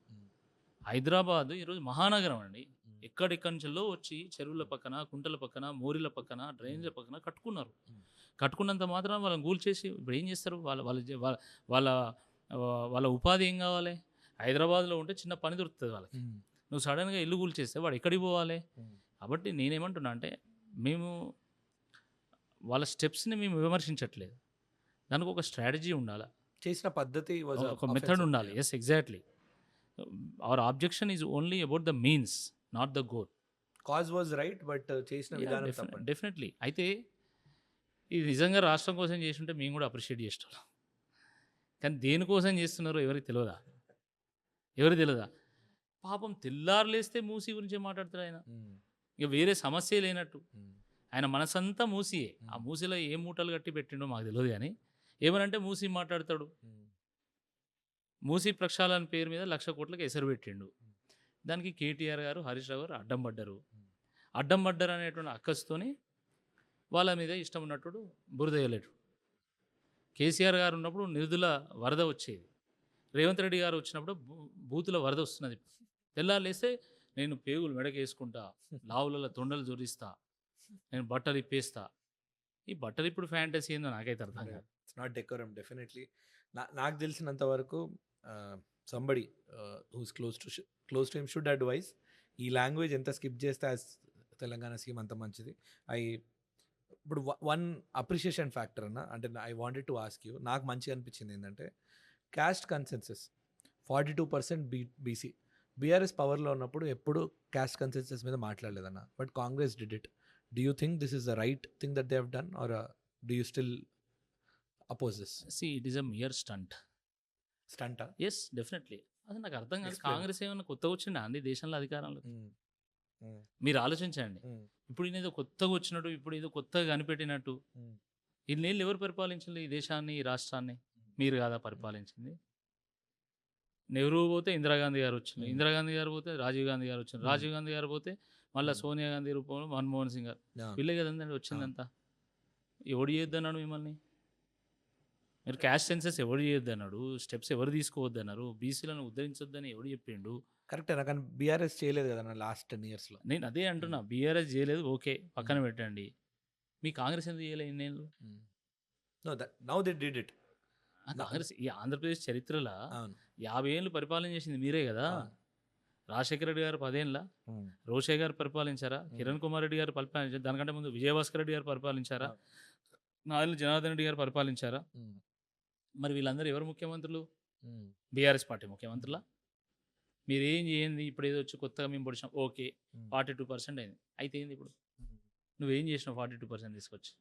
Hyderabad ఈరోజు మహానగరం అండి. ఎక్కడెక్కడి నుంచో వచ్చి చెరువుల పక్కన, కుంటల పక్కన, మోరీల పక్కన, డ్రైన్ల పక్కన కట్టుకున్నారు. కట్టుకున్నంత మాత్రం వాళ్ళని కూల్చేసి ఇప్పుడు ఏం చేస్తారు? వాళ్ళ వాళ్ళ ఉపాధి ఏం కావాలి? హైదరాబాద్లో ఉంటే చిన్న పని దొరుకుతుంది వాళ్ళకి. నువ్వు సడన్గా ఇల్లు కూల్చేస్తే వాడు ఎక్కడికి పోవాలి? కాబట్టి నేనేమంటున్నా అంటే, మేము వాళ్ళ స్టెప్స్ని మేము విమర్శించట్లేదు, దానికి ఒక స్ట్రాటజీ ఉండాలి, చేసిన పద్ధతి ఒక మెథడ్ ఉండాలి. Yes, exactly. Our objection is only about the means, not the goal. Cause was right, but చేసిన విధానం తప్పండి. డెఫినెట్లీ. అయితే ఇది నిజంగా రాష్ట్రం కోసం చేస్తుంటే మేము కూడా అప్రిషియేట్ చేస్తాం. కానీ దేనికోసం చేస్తున్నారో ఎవరికి తెలియదా? పాపం తెల్లారులేస్తే మూసీ గురించే మాట్లాడతాడు ఆయన. ఇక వేరే సమస్య లేనట్టు ఆయన మనసంతా మూసియే. ఆ మూసిలో ఏ మూటలు కట్టి పెట్టిండో మాకు తెలియదు, కానీ ఏమనంటే మూసి మాట్లాడతాడు. మూసి ప్రక్షాళన పేరు మీద 1,00,000 కోట్లకి ఎసరు పెట్టిండు. దానికి కేటీఆర్ గారు, హరీష్ రావు గారు అడ్డం పడ్డారు. అడ్డం పడ్డారు అనేటువంటి అక్కసుతోని వాళ్ళ మీద ఇష్టం ఉన్నట్టు బురదేయలేడు. కేసీఆర్ గారు ఉన్నప్పుడు నిధుల వరద వచ్చేది. రేవంత్ రెడ్డి గారు వచ్చినప్పుడు బూతుల వరద వస్తున్నది. తెల్లాలేస్తే నేను పేగులు మెడకేసుకుంటా, లావులలో తొండలు జొరిస్తా, నేను బట్టలు ఇప్పేస్తా. ఈ బట్టలు ఇప్పుడు ఫ్యాంటసీ ఏందో నాకైతే అర్థం కాదు. It's not decorum definitely. నాకు తెలిసినంత వరకు somebody who's close to him should advise ఈ లాంగ్వేజ్ ఎంత స్కిప్ చేస్తే తెలంగాణ సీఎం అంత మంచిది. ఇప్పుడు వన్ అప్రిషియేషన్ ఫ్యాక్టర్ అంటే I wanted to ask you, నాకు మంచిగా అనిపించింది ఏంటంటే క్యాస్ట్ కన్సెన్సస్ 42% బీసీ. బీఆర్ఎస్ పవర్లో ఉన్నప్పుడు ఎప్పుడు క్యాస్ట్ కన్సెన్సస్ మీద మాట్లాడలేదన్న, but Congress did it. Do you think this is the right thing that they have done or do you still oppose this? It is a mere stunt. స్టంటా? Yes, definitely. అది నాకు అర్థం కాదు. Explain. కాంగ్రెస్ ఏమన్నా కొత్తగా వచ్చిందా అండి దేశంలో అధికారంలో? మీరు ఆలోచించండి. ఇప్పుడు ఈయన ఏదో కొత్తగా వచ్చినట్టు, ఇప్పుడు ఏదో కొత్తగా కనిపెట్టినట్టు. ఇన్నేళ్ళు ఎవరు పరిపాలించాలి ఈ దేశాన్ని, ఈ రాష్ట్రాన్ని? మీరు కాదా పరిపాలించింది? నెహ్రూ పోతే ఇందిరాగాంధీ గారు వచ్చింది, ఇందిరాగాంధీ గారు పోతే రాజీవ్ గాంధీ గారు వచ్చింది, రాజీవ్ గాంధీ గారు పోతే మళ్ళీ సోనియా గాంధీ రూపంలో మన్మోహన్ సింగ్ గారు. వీళ్ళే కదండి వచ్చిందంతా. ఎవడు చేయొద్దన్నాడు మిమ్మల్ని? మీరు క్యాస్ట్ సెన్సెస్ ఎవరు చేయొద్దన్నాడు, స్టెప్స్ ఎవరు తీసుకోవద్దన్నారు, బీసీలను ఉద్ధరించొద్దని ఎవడు చెప్పిండు? కరెక్టే, కానీ బీఆర్ఎస్ చేయలేదు కదా లాస్ట్ 10 yearsలో. నేను అదే అంటున్నా, బీఆర్ఎస్ చేయలేదు, ఓకే పక్కన పెట్టండి. మీ కాంగ్రెస్ ఎందుకు చేయలేదు ఇన్నేళ్ళు? Now they did it. Congress ఈ ఆంధ్రప్రదేశ్ చరిత్రలో అవును. 50 ఏళ్ళు పరిపాలన చేసింది మీరే కదా. రాజశేఖర రెడ్డి గారు 10 ఏళ్ళ, రోషయ్య గారు పరిపాలించారా, కిరణ్ కుమార్ రెడ్డి గారు పరిపాలించారా, దానికంటే ముందు విజయభాస్కర్ రెడ్డి గారు పరిపాలించారా, నాయన జనార్దన్ రెడ్డి గారు పరిపాలించారా? మరి వీళ్ళందరూ ఎవరు ముఖ్యమంత్రులు? బీఆర్ఎస్ పార్టీ ముఖ్యమంత్రులా? మీరు ఏం చేయండి, ఇప్పుడు ఏదో వచ్చి కొత్తగా మేము పొడిచాం, ఓకే 42% అయింది, అయితే ఏంది ఇప్పుడు? నువ్వేం చేసినావు 42% తీసుకొచ్చి?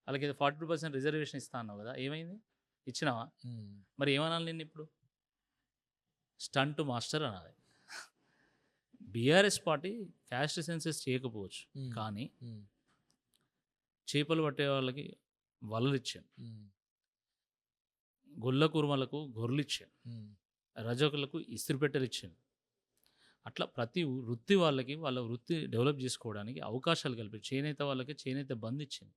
అలాగే 42% రిజర్వేషన్ ఇస్తా అన్నావు కదా, ఏమైంది? ఇచ్చినావా? మరి ఏమనాలి నేను ఇప్పుడు? స్టంట్ మాస్టర్ అనాలి. బీఆర్ఎస్ పార్టీ క్యాస్ట్ సెన్సెస్ చేయకపోవచ్చు, కానీ చేపలు పట్టే వాళ్ళకి వలలు ఇచ్చాను, గొల్ల కుర్మలకు గొర్రెలు ఇచ్చాను, రజకులకు ఇస్త్రిపెట్టెలు ఇచ్చాను. అట్లా ప్రతి వృత్తి వాళ్ళకి వాళ్ళ వృత్తి డెవలప్ చేసుకోవడానికి అవకాశాలు కలిపి, చేనేత వాళ్ళకి చేనేత బంద్ ఇచ్చింది,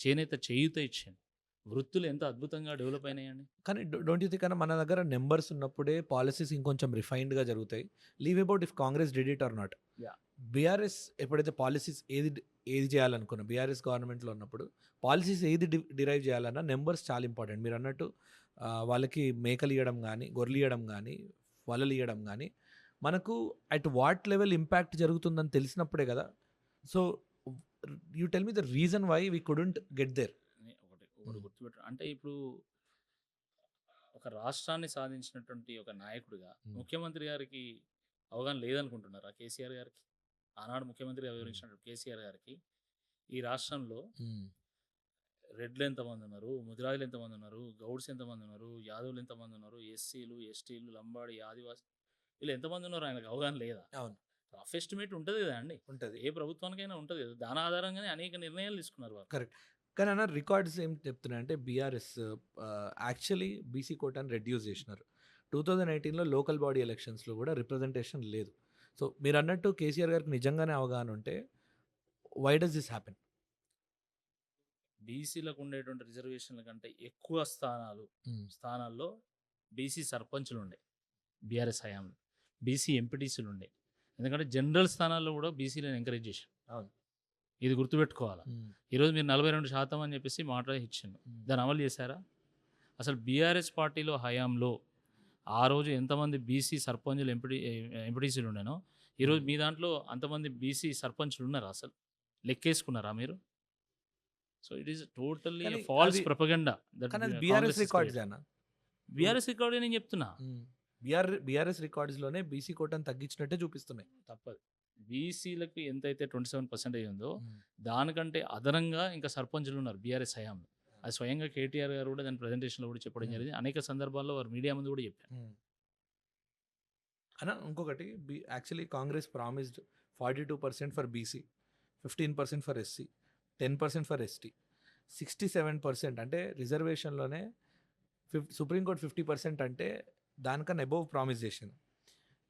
చేనేత చేయూత ఇచ్చింది. వృత్తులు ఎంత అద్భుతంగా డెవలప్ అయినాయండి. కానీ డోంట్ యూ థింక్ అన్న మన దగ్గర నెంబర్స్ ఉన్నప్పుడే పాలసీస్ ఇంకొంచెం రిఫైన్డ్గా జరుగుతాయి. Leave about if Congress did it or not. BRS ఎప్పుడైతే పాలసీస్ ఏది చేయాలనుకున్నా, బీఆర్ఎస్ గవర్నమెంట్లో ఉన్నప్పుడు పాలసీస్ ఏది డిరైవ్ చేయాలన్నా నెంబర్స్ చాలా ఇంపార్టెంట్. మీరు అన్నట్టు వాళ్ళకి మేకలు ఇవ్వడం కానీ, గొర్రెలు ఇవ్వడం కానీ, వలలు ఇవ్వడం కానీ, మనకు అట్ వాట్ లెవెల్ ఇంపాక్ట్ జరుగుతుందని తెలిసినప్పుడే కదా. So you tell me the reason why we couldn't get there. ఒకటి గుర్తుపెట్టు, అంటే ఇప్పుడు ఒక రాష్ట్రాన్ని సాధించినటువంటి ఒక నాయకుడిగా ముఖ్యమంత్రి గారికి అవగాహన లేదనుకుంటున్నారా? కేసీఆర్ గారికి, ఆనాడు ముఖ్యమంత్రిగా వివరించినటువంటి కేసీఆర్ గారికి ఈ రాష్ట్రంలో రెడ్లు ఎంతమంది ఉన్నారు, ముదిరాజులు ఎంతమంది ఉన్నారు, గౌడ్స్ ఎంతమంది ఉన్నారు, యాదవులు ఎంతమంది ఉన్నారు, ఎస్సీలు, ఎస్టీలు, లంబాడి, ఆదివాసి, వీళ్ళు ఎంతమంది ఉన్నారు ఆయనకు అవగాహన లేదా? అవును, రఫ్ ఎస్టిమేట్ ఉంటుంది కదా అండి, ఉంటుంది. ఏ ప్రభుత్వానికైనా ఉంటుంది కదా. దాని ఆధారంగానే అనేక నిర్ణయాలు తీసుకున్నారు వాళ్ళు. కరెక్ట్. కానీ అన్న రికార్డ్స్ ఏం చెప్తున్నాయంటే బీఆర్ఎస్ యాక్చువల్లీ బీసీ కోటాను రెడ్యూస్ చేసినారు. 2018లో లోకల్ బాడీ ఎలక్షన్స్లో కూడా రిప్రజెంటేషన్ లేదు. సో మీరు అన్నట్టు కేసీఆర్ గారికి నిజంగానే అవగాహన ఉంటే వై డస్ దిస్ హ్యాపెన్? బీసీలకు ఉండేటువంటి రిజర్వేషన్ల కంటే ఎక్కువ స్థానాల్లో బీసీ సర్పంచులు ఉండే బీఆర్ఎస్ హయాంలో, బీసీ ఎంపీటీసీలు ఉండే. ఎందుకంటే జనరల్ స్థానాల్లో కూడా బీసీలను ఎంకరేజ్ చేశారు. అవును, ఇది గుర్తుపెట్టుకోవాలి. ఈరోజు మీరు 42% అని చెప్పేసి మాట ఇచ్చిండు, దాన్ని అమలు చేశారా? అసలు బీఆర్ఎస్ పార్టీలో హయాంలో ఆ రోజు ఎంతమంది బీసీ సర్పంచులు ఎంపీటీసీలు ఉండేనో, ఈరోజు మీ దాంట్లో అంతమంది బీసీ సర్పంచులు ఉన్నారా? అసలు లెక్కేసుకున్నారా మీరు? So it is totally false propaganda. BRS records BRS record నేను చెప్తున్నా. బీఆర్ఎస్ రికార్డ్స్లోనే బీసీ కోటాను తగ్గించినట్టే చూపిస్తున్నాయి. తప్పదు. బీసీలకు ఎంతైతే 27% ఉందో దానికంటే అదనంగా ఇంకా సర్పంచులు ఉన్నారు బీఆర్ఎస్ హయాంలో. అది స్వయంగా కేటీఆర్ గారు కూడా దాని ప్రజెంటేషన్లో కూడా చెప్పడం జరిగింది. అనేక సందర్భాల్లో వారు మీడియా ముందు కూడా చెప్పారు. అన్న ఇంకొకటి, actually Congress promised 42% for BC, 15% for SC, 10% for ST, 67% అంటే రిజర్వేషన్లోనే సుప్రీంకోర్టు 50% అంటే దానికన్నా అబోవ్ ప్రామిస్ చేసింది.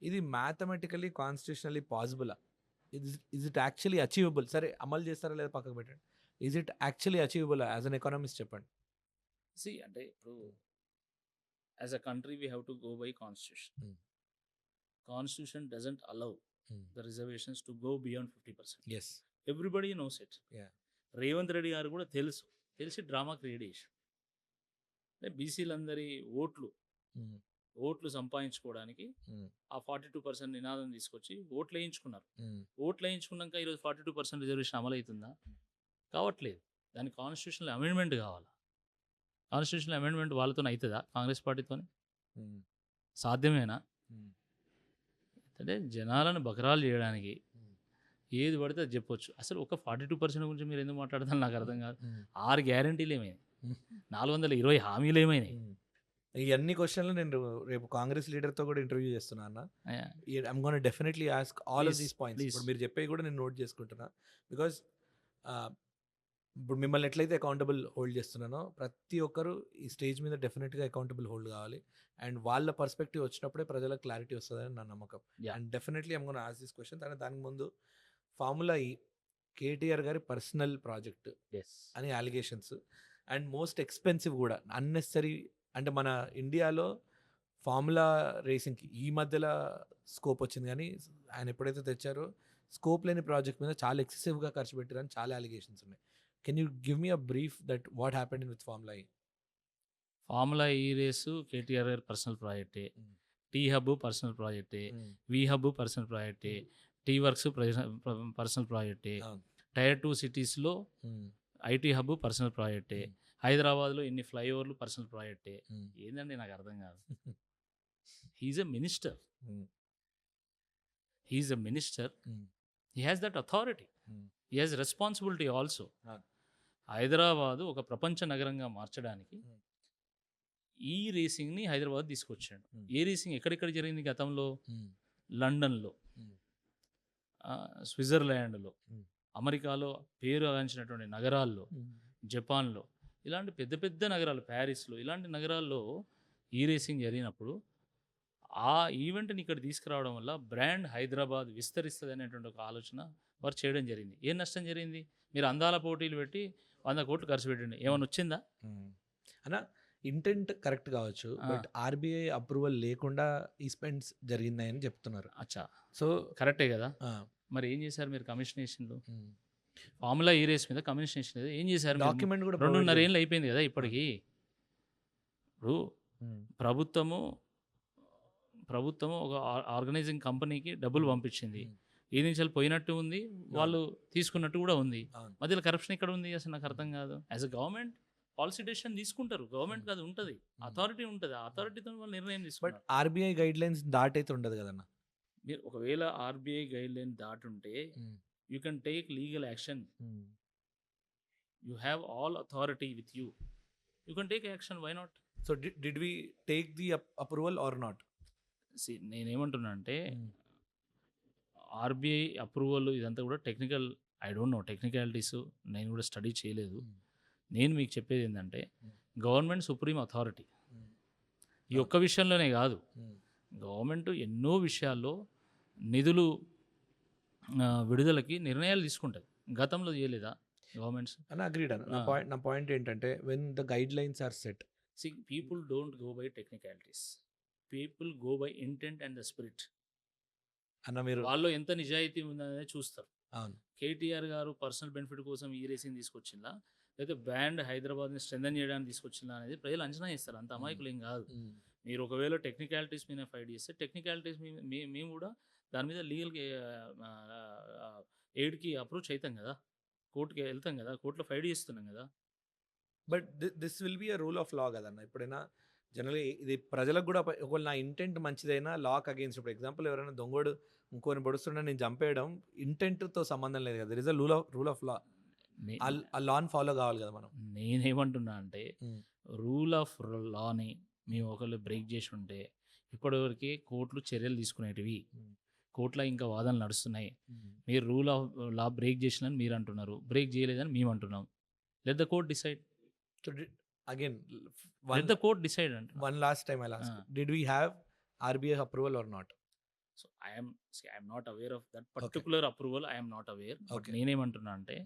ఇది మ్యాథమెటికలీ కాన్స్టిట్యూషనల్లీ పాసిబులా? Is it actually achievable? సరే అమలు చేస్తారా లేదా పక్కకు పెట్టండి. Is it actually achievable as an economist చెప్పండి? అంటే ఇప్పుడు as a country we have to go by constitution. Hmm. Constitution doesn't allow the reservations to go beyond 50%. Yes. Everybody knows it. Yeah. Revanth Reddy garu కూడా తెలిసి డ్రామా క్రియేట్ చేశారు. అంటే బీసీలందరి ఓట్లు సంపాదించుకోవడానికి ఆ 42% నినాదం తీసుకొచ్చి ఓట్లు వేయించుకున్నారు. ఓట్లు వేయించుకున్నాక ఈరోజు 42% రిజర్వేషన్ అమలు అవుతుందా? కావట్లేదు. దానికి కాన్స్టిట్యూషనల్ అమెండ్మెంట్ కావాలి. కాన్స్టిట్యూషనల్ అమెండ్మెంట్ వాళ్ళతో అవుతుందా? కాంగ్రెస్ పార్టీతో సాధ్యమేనా? అంటే జనాలను బకరాలు చేయడానికి ఏది పడితే అది చెప్పొచ్చు. అసలు ఒక 42% గురించి మీరు ఎందుకు మాట్లాడతారు నాకు అర్థం కాదు. 6 గ్యారంటీలు ఏమైనాయి, 420 హామీలు ఏమైనాయి? ఈ అన్ని క్వశ్చన్లు నేను రేపు కాంగ్రెస్ లీడర్తో కూడా ఇంటర్వ్యూ చేస్తున్నా అన్న. I'm gonna definitely ask all of these points. ఇప్పుడు మీరు చెప్పేవి కూడా నేను నోట్ చేసుకుంటున్నా. బికాజ్ ఇప్పుడు మిమ్మల్ని ఎట్లయితే అకౌంటబుల్ హోల్డ్ చేస్తున్నానో ప్రతి ఒక్కరు ఈ స్టేజ్ మీద డెఫినెట్గా అకౌంటబుల్ హోల్డ్ కావాలి. అండ్ వాళ్ళ పర్స్పెక్టివ్ వచ్చినప్పుడే ప్రజలకు క్లారిటీ వస్తుందని నా నమ్మకం. And definitely I'm gonna ask this question. దానికి ముందు ఫార్ములా ఈ కేటీఆర్ గారి పర్సనల్ ప్రాజెక్ట్ అని అలిగేషన్స్ అండ్ మోస్ట్ ఎక్స్పెన్సివ్ కూడా అన్నెసరీ. అంటే మన ఇండియాలో ఫార్ములా రేసింగ్కి ఈ మధ్యలో స్కోప్ వచ్చింది, కానీ ఆయన ఎప్పుడైతే తెచ్చారో స్కోప్ లేని ప్రాజెక్ట్ మీద చాలా ఎక్సెసివ్గా ఖర్చు పెట్టారని చాలా అలిగేషన్స్ ఉన్నాయి. Can you give me a brief that what happened with formula E? Formula E race KTR గారి పర్సనల్ ప్రాజెక్టే, టీ హబ్ పర్సనల్ ప్రాజెక్టే, వి హబ్ పర్సనల్ ప్రాజెక్టే, టీ వర్క్స్ పర్సనల్ ప్రాజెక్టే, టైర్ 2 సిటీస్లో ఐటీ హబ్ పర్సనల్ ప్రాజెక్టే, హైదరాబాద్లో ఇన్ని ఫ్లైఓవర్లు పర్సనల్ ప్రాజెక్టే. ఏందండి నాకు అర్థం కాదు. He is a minister. He has that authority. He has responsibility also. Hyderabad ఒక ప్రపంచ నగరంగా మార్చడానికి ఈ రేసింగ్ని హైదరాబాద్ తీసుకొచ్చాడు. ఏ రేసింగ్ ఎక్కడెక్కడ జరిగింది గతంలో? లండన్లో, స్విట్జర్లాండ్లో, అమెరికాలో పేరుగాంచినటువంటి నగరాల్లో, జపాన్లో, ఇలాంటి పెద్ద పెద్ద నగరాలు, ప్యారిస్లో, ఇలాంటి నగరాల్లో ఈ రేసింగ్ జరిగినప్పుడు ఆ ఈవెంట్ని ఇక్కడ తీసుకురావడం వల్ల బ్రాండ్ హైదరాబాద్ విస్తరిస్తుంది అనేటువంటి ఒక ఆలోచన వారు చేయడం జరిగింది. ఏం నష్టం జరిగింది? మీరు అందాల పోటీలు పెట్టి 100 కోట్లు ఖర్చు పెట్టండి, ఏమైనా వచ్చిందా అన్న? ఇంటెంట్ కరెక్ట్ కావచ్చు, బట్ ఆర్బీఐ అప్రూవల్ లేకుండా ఈ స్పెండ్స్ జరిగిందని చెప్తున్నారు. అచ్చా, సో కరెక్టే కదా. మరి ఏం చేశారు మీరు? కమిషనేషన్లు ఫార్ములా ఈ రేస్ మీద కమిషనేషన్ ఏం చేశారు? డాక్యుమెంట్ కూడా 2.5 ఏళ్ళు అయిపోయింది కదా ఇప్పటికి. ఇప్పుడు ప్రభుత్వము ఒక ఆర్గనైజింగ్ కంపెనీకి డబ్బులు పంపించింది. ఈ నుంచి పోయినట్టు ఉంది, వాళ్ళు తీసుకున్నట్టు కూడా ఉంది. మధ్యలో కరప్షన్ ఇక్కడ ఉంది. అసలు నాకు అర్థం కాదు. As a government policy decision తీసుకుంటారు. గవర్నమెంట్ అది ఉంటుంది, అథారిటీ ఉంటుంది. ఆ అథారిటీతో వాళ్ళు నిర్ణయం తీసుకుంటారు. బట్ ఆర్బీఐ గైడ్ లైన్స్ దాటైతే ఉండదు కదన్న. మీరు ఒకవేళ ఆర్బీఐ గైడ్ లైన్ దాటుంటే you can take legal action. You have all authority with you. You can take action. Why not? So did we take the approval or not? నేనేమంటున్నా అంటే ఆర్బీఐ అప్రూవల్ ఇదంతా కూడా technical. I don't know technicalities, నేను కూడా స్టడీ చేయలేదు. నేను మీకు చెప్పేది ఏంటంటే గవర్నమెంట్ సుప్రీం అథారిటీ. ఈ ఒక్క విషయంలోనే కాదు, గవర్నమెంట్ ఎన్నో విషయాల్లో నిధులు విడుదలకి నిర్ణయాలు తీసుకుంటుంది. గతంలో చేయలేదా గవర్నమెంట్స్? అని అగ్రీడ్ అన్న. నా పాయింట్ ఏంటంటే when the guidelines are set, people don't go by technicalities, people go by intent and the spirit. అన్న మీరు వాళ్ళు ఎంత నిజాయితీ ఉందనేది చూస్తారు. అవును. కేటీఆర్ గారు పర్సనల్ బెనిఫిట్ కోసం ఈ రేసింగ్ తీసుకొచ్చిందా, లేకపోతే బ్రాండ్ హైదరాబాద్ని స్ట్రెంథన్ చేయడానికి తీసుకొచ్చిందా అనేది ప్రజలు అంచనా ఇస్తారు. అంత అమాయకులు ఏం కాదు. మీరు ఒకవేళ టెక్నికాలిటీస్ మీద ఫైట్ చేస్తే టెక్నికాలిటీస్ మేము కూడా దాని మీద లీగల్కి ఎయిడ్కి అప్రోచ్ అవుతాం కదా, కోర్టుకి వెళ్తాం కదా, కోర్టులో ఫైట్ చేస్తున్నాం కదా. But this will be a rule of లా కదన్న. ఎప్పుడైనా జనరల్గా ఇది ప్రజలకు కూడా ఒకవేళ నా ఇంటెంట్ మంచిదైనా లాక్ అగేన్స్ట్. ఇప్పుడు ఎగ్జాంపుల్ ఎవరైనా దొంగోడు ఇంకోని పొడుస్తుండే నేను చంపేయడం ఇంటెంట్తో సంబంధం లేదు కదా. There is a rule of law. ఆ లాని ఫాలో కావాలి కదా మనం. నేనేమంటున్నా అంటే రూల్ ఆఫ్ లాని మేము ఒకళ్ళు బ్రేక్ చేసి ఉంటే ఇప్పటివరకు కోర్టులు చర్యలు తీసుకునేటివి, కోర్టులో ఇంకా వాదనలు నడుస్తున్నాయి. మీరు రూల్ ఆఫ్ లా బ్రేక్ చేసినని మీరు అంటున్నారు, బ్రేక్ చేయలేదని మేము అంటున్నాం. Let the court decide. Again let the court decide. One last time I ask, did we have RBI approval or not? So I'm not aware of that particular approval. I'm not aware. But Okay. నేనేమంటున్నా అంటే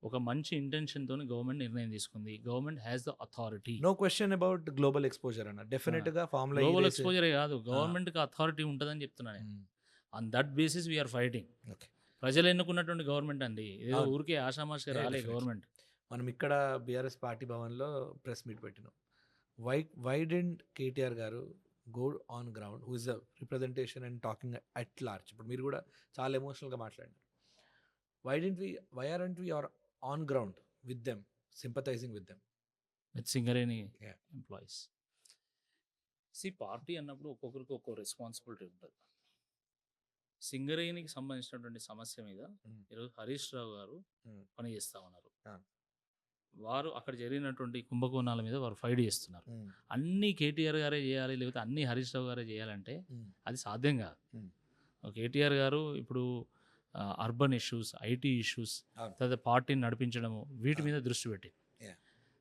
ఒక మంచి ఇంటెన్షన్తో గవర్నమెంట్ నిర్ణయం తీసుకుంది. Government has the authority. No question about global exposure అన్న. డెఫినెట్గా ఫార్ములా గ్లోబల్ ఎక్స్పోజరే కాదు, గవర్నమెంట్కి అథారిటీ ఉంటుందని చెప్తున్నా నేను. On that basis we're fighting. Okay. ప్రజలు ఎన్నుకున్నటువంటి గవర్నమెంట్ అండి, ఏదో అవును. ఊరికే ఆషామాషిగా Yeah, రాలే definitely. గవర్నమెంట్. మనం ఇక్కడ బీఆర్ఎస్ పార్టీ భవన్లో ప్రెస్ మీట్ పెట్టినాం. వై డెంట్ కేటీఆర్ గారు go on ground who is the representation and talking at large? ఇప్పుడు మీరు కూడా చాలా ఎమోషనల్గా మాట్లాడినారు. Why aren't we are on ground with them, sympathising with them? With Singareni Yeah. Employees. Party అన్నప్పుడు ఒక్కొక్కరికి ఒక్కో రెస్పాన్సిబిలిటీ ఉంటుంది. సింగరేణికి సంబంధించినటువంటి సమస్య మీద ఈరోజు హరీష్ రావు గారు పనిచేస్తూ ఉన్నారు. వారు అక్కడ జరిగినటువంటి కుంభకోణాల మీద వారు ఫైట్ చేస్తున్నారు. అన్నీ కేటీఆర్ గారే చేయాలి, లేకపోతే అన్నీ హరీష్ రావు గారే చేయాలంటే అది సాధ్యం కాదు. కేటీఆర్ గారు ఇప్పుడు అర్బన్ ఇష్యూస్, ఐటీ ఇష్యూస్, తర్వాత పార్టీని నడిపించడము, వీటి మీద దృష్టి పెట్టింది.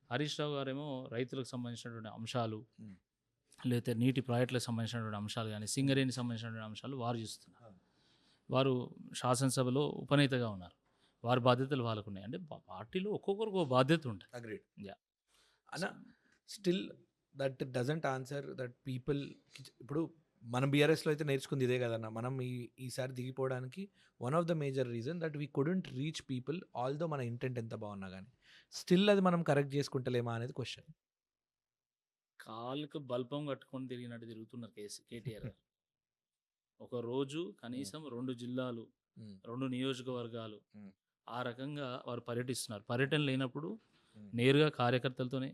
హరీష్ రావు గారేమో రైతులకు సంబంధించినటువంటి అంశాలు, లేకపోతే నీటి ప్రాజెక్టులకు సంబంధించినటువంటి అంశాలు కానీ, సింగరేణికి సంబంధించినటువంటి అంశాలు వారు చూస్తున్నారు. వారు శాసనసభలో ఉపనేతగా ఉన్నారు. వారి బాధ్యతలు వాళ్ళకు ఉన్నాయి. అంటే పార్టీలో ఒక్కొక్కరికి ఒక బాధ్యత ఉంటుంది. అగ్రీడ్. Yeah. అన్న still that doesn't answer that people. ఇప్పుడు మనం బీఆర్ఎస్లో అయితే నేర్చుకుంది ఇదే కదన్న. మనం ఈసారి దిగిపోవడానికి one of the major reason that we couldn't reach people although మన ఇంటెంట్ ఎంత బాగున్నా కానీ స్టిల్ అది మనం కరెక్ట్ చేసుకుంటలేమా అనేది క్వశ్చన్. కాళ్ళకు బల్బం కట్టుకొని తిరిగినట్టు తిరుగుతున్నారు కేటీఆర్ గారు. ఒక రోజు కనీసం 2 జిల్లాలు, 2 నియోజకవర్గాలు ఆ రకంగా వారు పర్యటిస్తున్నారు. పర్యటన లేనప్పుడు నేరుగా కార్యకర్తలతోనే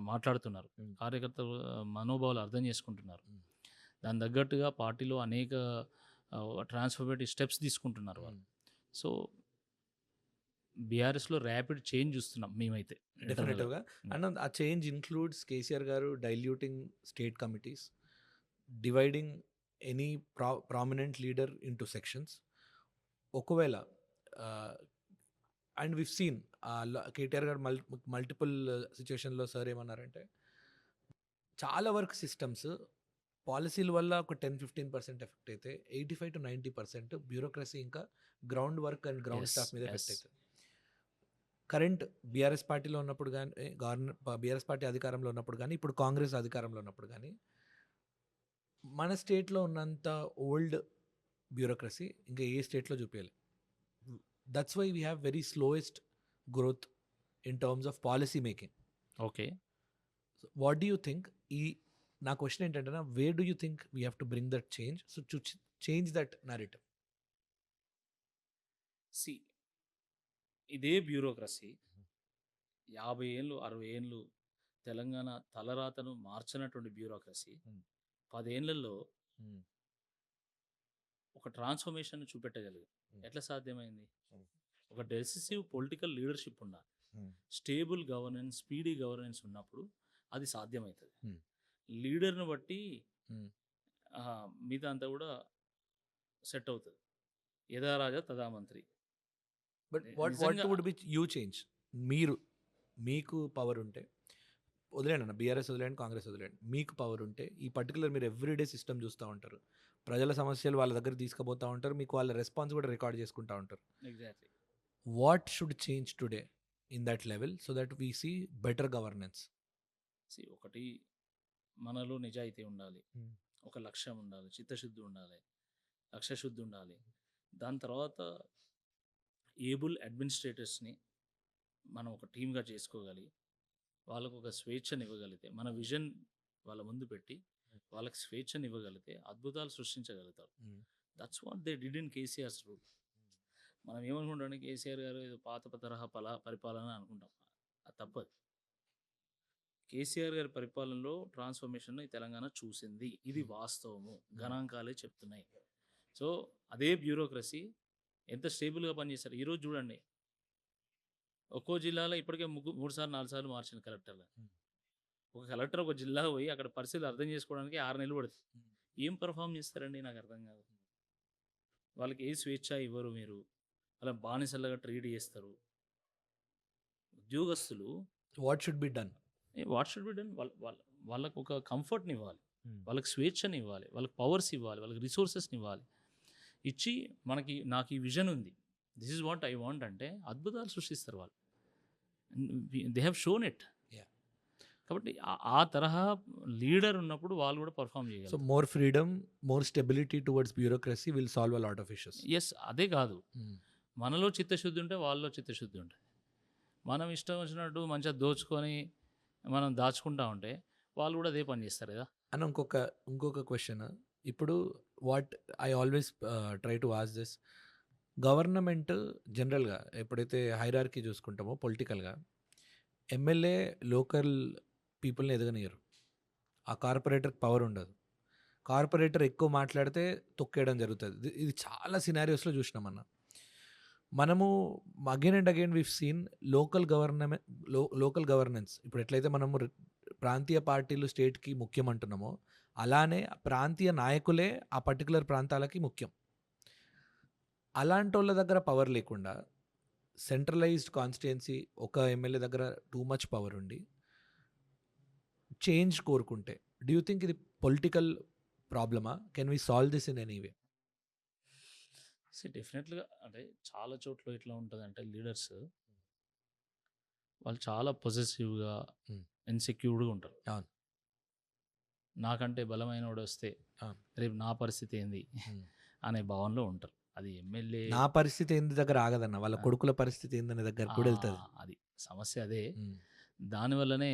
మాట్లాడుతున్నారు. కార్యకర్తలు మనోభావాలు అర్థం చేసుకుంటున్నారు. దాని తగ్గట్టుగా పార్టీలో అనేక ట్రాన్స్ఫర్మేటివ్ స్టెప్స్ తీసుకుంటున్నారు వాళ్ళు. సో బీఆర్ఎస్లో ర్యాపిడ్ చేంజ్ చూస్తున్నాం మేమైతే. డెఫినెట్గా. అండ్ ఆ చేంజ్ ఇన్క్లూడ్స్ కేసీఆర్ గారు diluting state committees, dividing any prominent leader into sections. ఒకవేళ అండ్ వివ్ సీన్ కేటీఆర్ గారు మల్టిపుల్ సిచ్యువేషన్లో సార్ ఏమన్నారంటే చాలా వర్క్ సిస్టమ్స్ పాలసీల వల్ల ఒక 10-15% ఎఫెక్ట్ అయితే 85-90% బ్యూరోక్రసీ ఇంకా ground work and ground staff మీద ఎఫెక్ట్ అవుతుంది. కరెంట్ బీఆర్ఎస్ పార్టీలో ఉన్నప్పుడు కానీ, బీఆర్ఎస్ పార్టీ అధికారంలో ఉన్నప్పుడు కానీ, ఇప్పుడు కాంగ్రెస్ అధికారంలో ఉన్నప్పుడు కానీ మన స్టేట్లో ఉన్నంత ఓల్డ్ బ్యూరోక్రసీ ఇంకా ఏ స్టేట్లో చూపించాలి. That's why we have very slowest growth in terms of policy making. Okay, what do you think? నా క్వశ్చన్ ఏంటంటే, where do you think we have to bring that change, so to change that narrative? ఇదే బ్యూరోక్రసీ 50 ఏళ్ళు 60 ఏళ్ళు తెలంగాణ తలరాతను మార్చినటువంటి బ్యూరోక్రసీ 10 ఏళ్లలో ఒక ట్రాన్స్ఫర్మేషన్ చూపెట్టగలిగారు. ఎట్లా సాధ్యమైంది? ఒక డెసిసివ్ పొలిటికల్ లీడర్షిప్ ఉండాలి, స్టేబుల్ గవర్నెన్స్, స్పీడీ గవర్నెన్స్ ఉన్నప్పుడు అది సాధ్యమవుతుంది. లీడర్ని బట్టి మిగతా అంతా కూడా సెట్ అవుతుంది. యథా రాజా తదా మంత్రి. But what would be you change? మీకు పవర్ ఉంటే వదిలేండి అన్న, బీఆర్ఎస్ వదిలేండి, కాంగ్రెస్ వదిలేండి, మీకు పవర్ ఉంటే ఈ పర్టికులర్ మీరు ఎవ్రీడే సిస్టమ్ చూస్తూ ఉంటారు, ప్రజల సమస్యలు వాళ్ళ దగ్గర తీసుకుపోతూ ఉంటారు, మీకు వాళ్ళ రెస్పాన్స్ కూడా రికార్డ్ చేసుకుంటూ ఉంటారు. Exactly. What should change today in that level so that we see better governance? ఒకటి, మనలో నిజాయితీ ఉండాలి, ఒక లక్ష్యం ఉండాలి, చిత్తశుద్ధి ఉండాలి, లక్ష్యశుద్ధి ఉండాలి. దాని తర్వాత ఏబుల్ అడ్మినిస్ట్రేటర్స్ని మనం ఒక టీమ్గా చేసుకోగలిగి వాళ్ళకు ఒక స్వేచ్ఛను ఇవ్వగలిగితే, మన విజన్ వాళ్ళ ముందు పెట్టి వాళ్ళకి స్వేచ్ఛను ఇవ్వగలిగితే అద్భుతాలు సృష్టించగలుగుతారు. That's what they did in KCR's rule. మనం ఏమనుకుంటాం, కేసీఆర్ గారు ఏదో పాత తరహా పరిపాలన అనుకుంటాం. అది తప్పదు. కేసీఆర్ గారి పరిపాలనలో ట్రాన్స్ఫర్మేషన్ తెలంగాణ చూసింది. ఇది వాస్తవము, గణాంకాలే చెప్తున్నాయి. సో అదే బ్యూరోక్రసీ ఎంత స్టేబుల్గా పనిచేస్తారు. ఈరోజు చూడండి, ఒక్కో జిల్లాలో ఇప్పటికే 3 సార్లు 4 సార్లు మార్చిన కలెక్టర్లు. ఒక కలెక్టర్ ఒక జిల్లా పోయి అక్కడ పరిస్థితులు అర్థం చేసుకోవడానికి 6 నెలలు పడుతుంది. ఏం పర్ఫామ్ చేస్తారండి? నాకు అర్థం కాదు. వాళ్ళకి ఏ స్వేచ్ఛ ఇవ్వరు, మీరు వాళ్ళ బానిసలుగా ట్రీట్ చేస్తారు. ఉద్యోగస్తులు వాట్ షుడ్ బి డన్? వాళ్ళకు ఒక కంఫర్ట్ని ఇవ్వాలి. వాళ్ళకి స్వేచ్ఛని ఇవ్వాలి, వాళ్ళకి పవర్స్ ఇవ్వాలి, వాళ్ళకి రిసోర్సెస్ని ఇవ్వాలి. ఇచ్చి నాకు ఈ విజన్ ఉంది, this is what I want అంటే అద్భుతాలు సృష్టిస్తారు వాళ్ళు. They have shown it. Yeah. కాబట్టి ఆ తరహా లీడర్ ఉన్నప్పుడు వాళ్ళు కూడా పర్ఫామ్ సో చేయగలరు. More freedom, more stability towards bureaucracy will solve a lot of issues. Yes, అదే కాదు, మనలో చిత్తశుద్ధి ఉంటే వాళ్ళలో చిత్తశుద్ధి ఉంటుంది. మనం ఇష్టం వచ్చినట్టు మంచిగా దోచుకొని మనం దాచుకుంటా ఉంటే వాళ్ళు కూడా అదే పని చేస్తారు కదా. అన్న ఇంకొక క్వశ్చన్. ఇప్పుడు what I always try to ask this, government జనరల్గా ఎప్పుడైతే హైరార్కీ చూసుకుంటామో పొలిటికల్గా, ఎమ్మెల్యే లోకల్ పీపుల్ని ఎదగనియరు. ఆ కార్పొరేటర్కి పవర్ ఉండదు. కార్పొరేటర్ ఎక్కువ మాట్లాడితే తొక్కేయడం జరుగుతుంది. ఇది చాలా సినారియోస్లో చూసినామన్న. మనము again and again we've seen local governance. ఇప్పుడు ఎట్లయితే మనము ప్రాంతీయ పార్టీలు స్టేట్కి ముఖ్యం అంటున్నామో, అలానే ప్రాంతీయ నాయకులే ఆ పర్టికులర్ ప్రాంతాలకి ముఖ్యం. అలాంటి వాళ్ళ దగ్గర పవర్ లేకుండా సెంట్రలైజ్డ్ కాన్స్టిట్యుయెన్సీ ఒక ఎమ్మెల్యే దగ్గర టూ మచ్ పవర్ ఉండి చేంజ్ కోరుకుంటే, డూ యూ థింక్ ఇది పొలిటికల్ ప్రాబ్లమా? Can we solve this in any way? డెఫినెట్గా అంటే చాలా చోట్ల ఎట్లా ఉంటుంది అంటే లీడర్స్ వాళ్ళు చాలా పొజెసివ్గా, Hmm. ఇన్సెక్యూర్డ్గా ఉంటారు. అవును. నాకంటే బలమైన వాడు వస్తే అవును. రేపు నా పరిస్థితి ఏంది Hmm. అనే భావనలో ఉంటారు. అది ఎమ్మెల్యే, నా పరిస్థితి ఏంది దగ్గర ఆగదన్న, వాళ్ళ కొడుకుల పరిస్థితి ఏందనే దగ్గర కూడా వెళ్తుంది. అది సమస్య అదే. దానివల్లనే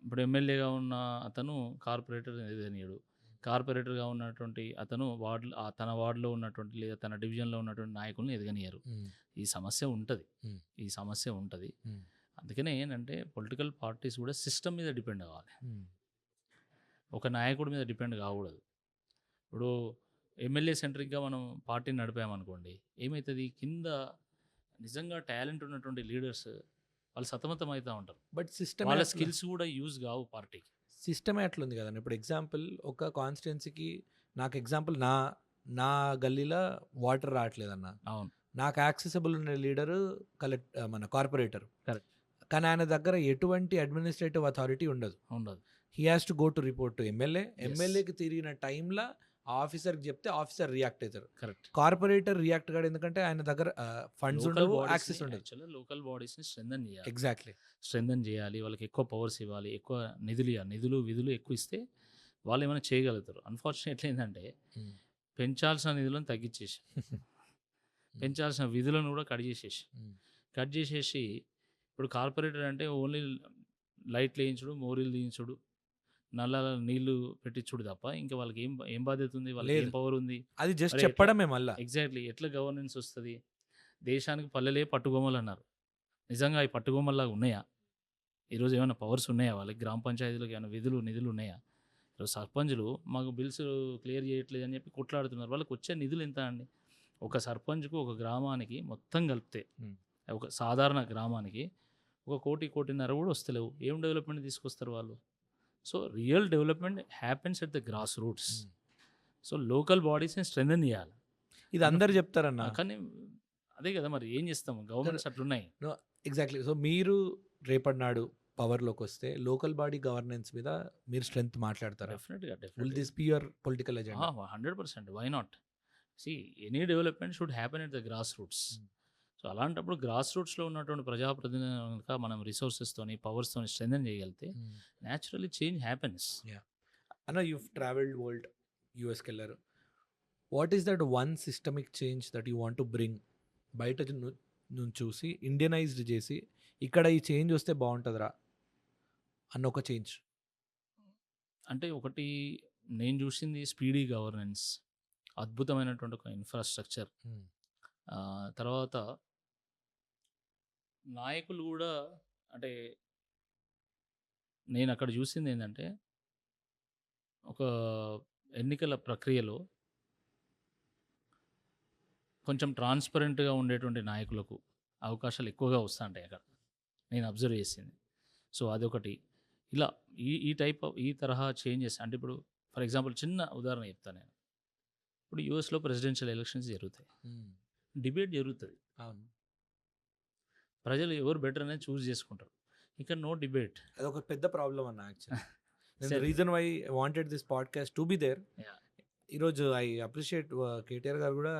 ఇప్పుడు ఎమ్మెల్యేగా ఉన్న అతను కార్పొరేటర్ ఎదగనీయడు, కార్పొరేటర్గా ఉన్నటువంటి అతను తన వార్డులో ఉన్నటువంటి లేదా తన డివిజన్లో ఉన్నటువంటి నాయకుల్ని ఎదగనియరు. ఈ సమస్య ఉంటుంది. అందుకనే ఏంటంటే పొలిటికల్ పార్టీస్ కూడా సిస్టమ్ మీద డిపెండ్ అవ్వాలి, ఒక నాయకుడి మీద డిపెండ్ కాకూడదు. ఇప్పుడు ఎమ్మెల్యే సెంట్రిక్గా మనం పార్టీని నడిపామనుకోండి, ఏమవుతుంది, కింద నిజంగా టాలెంట్ ఉన్నటువంటి లీడర్స్ వాళ్ళు సతమతం అవుతూ ఉంటారు. బట్ సిస్టమ్, వాళ్ళ స్కిల్స్ కూడా యూజ్ కావు పార్టీకి. సిస్టమే అట్లుంది కదండి. ఇప్పుడు ఎగ్జాంపుల్, ఒక కాన్స్టిట్యున్సీకి నాకు ఎగ్జాంపుల్, నా గల్లీలో వాటర్ రావట్లేదన్న, అవును, నాకు యాక్సెసిబుల్ ఉన్న లీడరు మన కార్పొరేటర్. కరెక్ట్. కానీ ఆయన దగ్గర ఎటువంటి అడ్మినిస్ట్రేటివ్ అథారిటీ ఉండదు. He has to go to report to MLA. ఎమ్మెల్యేకి తిరిగిన టైంలో ఆఫీసర్కి చెప్తే ఆఫీసర్ రియాక్ట్ అవుతారు. కరెక్ట్. కార్పొరేటర్ రియాక్ట్ కాదు, ఎందుకంటే ఆయన దగ్గర ఫండ్స్ ఉండవు, యాక్సెస్ ఉండదు. లోకల్ బాడీస్ని స్ట్రెంథన్ చేయాలి. ఎగ్జాక్ట్లీ, స్ట్రెంథన్ చేయాలి, వాళ్ళకి ఎక్కువ పవర్స్ ఇవ్వాలి, ఎక్కువ నిధులు విధులు ఎక్కువ ఇస్తే వాళ్ళు ఏమైనా చేయగలుగుతారు. అన్ఫార్చునేట్లీ ఏంటంటే పెంచాల్సిన నిధులను తగ్గించేసి పెంచాల్సిన విధులను కూడా కట్ చేసేసి ఇప్పుడు కార్పొరేటర్ అంటే ఓన్లీ లైట్లు వేయించుడు, మోరీలు తీయించుడు, నల్లాల నీళ్లు పెట్టించుడు తప్ప ఇంకా వాళ్ళకి ఏం బాధ్యత ఉంది, వాళ్ళకి ఏం పవర్ ఉంది? అది జస్ట్ చెప్పడమే. మళ్ళీ ఎగ్జాక్ట్లీ ఎట్లా గవర్నెన్స్ వస్తుంది? దేశానికి పల్లెలే పట్టుగొమ్మలు అన్నారు. నిజంగా ఈ పట్టుగొమ్మల్లాగా ఉన్నాయా? ఈరోజు ఏమైనా పవర్స్ ఉన్నాయా వాళ్ళకి? గ్రామ పంచాయతీలకు ఏమైనా నిధులు ఉన్నాయా? ఈరోజు సర్పంచులు మాకు బిల్స్ క్లియర్ చేయట్లేదు అని చెప్పి కొట్లాడుతున్నారు. వాళ్ళకి వచ్చే నిధులు ఎంత అండి? ఒక సర్పంచ్కు ఒక గ్రామానికి మొత్తం కలిపితే, ఒక సాధారణ గ్రామానికి 1 కోటిన్నర కూడా వస్తలేవు. ఏం డెవలప్మెంట్ తీసుకొస్తారు వాళ్ళు? So real development happens at the grass roots. So local బాడీస్ని స్ట్రెంథన్ చేయాలి. ఇది అందరు చెప్తారన్న, కానీ అదే కదా మరి ఏం చేస్తాము, గవర్నమెంట్స్ అట్లున్నాయి. ఎగ్జాక్ట్లీ. సో మీరు రేపటి నాడు పవర్లోకి వస్తే లోకల్ బాడీ గవర్నెన్స్ మీద మీరు స్ట్రెంత్ మాట్లాడతారు. డెఫినెట్గా. Will this be your political agenda? 100%. Why not? Any development should happen at the grass roots. So అలాంటప్పుడు గ్రాస్ రూట్స్లో ఉన్నటువంటి ప్రజాప్రతినిధులుగా మనం రిసోర్సెస్తోని, పవర్స్తోని స్ట్రెంథన్ చేయగలిగితే న్యాచురల్లీ చేంజ్ హ్యాపెన్స్. అన్న, you've traveled world, యూఎస్కి వెళ్ళారు. What is that one systemic change that you want to bring? బయట నుంచి చూసి ఇండియనైజ్డ్ చేసి ఇక్కడ ఈ చేంజ్ వస్తే బాగుంటుందిరా అన్న ఒక చేంజ్. అంటే ఒకటి నేను చూసింది స్పీడీ గవర్నెన్స్, అద్భుతమైనటువంటి ఒక ఇన్ఫ్రాస్ట్రక్చర్. తర్వాత నాయకులు కూడా, అంటే నేను అక్కడ చూసింది ఏంటంటే ఒక ఎన్నికల ప్రక్రియలో కొంచెం ట్రాన్స్పరెంట్గా ఉండేటువంటి నాయకులకు అవకాశాలు ఎక్కువగా వస్తూ ఉంటాయి అక్కడ, నేను అబ్జర్వ్ చేసింది. సో అదొకటి. ఇలా ఈ తరహా చేంజెస్ అంటే ఇప్పుడు ఫర్ ఎగ్జాంపుల్ చిన్న ఉదాహరణ చెప్తాను నేను. ఇప్పుడు యూఎస్లో ప్రెసిడెన్షియల్ ఎలక్షన్స్ జరుగుతాయి, డిబేట్ జరుగుతుంది, ప్రజలు ఎవరు బెటర్ అనేది చూస్ చేసుకుంటారు. ఇక్కడ నో డిబేట్. అదొక పెద్ద ప్రాబ్లం అన్న actually. The reason why wanted this podcast to be there. ఈరోజు ఐ అప్రిషియేట్ కేటీఆర్ గారు కూడా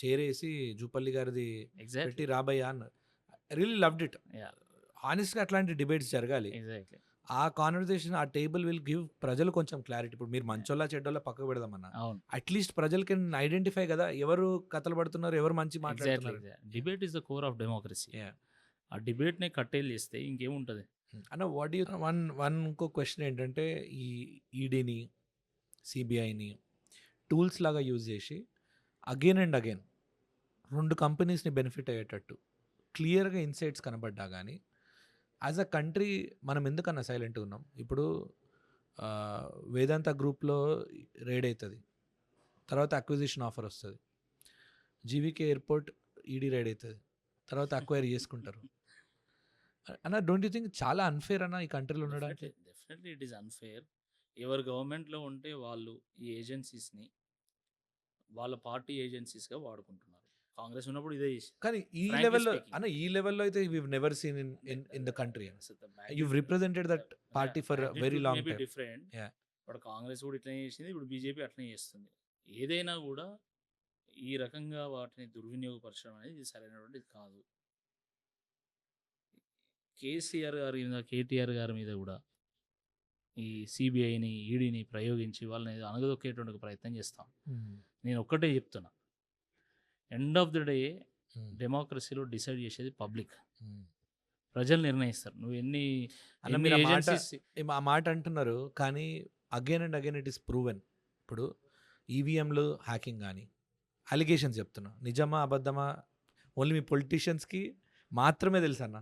చేరేసి జూపల్లి గారిది పెట్టి రాబయ్యా అన్నారు. Really loved it. హానెస్ట్గా అట్లాంటి డిబేట్స్ జరగాలి. ఆ కాన్వర్సేషన్, ఆ టేబుల్ విల్ గివ్ ప్రజలు కొంచెం క్లారిటీ. ఇప్పుడు మీరు మంచోళ్ళ చెడ్డోళ్ళ పక్కకు పెడదామన్నా, అట్లీస్ట్ ప్రజలు కెన్ ఐడెంటిఫై కదా ఎవరు కథలు పడుతున్నారు, ఎవరు మంచి మాట్లాడుతున్నారు. Debate is the core of democracy. ఆ డిబేట్నే కట్టేలు చేస్తే ఇంకేముంటుంది అన్న. వాట్ యూ వన్ ఇంకో క్వశ్చన్ ఏంటంటే, ఈ ఈడీని సిబిఐని టూల్స్ లాగా యూజ్ చేసి అగైన్ అండ్ అగైన్ 2 కంపెనీస్ని బెనిఫిట్ అయ్యేటట్టు క్లియర్గా ఇన్సైట్స్ కనబడ్డా కానీ యాజ్ అ కంట్రీ మనం ఎందుకన్నా సైలెంట్గా ఉన్నాం? ఇప్పుడు వేదాంత గ్రూప్లో రేడ్ అవుతుంది, తర్వాత అక్విజిషన్ ఆఫర్ వస్తుంది. జీవీకే ఎయిర్పోర్ట్ ఈడీ రైడ్ అవుతుంది, తర్వాత అక్వైర్ చేసుకుంటారు. అన్న, డోంట్ యూ థింక్ చాలా అన్ఫేర్ అన్న ఈ కంట్రీలో ఉండడానికి? Definitely it is unfair. ఎవరు గవర్నమెంట్లో ఉంటే వాళ్ళు ఈ ఏజెన్సీస్ని వాళ్ళ పార్టీ ఏజెన్సీస్గా వాడుకుంటున్నారు. కాంగ్రెస్ ఉన్నప్పుడు ఇదే చేసి, కానీ ఈ లెవెల్లో అయితే we've never seen in the country. You've represented that party for a very long time. Different. ఇప్పుడు కాంగ్రెస్ కూడా ఇట్లనే చేసింది, ఇప్పుడు బీజేపీ అట్లనే చేస్తుంది. ఏదైనా కూడా ఈ రకంగా వాటిని దుర్వినియోగపరచడం అనేది సరైనటువంటిది కాదు. కేసీఆర్ గారి మీద, కేటీఆర్ గారి మీద కూడా ఈ సిబిఐని, ఈడీని ప్రయోగించి వాళ్ళని అణగదొక్కేటువంటి ప్రయత్నం చేస్తాం. నేను ఒక్కటే చెప్తున్నా, ఎండ్ ఆఫ్ ద డే డెమోక్రసీలో డిసైడ్ చేసేది పబ్లిక్. ప్రజలు నిర్ణయిస్తారు. నువ్వు ఎన్ని ఆ మాట అంటున్నారు, కానీ again and again it is proven. ఇప్పుడు ఈవీఎంలు హ్యాకింగ్ కానీ అలిగేషన్స్ చెప్తున్నా, నిజమా అబద్ధమా ఓన్లీ మీ పొలిటీషియన్స్కి మాత్రమే తెలుసు అన్న.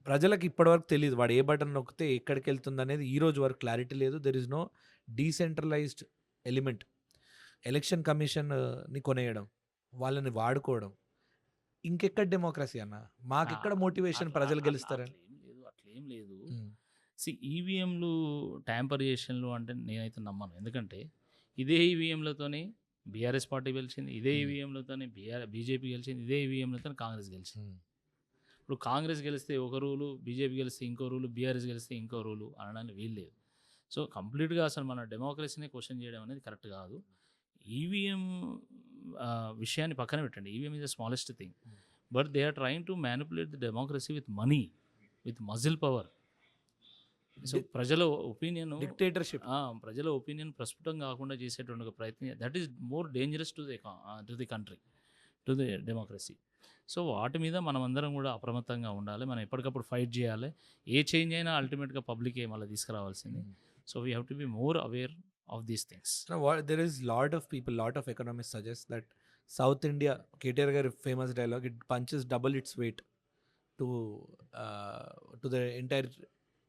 ప్రజలకు ఇప్పటివరకు తెలియదు వాడు ఏ బటన్ నొక్కితే ఎక్కడికి వెళ్తుంది అనేది. ఈ రోజు వరకు క్లారిటీ లేదు. There is no decentralised element. Election కమిషన్ని కొనేయడం, వాళ్ళని వాడుకోవడం, ఇంకెక్కడ డెమోక్రసీ అన్న? మాకెక్కడ మోటివేషన్ ప్రజలు గెలుస్తారని? అట్లేం లేదు. ఈవీఎంలు ట్యాంపర్ చేషన్లు అంటే నేనైతే నమ్మను. ఎందుకంటే ఇదే ఈవీఎంలతోనే బీఆర్ఎస్ పార్టీ గెలిచింది, ఇదే ఈవీఎంలతోనే బీజేపీ గెలిచింది, ఇదే ఈవీఎంలతో కాంగ్రెస్ గెలిచింది. ఇప్పుడు కాంగ్రెస్ గెలిస్తే ఒక రూలు, బీజేపీ గెలిస్తే ఇంకో రూలు, బీఆర్ఎస్ గెలిస్తే ఇంకో రూలు అనడానికి వీల్లేదు. సో కంప్లీట్గా అసలు మన డెమోక్రసీని క్వశ్చన్ చేయడం అనేది కరెక్ట్ కాదు. ఈవీఎం విషయాన్ని పక్కన పెట్టండి. EVM is the smallest thing, but they are trying to manipulate the democracy with money, with muscle power. So ప్రజల ఒపీనియన్, డిక్టేటర్షిప్, ప్రజల ఒపీనియన్ ప్రస్ఫుటం కాకుండా చేసేటువంటి ఒక ప్రయత్నం, that is more dangerous to the country, to the democracy. So వాటి మీద మనం అందరం కూడా అప్రమత్తంగా ఉండాలి. మనం ఎప్పటికప్పుడు ఫైట్ చేయాలి. ఏ చేంజ్ అయినా అల్టిమేట్గా పబ్లికే మళ్ళీ తీసుకురావాల్సింది. So we have to be more aware of these things. There is lot of people, lot of economists suggest that South India, KTR gaరి famous dialogue, it punches double its weight to the entire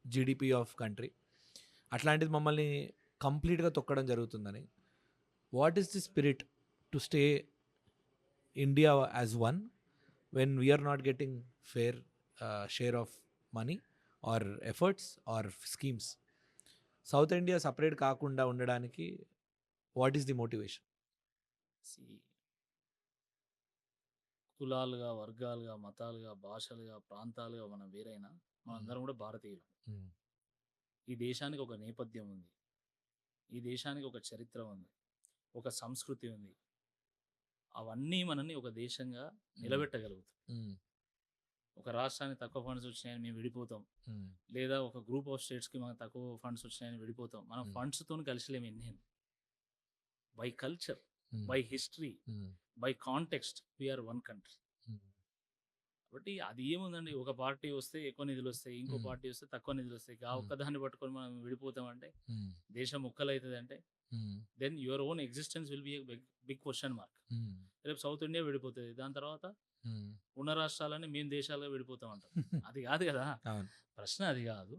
GDP of country. అట్లాంటిది మమ్మల్ని కంప్లీట్గా తొక్కడం జరుగుతుందని. What is the spirit to stay India as one when we are not getting fair share of money or efforts or schemes? South India separate కాకుండా ఉండడానికి వాట్ ఈస్ ది మోటివేషన్? కులాలుగా, వర్గాలుగా, మతాలుగా, భాషలుగా, ప్రాంతాలుగా మనం వేరైనా మనందరం కూడా భారతీయులు. ఈ దేశానికి ఒక నేపథ్యం ఉంది, ఈ దేశానికి ఒక చరిత్ర ఉంది, ఒక సంస్కృతి ఉంది. అవన్నీ మనల్ని ఒక దేశంగా నిలబెట్టగలుగుతాం. ఒక రాష్ట్రానికి తక్కువ ఫండ్స్ వచ్చినాయని మేము విడిపోతాం, లేదా ఒక గ్రూప్ ఆఫ్ స్టేట్స్కి మనకు తక్కువ ఫండ్స్ వచ్చినాయని విడిపోతాం. మనం ఫండ్స్తో కలిసిలేము. నేను by culture, by history, by context we're one country. కాబట్టి అది ఏముందండి, ఒక పార్టీ వస్తే ఎక్కువ నిధులు వస్తాయి, ఇంకో పార్టీ వస్తే తక్కువ నిధులు వస్తాయి. ఒక్కదాన్ని పట్టుకొని మనం విడిపోతామంటే, దేశం ముక్కలవుతుంది అంటే, then your own existence will be big question mark. రేపు సౌత్ ఇండియా విడిపోతుంది, దాని తర్వాత ఉన్న రాష్ట్రాలని మేము దేశాలుగా విడిపోతాం అంటాం. అది కాదు కదా ప్రశ్న, అది కాదు.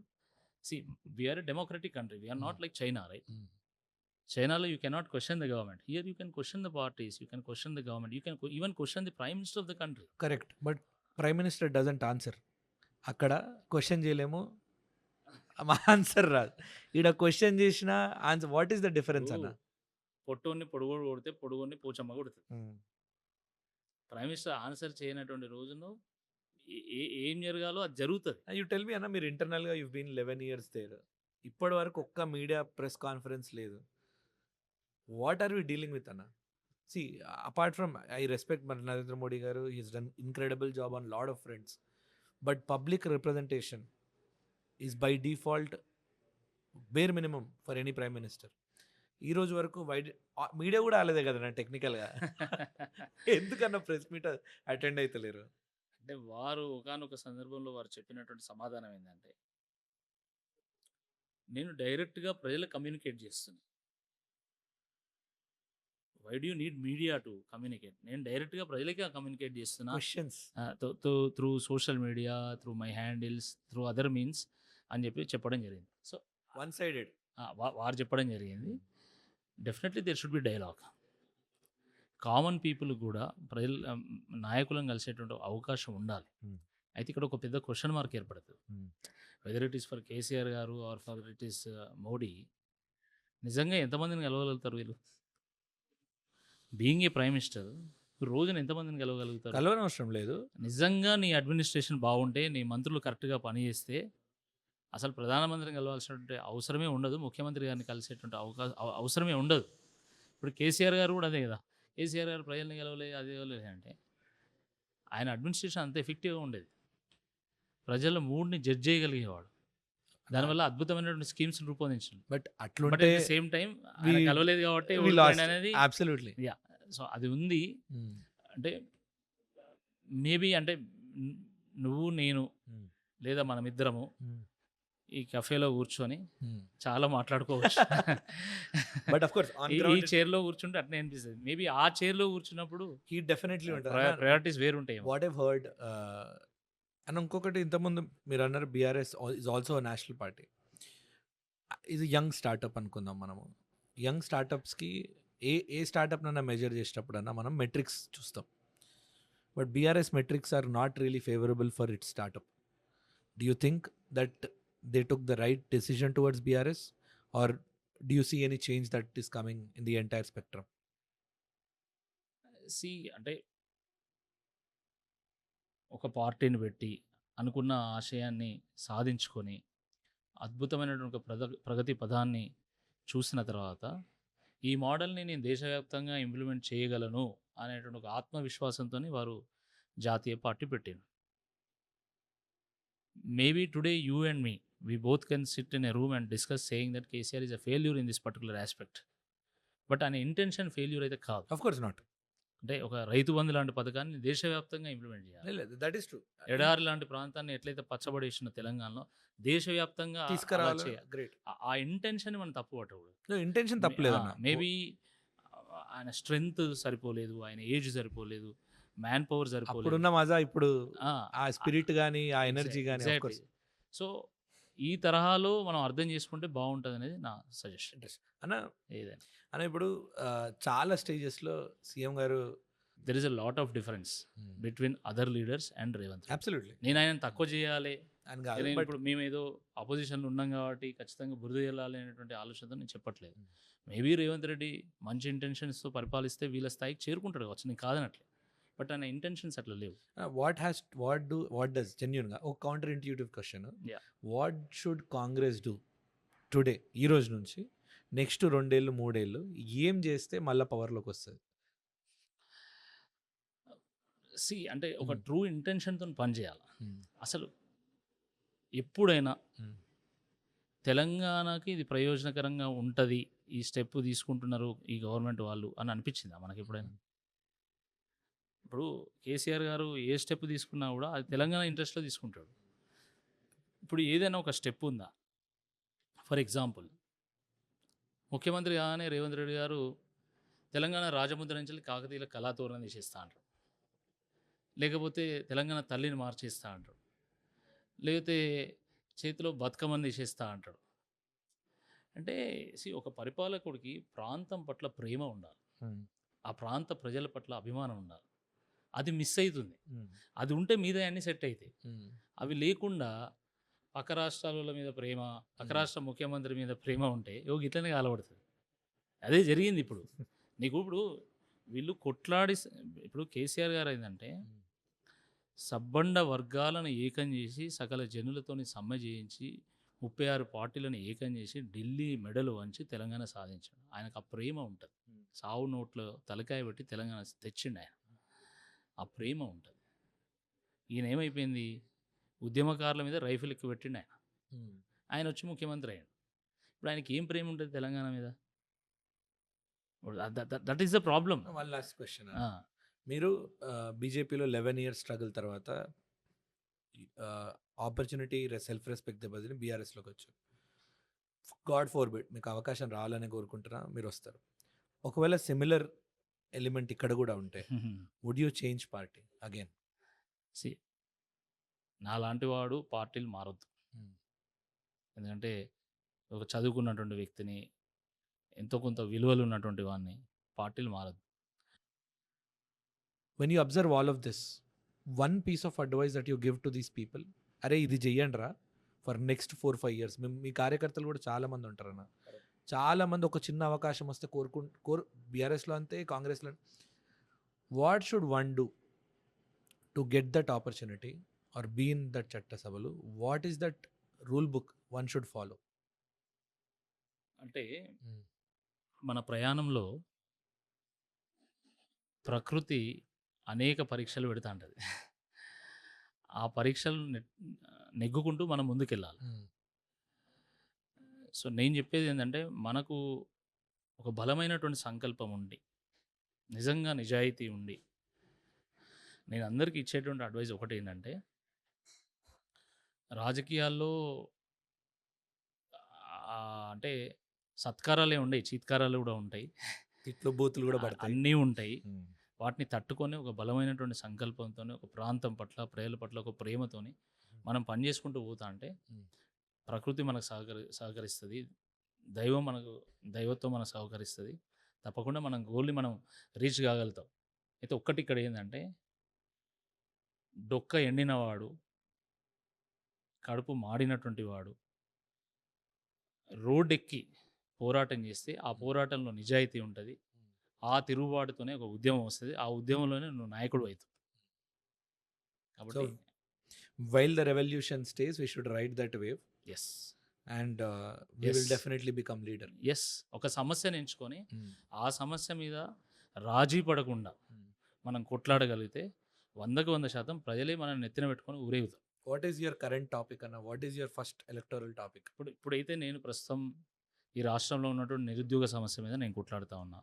We are a democratic country, we are not like China, right? చైనాలో you cannot question the government. Here you can question the parties, you can question the government, you can even question the prime minister of the country. Correct, but prime minister doesn't answer. అక్కడ క్వశ్చన్ చేయలేము, ఆన్సర్ రాదు. ఈడ క్వశ్చన్ చేసిన answer. What is the difference అన్న? పొట్టోని పొడుగు కొడితే పొడుగుని పోచమ్మ కొడుతుంది. ప్రైమ్ మినిస్టర్ ఆన్సర్ చేయనటువంటి రోజును ఏం జరగాలో అది జరుగుతుంది. యూ టెల్ మీ అన్న, మీరు ఇంటర్నల్గా యూ బీన్ 11 years దేర్, ఇప్పటి వరకు ఒక్క మీడియా ప్రెస్ కాన్ఫరెన్స్ లేదు. What are we dealing with అన్న? See apart from I respect మన Narendra Modi garu, he's done incredible job on lot of fronts. But public representation is by default bare minimum for any prime minister. ఈ రోజు వరకు మీడియా కూడా ఆలేదే కదా టెక్నికల్గా. ఎందుకన్నా ప్రెస్ మీట్ అటెండ్ అవుతలేరు? అంటే వారు ఒకానొక సందర్భంలో వారు చెప్పినటువంటి సమాధానం ఏంటంటే, నేను డైరెక్ట్‌గా ప్రజలకు కమ్యూనికేట్ చేస్తున్నా. Why do you need media to communicate? నేను డైరెక్ట్‌గా ప్రజలకే కమ్యూనికేట్ చేస్తున్నా. Questions through social media, through my handles, through other means అని చెప్పి చెప్పడం జరిగింది. So one sided. వారు చెప్పడం జరిగింది. Definitely there should be dialogue. Common people కూడా నాయకులను కలిసేటువంటి అవకాశం ఉండాలి. అయితే ఇక్కడ ఒక పెద్ద క్వశ్చన్ మార్క్ ఏర్పడుతుంది. Whether it is for KCR garu or for it is Modi, నిజంగా ఎంతమందిని కలవగలుగుతారు వీళ్ళు? బీయింగ్ ఏ ప్రైమ్ మినిస్టర్ రోజున ఎంతమందిని కలవగలుగుతారు? కలవనవసరం లేదు. నిజంగా నీ అడ్మినిస్ట్రేషన్ బాగుంటే, నీ మంత్రులు కరెక్ట్గా పనిచేస్తే అసలు ప్రధానమంత్రిని కలవాల్సినటువంటి అవసరమే ఉండదు. ముఖ్యమంత్రి గారిని కలిసేటువంటి అవసరమే ఉండదు. ఇప్పుడు కేసీఆర్ గారు కూడా అదే కదా. కేసీఆర్ గారు ప్రజల్ని గెలవలేదు, అది గెలవలేదు అంటే ఆయన అడ్మినిస్ట్రేషన్ అంత ఎఫెక్టివ్గా ఉండేది. ప్రజల మూడ్ని జడ్జ్ చేయగలిగేవాడు. దానివల్ల అద్భుతమైనటువంటి స్కీమ్స్ రూపొందించాడు. బట్ బట్ అట్లుంటే అట్ ద సేమ్ టైం ఆయన we- కలవలేదు కాబట్టి we ఓడిపోయాడు lost. అనేది Absolutely. యా. సో అది ఉంది. అంటే మేబీ అంటే నువ్వు నేను లేదా మనమిద్దరము ఈ కఫేలో కూర్చొని చాలా మాట్లాడుకోవచ్చు. బట్ ఆఫ్ కోర్స్ ఆన్ ఈ గ్రౌండ్ చైర్లో కూర్చుంటే అట్నే అనిపిస్తుంది. మేబీ ఆ చైర్లో కూర్చున్నప్పుడు హీ డెఫినెట్లీ ఉంటుంది. ప్రయారిటీస్ వేరుంటాయి. వాట్ ఐవ్ హర్డ్ అండ్ ఇంకొకటి, ఇంతకుముందు మీరు అన్నారు BRS is also national party. ఇది యంగ్ స్టార్టప్ అనుకుందాం మనము. యంగ్ స్టార్టప్స్కి ఏ స్టార్టప్ నన్నా మెజర్ చేసేటప్పుడన్నా మనం మెట్రిక్స్ చూస్తాం. But BRS metrics are not really favourable for it startup. Do you think that they took the right decision towards BRS, or do you see any change that is coming in the entire spectrum? అంటే ఒక పార్టీని పెట్టి అనుకున్న ఆశయాన్ని సాధించుకొని అద్భుతమైనటువంటి ఒక ప్రగతి పదాన్ని చూసిన తర్వాత ఈ మోడల్ని నేను దేశవ్యాప్తంగా ఇంప్లిమెంట్ చేయగలను అనేటువంటి ఒక ఆత్మవిశ్వాసంతో వారు జాతీయ పార్టీ పెట్టారు. Maybe today you and me, we both can sit in a room and discuss saying that KCR is a failure in this particular aspect. But ఆయన ఇంటెన్షన్ ఫెయిల్యూర్ అయితే కాదు. Of course not. అంటే ఒక రైతు బంధు లాంటి పథకాన్ని దేశవ్యాప్తంగా ఇంప్లిమెంట్ చేయాలి. That is true. ఎడారి లాంటి ప్రాంతాన్ని ఎట్లయితే పచ్చబడేసిన తెలంగాణలో దేశవ్యాప్తంగా తీసుకురావాలి. గ్రేట్. ఆ ఇంటెన్షన్ మనం తప్పు పట్టకూడదు. ఇంటెన్షన్ తప్పలేదన్న. మేబీ ఆయన స్ట్రెంగ్త్ సరిపోలేదు, ఆయన ఏజ్ సరిపోలేదు, మ్యాన్ పవర్ సరిపోలేదు. అప్పుడున్న మజా ఇప్పుడు ఆ స్పిరిట్ కానీ ఆ ఎనర్జీ కానీ. సో ఈ తరహాలో మనం అర్థం చేసుకుంటే బాగుంటుంది అనేది నా సజెషన్. అన్న ఏదైనా అన్న ఇప్పుడు చాలా స్టేజెస్లో సీఎం గారు there is a lot of difference between other leaders and Revanth. Absolutely. నేను ఆయన తక్కువ చేయాలి అని నేను కాదు. ఇప్పుడు మేము ఏదో అపోజిషన్లో ఉన్నాం కాబట్టి ఖచ్చితంగా బురద వెళ్ళాలి అనేటువంటి ఆలోచనతో నేను చెప్పట్లేదు. మేబీ రేవంత్ రెడ్డి మంచి ఇంటెన్షన్స్తో పరిపాలిస్తే వీళ్ళ స్థాయికి చేరుకుంటాడు కావచ్చు, నేను కాదనట్లే. బట్ ఆయన ఇంటెన్షన్స్ అట్లా లేవు. వాట్ డస్ జెన్యూన్గా ఒక counter intuitive question, Yeah. What should Congress do today, ఈ రోజు నుంచి నెక్స్ట్ 2 ఏళ్ళు 3 ఏళ్ళు ఏం చేస్తే మళ్ళీ పవర్లోకి వస్తుంది? అంటే ఒక ట్రూ ఇంటెన్షన్తో పనిచేయాలి. అసలు ఎప్పుడైనా తెలంగాణకి ఇది ప్రయోజనకరంగా ఉంటుంది, ఈ స్టెప్ తీసుకుంటున్నారు ఈ గవర్నమెంట్ వాళ్ళు అని అనిపించిందా మనకి ఎప్పుడైనా? ఇప్పుడు కేసీఆర్ గారు ఏ స్టెప్ తీసుకున్నా కూడా అది తెలంగాణ ఇంట్రెస్ట్లో తీసుకుంటాడు. ఇప్పుడు ఏదైనా ఒక స్టెప్ ఉందా? ఫర్ ఎగ్జాంపుల్, ముఖ్యమంత్రి కాగానే రేవంత్ రెడ్డి గారు తెలంగాణ రాజముద్ర నుంచి కాకతీయుల కళాతోరణం తీసేస్తా అంటారు, లేకపోతే తెలంగాణ తల్లిని మార్చేస్తా అంటాడు, లేకపోతే చేతిలో బతుకమ్మని తీసేస్తా అంటాడు. అంటే ఒక పరిపాలకుడికి ప్రాంతం పట్ల ప్రేమ ఉండాలి, ఆ ప్రాంత ప్రజల పట్ల అభిమానం ఉండాలి. అది మిస్ అవుతుంది. అది ఉంటే మీద అన్నీ సెట్ అవుతాయి. అవి లేకుండా పక్క రాష్ట్రాల మీద ప్రేమ, పక్క రాష్ట్ర ముఖ్యమంత్రి మీద ప్రేమ ఉంటే ఇట్లనే కాలబడుతుంది. అదే జరిగింది ఇప్పుడు. నీకు ఇప్పుడు వీళ్ళు కొట్లాడి, ఇప్పుడు కేసీఆర్ గారు ఏంటంటే సబ్బండ వర్గాలను ఏకం చేసి సకల జనులతోని సమ్మె చేయించి 36 పార్టీలను ఏకం చేసి ఢిల్లీ మెడలు వంచి తెలంగాణ సాధించాడు. ఆయనకు ఆ ప్రేమ ఉంటది. సావు నోట్లో తలకాయ పెట్టి తెలంగాణ తెచ్చిండు ఆయన. ఆ ప్రేమ ఉంటది. ఈయనేమైపోయింది, ఉద్యమకారుల మీద రైఫిల్ ఎక్కువ పెట్టిండు ఆయన. ఆయన వచ్చి ముఖ్యమంత్రి అయ్యాడు. ఇప్పుడు ఆయనకి ఏం ప్రేమ ఉంటుంది తెలంగాణ మీద? That is the problem. One last question. మీరు బీజేపీలో 11 ఇయర్స్ స్ట్రగుల్ తర్వాత ఆపర్చునిటీ, సెల్ఫ్ రెస్పెక్ట్ దెబ్బతిని బీఆర్ఎస్లోకి వచ్చారు. గాడ్ ఫోర్బిడ్ మీకు అవకాశం రావాలని కోరుకుంటున్నా, మీరు వస్తారు. ఒకవేళ సిమిలర్ ఎలిమెంట్ ఇక్కడ కూడా ఉంటే would you change party again? See, నాలాంటి వాడు పార్టీలు మారొద్దు. ఎందుకంటే ఒక చదువుకున్నటువంటి వ్యక్తిని, ఎంతో కొంత విలువలు ఉన్నటువంటి వాడిని, పార్టీలు మారద్దు. When you observe all of this, one piece of advice that you give to these people, అరే ఇది చెయ్యండి రా ఫర్ నెక్స్ట్ 4-5 years. మీ కార్యకర్తలు కూడా చాలామంది ఉంటారన్న. చాలామంది ఒక చిన్న అవకాశం వస్తే బీఆర్ఎస్లో అంతే, కాంగ్రెస్లో. What should one do to get that opportunity or be in that చట్టసభలు? What is that rule book one should follow? అంటే మన ప్రయాణంలో ప్రకృతి అనేక పరీక్షలు పెడతా ఉంటుంది. ఆ పరీక్షలు నెగ్గుకుంటూ మనం ముందుకెళ్ళాలి. సో నేను చెప్పేది ఏంటంటే, మనకు ఒక బలమైనటువంటి సంకల్పం ఉండి, నిజంగా నిజాయితీ ఉండి, నేను అందరికీ ఇచ్చేటువంటి అడ్వైస్ ఒకటి ఏంటంటే, రాజకీయాల్లో అంటే సత్కారాలే ఉండయి, చీత్కారాలు కూడా ఉంటాయి, తిట్లు బూతులు కూడా పడతాయి, అన్నీ ఉంటాయి. వాటిని తట్టుకొని ఒక బలమైనటువంటి సంకల్పంతో, ఒక ప్రాంతం పట్ల, ప్రజల పట్ల ఒక ప్రేమతోని మనం పనిచేసుకుంటూ పోతా అంటే ప్రకృతి మనకు సహకరిస్తుంది, దైవత్వం మనకు సహకరిస్తుంది. తప్పకుండా మనం గోల్ని మనం రీచ్ కాగలుగుతాం. అయితే ఒక్కటి ఇక్కడ ఏంటంటే, డొక్క ఎండినవాడు, కడుపు మాడినటువంటి వాడు రోడ్డెక్కి పోరాటం చేస్తే ఆ పోరాటంలో నిజాయితీ ఉంటుంది. ఆ తిరుగుబాటుతోనే ఒక ఉద్యమం వస్తుంది. ఆ ఉద్యమంలోనే నువ్వు నాయకుడు అవుతావు. కాబట్టి while the revolution stage we should ride that wave. Yes, and we will definitely become leader. Yes, ఒక సమస్యను ఎంచుకొని ఆ సమస్య మీద రాజీ పడకుండా మనం కొట్లాడగలిగితే 100% ప్రజలే మనం నెత్తిన పెట్టుకొని ఊరేగుతాం. What is your current topic అన్న? What is your first electoral topic? ఇప్పుడైతే నేను ప్రస్తుతం ఈ రాష్ట్రంలో ఉన్నటువంటి నిరుద్యోగ సమస్య మీద నేను కొట్లాడుతూ ఉన్నా.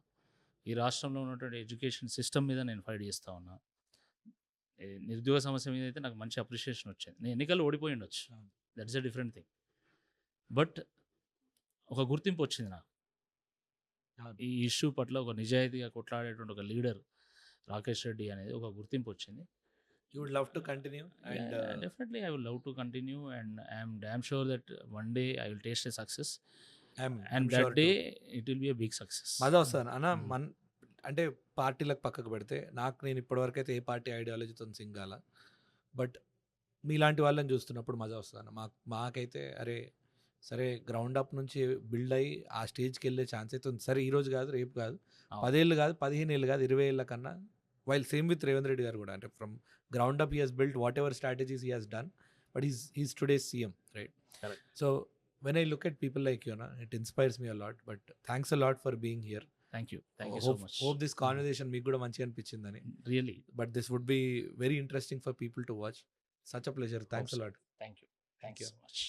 ఈ రాష్ట్రంలో ఉన్నటువంటి ఎడ్యుకేషన్ సిస్టమ్ మీద నేను ఫైట్ చేస్తూ ఉన్నా. నిరుద్యోగ సమస్య మీద అయితే నాకు మంచి అప్రిషియేషన్ వచ్చింది. నేను ఎన్నికల్లో ఓడిపోయి ఉండొచ్చు, that's a different thing. But ఒక గుర్తింపు వచ్చింది నాకు. ఈ ఇష్యూ పట్ల ఒక నిజాయితీగా కొట్లాడేటువంటి ఒక లీడర్ రాకేష్ రెడ్డి అనేది ఒక గుర్తింపు వచ్చింది. You would love to continue? And definitely I would love to continue, and I am damn sure that one day I will taste a success, and that sure day it will be a big success. మజా వస్తుంది అన్న. అంటే పార్టీలకు పక్కకు పెడితే, నేను ఇప్పటివరకు అయితే ఏ పార్టీ ఐడియాలజీతో సింగాల, బట్ మీలాంటి వాళ్ళని చూస్తున్నప్పుడు మజా వస్తుంది అన్న. మాకైతే అరే సరే గ్రౌండ్ అప్ నుంచి బిల్డ్ అయ్యి ఆ స్టేజ్కి వెళ్ళే ఛాన్స్ అయితే ఉంది. సరే ఈరోజు కాదు, రేపు కాదు, 10 ఏళ్ళు కాదు, 15 ఏళ్ళు కాదు, 20 ఏళ్ళ కన్నా. While same with Revanth Reddy garu కూడా, అంటే from ground up he has built whatever strategies he has done, but he's today's CM, right? Correct. So when I look at people like you, it inspires me a lot. But thanks a lot for being here. Thank you so much. Hope this conversation meeku kuda manchiga anpichindani. Really, but this would be very interesting for people to watch. Such a pleasure. Thanks a lot. Thank you so much.